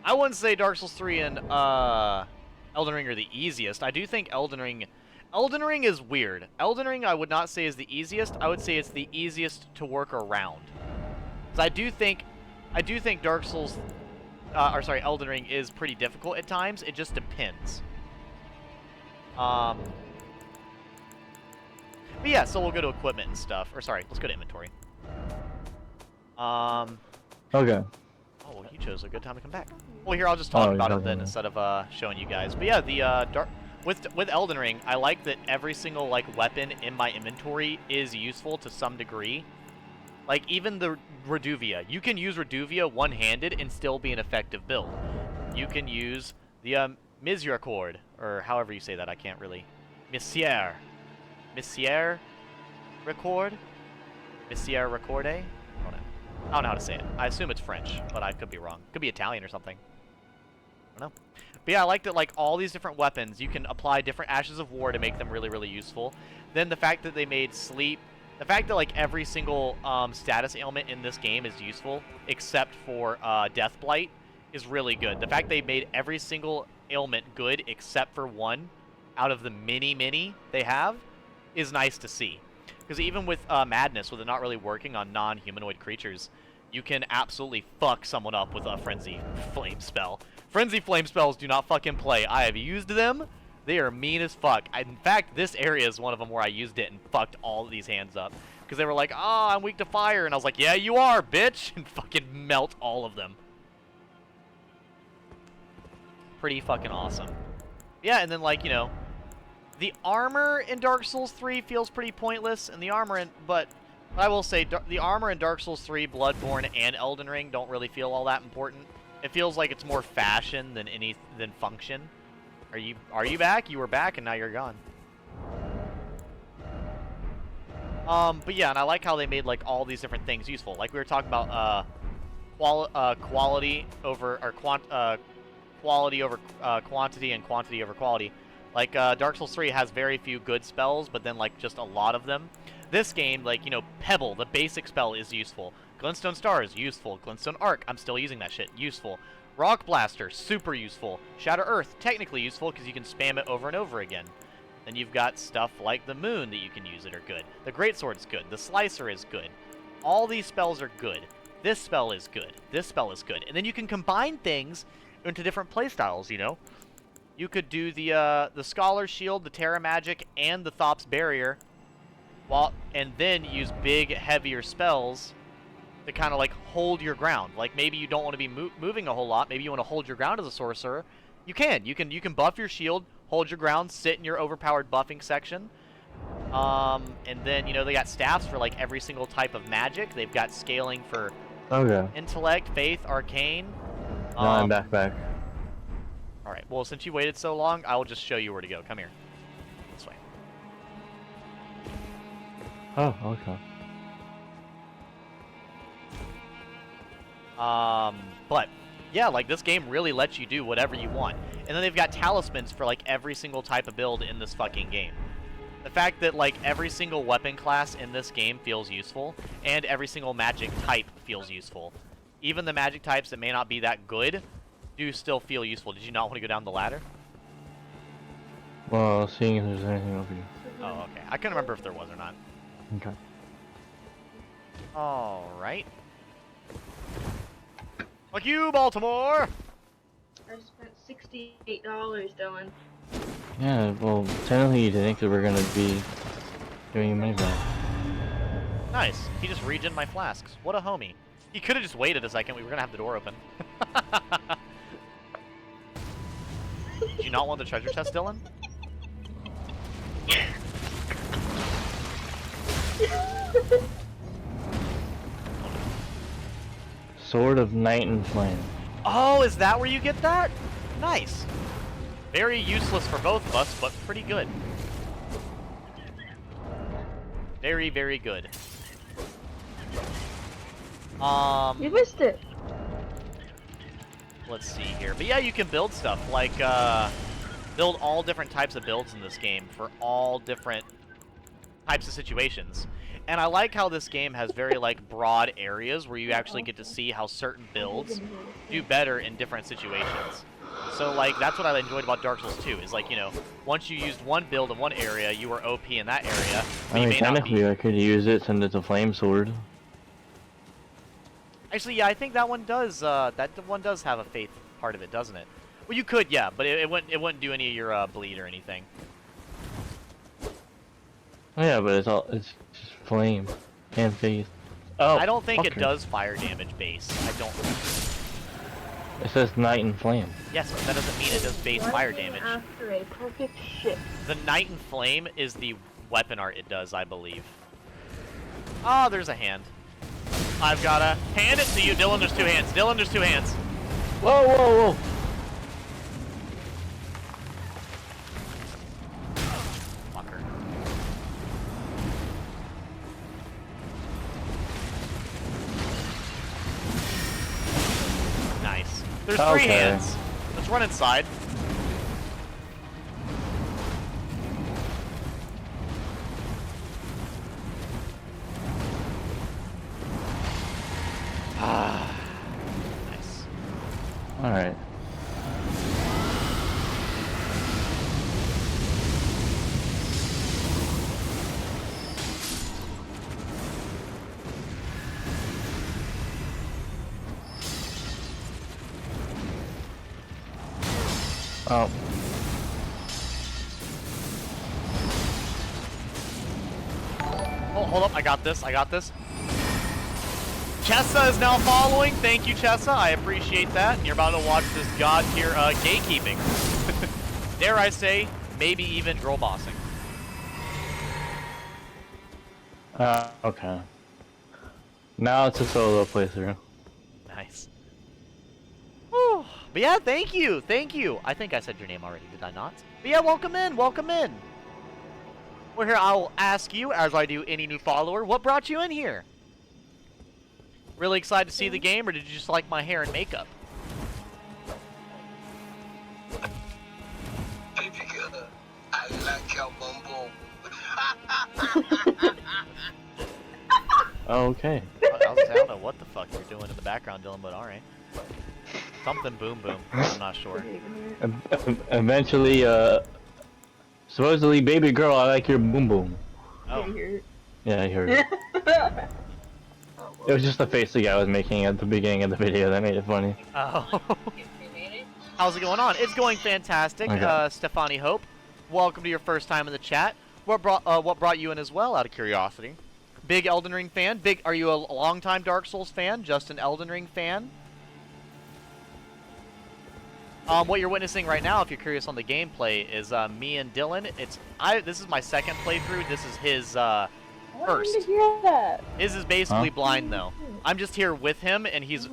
I wouldn't say Dark Souls 3 and Elden Ring are the easiest. I do think Elden Ring is weird. Elden Ring I would not say is the easiest. I would say it's the easiest to work around. Because I do think Dark Souls, Elden Ring is pretty difficult at times. It just depends. But yeah, so we'll go to equipment and stuff. Or sorry, let's go to inventory. Okay. Oh, you chose a good time to come back. Well, here, I'll just talk about it then instead of showing you guys. But yeah, the with Elden Ring, I like that every single, like, weapon in my inventory is useful to some degree. Like, even the Reduvia. You can use Reduvia one-handed and still be an effective build. You can use the Misericord, or however you say that, I can't really... Misericord? Misericordae? I don't know how to say it. I assume it's French, but I could be wrong. Could be Italian or something. I don't know. But yeah, I like that, like, all these different weapons, you can apply different Ashes of War to make them really, really useful. Then the fact that they made sleep... The fact that, like, every single status ailment in this game is useful, except for Death Blight, is really good. The fact they made every single ailment good except for one out of the many they have is nice to see. Because even with Madness, with it not really working on non-humanoid creatures, you can absolutely fuck someone up with a Frenzy Flame spell. Frenzy Flame spells do not fucking play. I have used them. They are mean as fuck. In fact, this area is one of them where I used it and fucked all of these hands up. Because they were like, oh, I'm weak to fire. And I was like, yeah, you are, bitch. And fucking melt all of them. Pretty fucking awesome. Yeah, and then, like, you know, The armor in Dark Souls 3 feels pretty pointless, and the armor in... But I will say, the armor in Dark Souls 3, Bloodborne, and Elden Ring don't really feel all that important. It feels like it's more fashion than function. Are you back? You were back, and now you're gone. But yeah, and I like how they made, like, all these different things useful. Like, we were talking about, quality over... Or quality over quantity and quantity over quality. Like, Dark Souls 3 has very few good spells, but then, like, just a lot of them. This game, like, you know, Pebble, the basic spell, is useful. Glintstone Star is useful. Glintstone Arc, I'm still using that shit, useful. Rock Blaster, super useful. Shatter Earth, technically useful, because you can spam it over and over again. Then you've got stuff like the Moon that you can use that are good. The Greatsword's good. The Slicer is good. All these spells are good. This spell is good. This spell is good. And then you can combine things into different playstyles, you know? You could do the Scholar Shield, the Terra Magic, and the Thop's Barrier, and then use big, heavier spells to kind of like hold your ground. Like maybe you don't want to be moving a whole lot. Maybe you want to hold your ground as a sorcerer. You can. You can buff your shield, hold your ground, sit in your overpowered buffing section. And then you know they got staffs for like every single type of magic. They've got scaling for intellect, faith, arcane. No, I'm back. Alright, well, since you waited so long, I will just show you where to go. Come here. This way. Oh, okay. But, yeah, like, this game really lets you do whatever you want. And then they've got talismans for, like, every single type of build in this fucking game. The fact that, like, every single weapon class in this game feels useful, and every single magic type feels useful. Even the magic types that may not be that good do still feel useful. Did you not want to go down the ladder? Well, seeing if there's anything over here. Oh, okay. I couldn't remember if there was or not. Okay. Alright. Fuck you, Baltimore! I spent $68, Dylan. Yeah, well, technically you didn't, because we're going to be doing your money back. Nice. He just regened my flasks. What a homie. He could have just waited a second. We were going to have the door open. Did you not want the treasure chest, Dylan? Sword of Night and Flame. Oh, is that where you get that? Nice. Very useless for both of us, but pretty good. Very, very good. You missed it. Let's see here. But yeah, you can build stuff. Like, build all different types of builds in this game for all different types of situations. And I like how this game has very, like, broad areas where you actually get to see how certain builds do better in different situations. So, like, that's what I enjoyed about Dark Souls 2, is, like, you know, once you used one build in one area, you were OP in that area. I mean, technically I could use it since it's a flame sword. Actually, yeah, I think that one does, have a faith part of it, doesn't it? Well, you could, yeah, but it wouldn't do any of your, bleed or anything. Oh yeah, but it's just flame and faith. Oh, I don't think it does fire damage base. I don't. It says Night and Flame. Yes, but that doesn't mean it does base fire damage. After a perfect shit. The Night and Flame is the weapon art it does, I believe. Oh, there's a hand. I've gotta hand it to you, Dylan. There's two hands. Dylan, there's two hands. Whoa, whoa, whoa! Fucker. Nice. There's three hands. Let's run inside. Nice. Alright. Oh. Oh, hold up. I got this. I got this. Chessa is now following. Thank you, Chessa. I appreciate that. And you're about to watch this god tier gatekeeping. Dare I say, maybe even girl bossing. Okay. Now it's a solo playthrough. Nice. Whew. But yeah, thank you, thank you. I think I said your name already, did I not? But yeah, welcome in, welcome in. Well, here, I'll ask you, as I do any new follower, what brought you in here? Really excited to see the game, or did you just like my hair and makeup? Because I like your bum Okay. I don't know what the fuck you're doing in the background, Dylan, but alright. Something boom boom, I'm not sure. Eventually, supposedly, baby girl, I like your boom boom. Oh. Yeah, I heard it. It was just the face the guy was making at the beginning of the video that made it funny. Oh. How's it going on? It's going fantastic, Okay. Stefani Hope. Welcome to your first time in the chat. What brought you in as well, out of curiosity? Big Elden Ring fan? Are you a longtime Dark Souls fan? Just an Elden Ring fan? What you're witnessing right now, if you're curious on the gameplay, is me and Dylan. This is my second playthrough. This is his first. His is basically blind though. I'm just here with him, and he's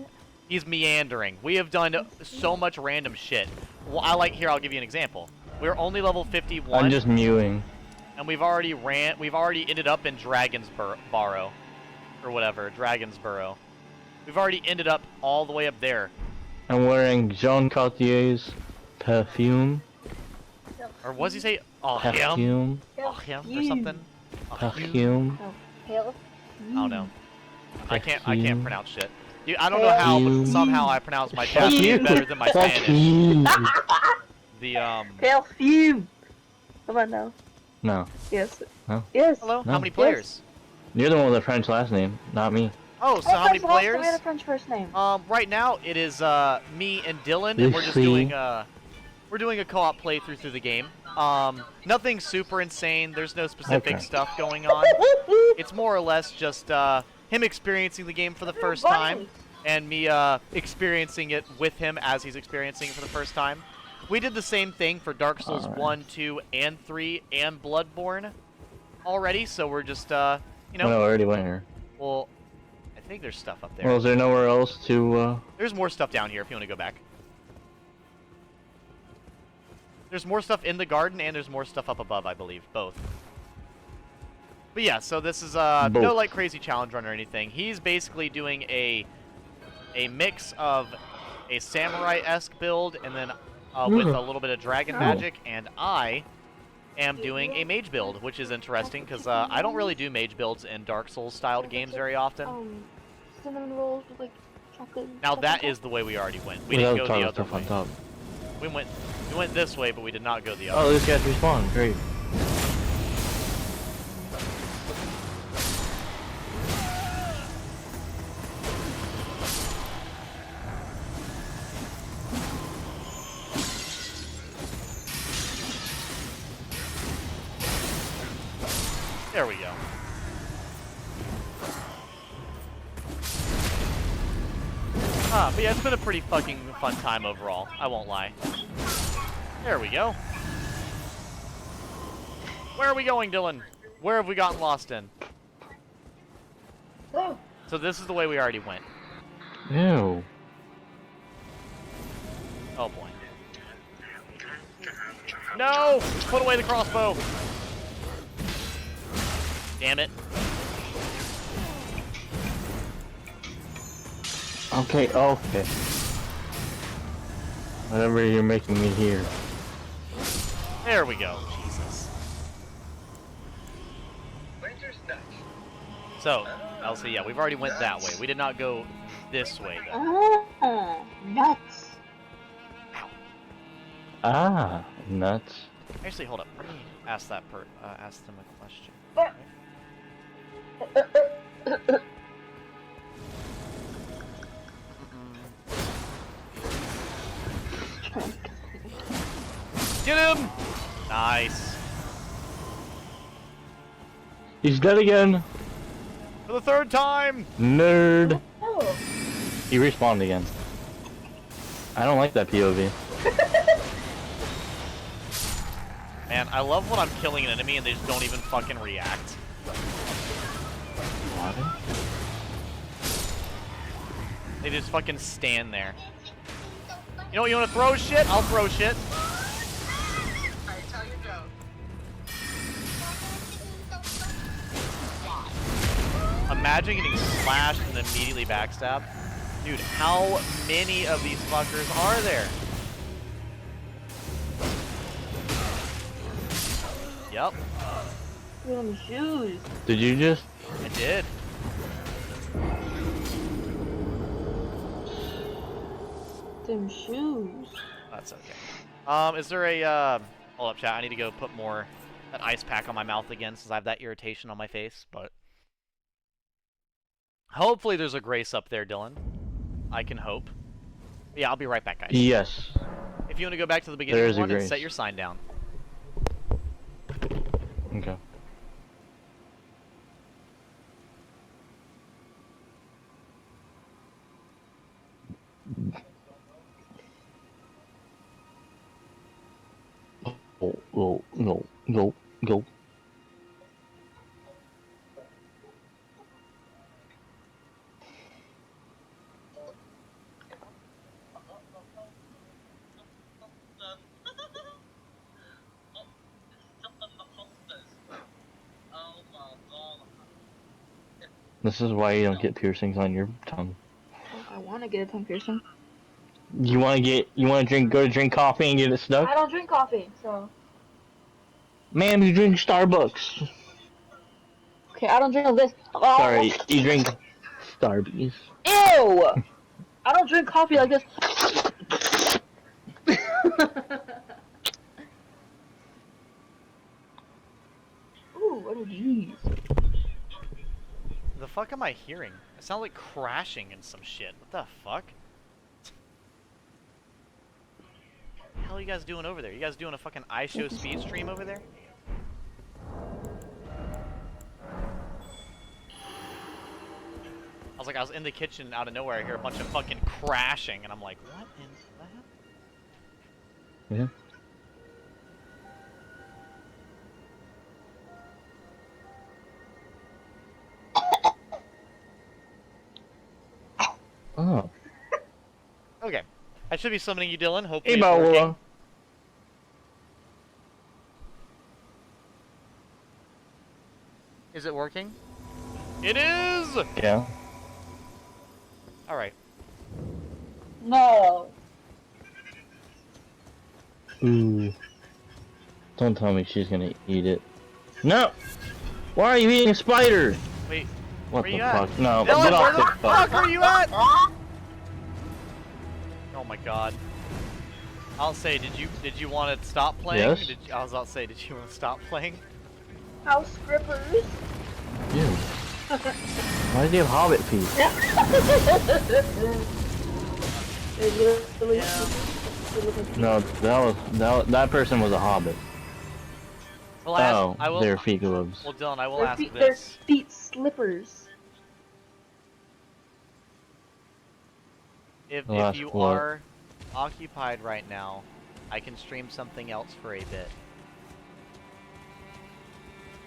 meandering. We have done so much random shit. Well, I'll give you an example. We're only level 51. I'm just mewing. And we've already ended up in Dragon's Burrow. Or whatever, Dragon's Burrow. We've already ended up all the way up there. I'm wearing Jean Cartier's perfume. Or what does he say? Oh, him? Perfume. Oh, him or something? Perfume. I don't know. I can't pronounce shit. I don't know how, but somehow I pronounce my Japanese better than my Spanish. Perfume. Come on now. No. Yes. No. Yes. Hello? No. How many players? You're the one with the French last name, not me. Oh, so how many players? We had a French first name. Right now it is me and Dylan, and we're just doing a co-op playthrough through the game. Nothing super insane. There's no specific stuff going on. It's more or less just him experiencing the game for the first time, and me experiencing it with him as he's experiencing it for the first time. We did the same thing for Dark Souls 1, 2, and 3, and Bloodborne already, so we're just, No, I already went here. Well, I think there's stuff up there. Well, is there nowhere else to, There's more stuff down here if you want to go back. There's more stuff in the garden, and there's more stuff up above, I believe. Both. But yeah, so this is no like crazy challenge run or anything. He's basically doing a mix of a samurai-esque build, and then with a little bit of dragon magic, and I am doing a mage build, which is interesting because I don't really do mage builds in Dark Souls styled games very often. Cinnamon rolls with like chocolate. Now that is the way we already went. We didn't go the other way. on top. We went this way, but we did not go the other. Oh, this guy's respawned. Great. There we go. But yeah, it's been a pretty fucking fun time overall. I won't lie. There we go. Where are we going, Dylan? Where have we gotten lost in? So this is the way we already went. Ew. Oh boy. No! Put away the crossbow! Damn it. Okay, okay. Whatever you're making me hear. There we go. Jesus. So, Elsie, yeah, we've already went that way. We did not go this way, though. Oh, nuts. Ah, nuts. Actually, hold up. Let me ask them a question. Get him! Nice. He's dead again. For the third time! Nerd. Oh. He respawned again. I don't like that POV. Man, I love when I'm killing an enemy and they just don't even fucking react. What? They just fucking stand there. You know what, you wanna throw shit? I'll throw shit. Alright, tell your joke. Imagine getting slashed and immediately backstabbed. Dude, how many of these fuckers are there? Yep, Them shoes. Did you just? I did. Them shoes. That's okay. Is there a, hold up, chat, I need to go put more, that ice pack on my mouth again since I have that irritation on my face, but... Hopefully there's a grace up there, Dylan. I can hope. Yeah, I'll be right back, guys. Yes. If you want to go back to the beginning There's a one and grace. set your sign down. Okay. Go. This is why you don't get piercings on your tongue. I want to get a tongue piercing. You want to go to drink coffee and get it stuck? I don't drink coffee, so. Ma'am, you drink Starbucks. Okay, I don't drink this. Oh. Sorry, you drink Starbucks. Ew! I don't drink coffee like this. Ooh, what a jeez. The fuck am I hearing? It sounds like crashing and some shit. What the fuck? What the hell are you guys doing over there? You guys doing a fucking iShow speed stream over there? I was in the kitchen out of nowhere, I hear a bunch of fucking crashing, and I'm like, what is that? Yeah. Oh. Okay. I should be summoning you, Dylan. Hopefully Hey, it's Bola. working. Is it working? It is! Yeah. Alright. No. Ooh. Don't tell me she's gonna eat it. No! Why are you eating a spider? Wait, What where the you at? fuck? No, Dylan, get where off the the fuck fuck. are you at? Oh my god. I'll say, did you want to stop playing? Yes. I was about to say, did you want to stop playing? House strippers. Ew. Why did you have Hobbit feet? No, that person was a Hobbit. Well, I will. They're feet gloves. Well, Dylan, I will Their ask feet, their this. feet slippers. If Last you quote. are occupied right now, I can stream something else for a bit.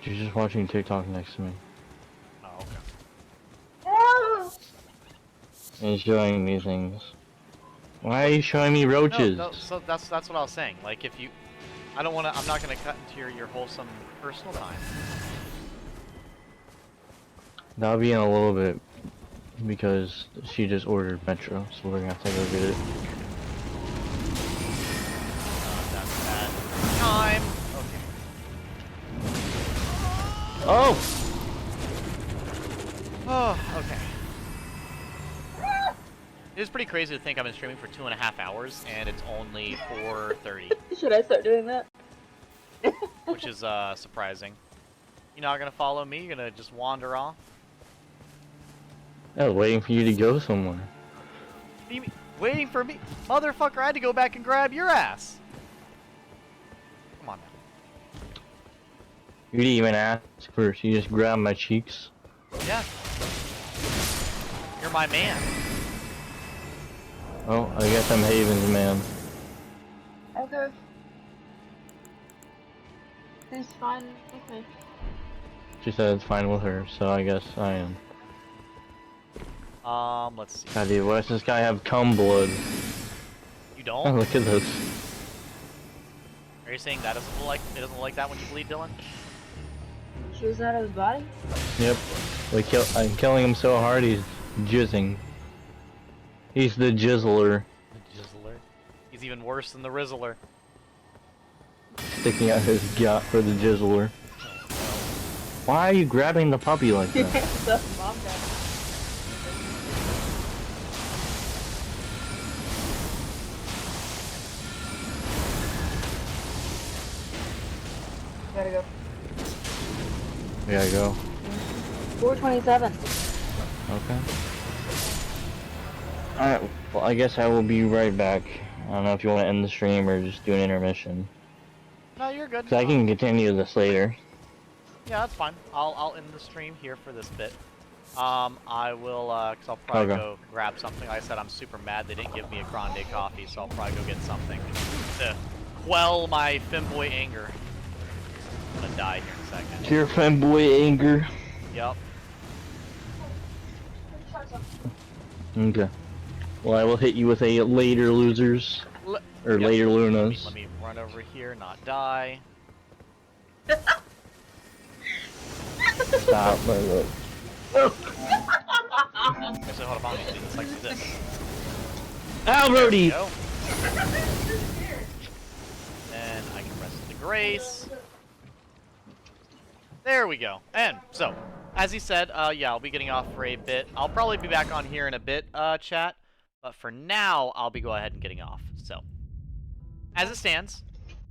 She's just watching TikTok next to me. Oh, okay. Oh! And showing me things. Why are you showing me roaches? No, so that's what I was saying. Like, if you, I'm not gonna cut into your wholesome personal time. That'll be in a little bit. Because she just ordered Metro, so we're gonna have to go get it. That's bad. Time. Okay. Oh! Oh, okay. It is pretty crazy to think I've been streaming for 2.5 hours and it's only 4:30, Should I start doing that? which is surprising. You're not gonna follow me? You're gonna just wander off? I was waiting for you to go somewhere. What do you mean? Waiting for me? Motherfucker, I had to go back and grab your ass. Come on now. You didn't even ask first, you just grabbed my cheeks. Yeah. You're my man. Oh, I guess I'm Haven's man. Okay. He's fine with me. She said it's fine with her, so I guess I am. Let's see. God, dude, why does this guy have cum blood? You Oh, don't? look at this. Are you saying that doesn't look like it doesn't look like that when you bleed, Dylan? Shoes out of his body? Yep. I'm killing him so hard he's jizzing. He's the jizzler. The Jizzler. He's even worse than the Rizzler. Sticking out his gut for the jizzler. Why are you grabbing the puppy like that? The mom got Gotta go. We gotta go. 427. Okay. Alright, well I guess I will be right back. I don't know if you want to end the stream or just do an intermission. No, you're good. 'Cause I can continue this later. Yeah, that's fine. I'll end the stream here for this bit. I will, cause I'll probably Okay. go grab something. Like I said, I'm super mad they didn't give me a grande coffee, so I'll probably go get something to quell my femboy anger. I'm gonna die here in a second. Your fanboy anger. Yep. Okay. Well, I will hit you with a later losers. Or Yep. later Lunas. Let me run over here, not die. Stop. Look. Actually, hold on, do this like this. Ow, Brody! Go. And I can rest the grace. There we go. And so, as he said, yeah, I'll be getting off for a bit. I'll probably be back on here in a bit, chat. But for now, I'll be go ahead and getting off. So, as it stands,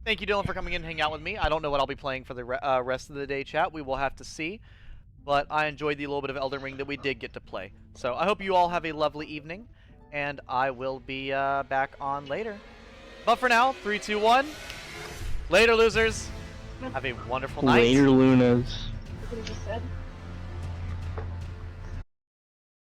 thank you, Dylan, for coming in and hanging out with me. I don't know what I'll be playing for the rest of the day, chat. We will have to see. But I enjoyed the little bit of Elden Ring that we did get to play. So I hope you all have a lovely evening, and I will be back on later. But for now, 3, 2, 1. Later, losers. Have a wonderful night. Later Lunas. What he just said?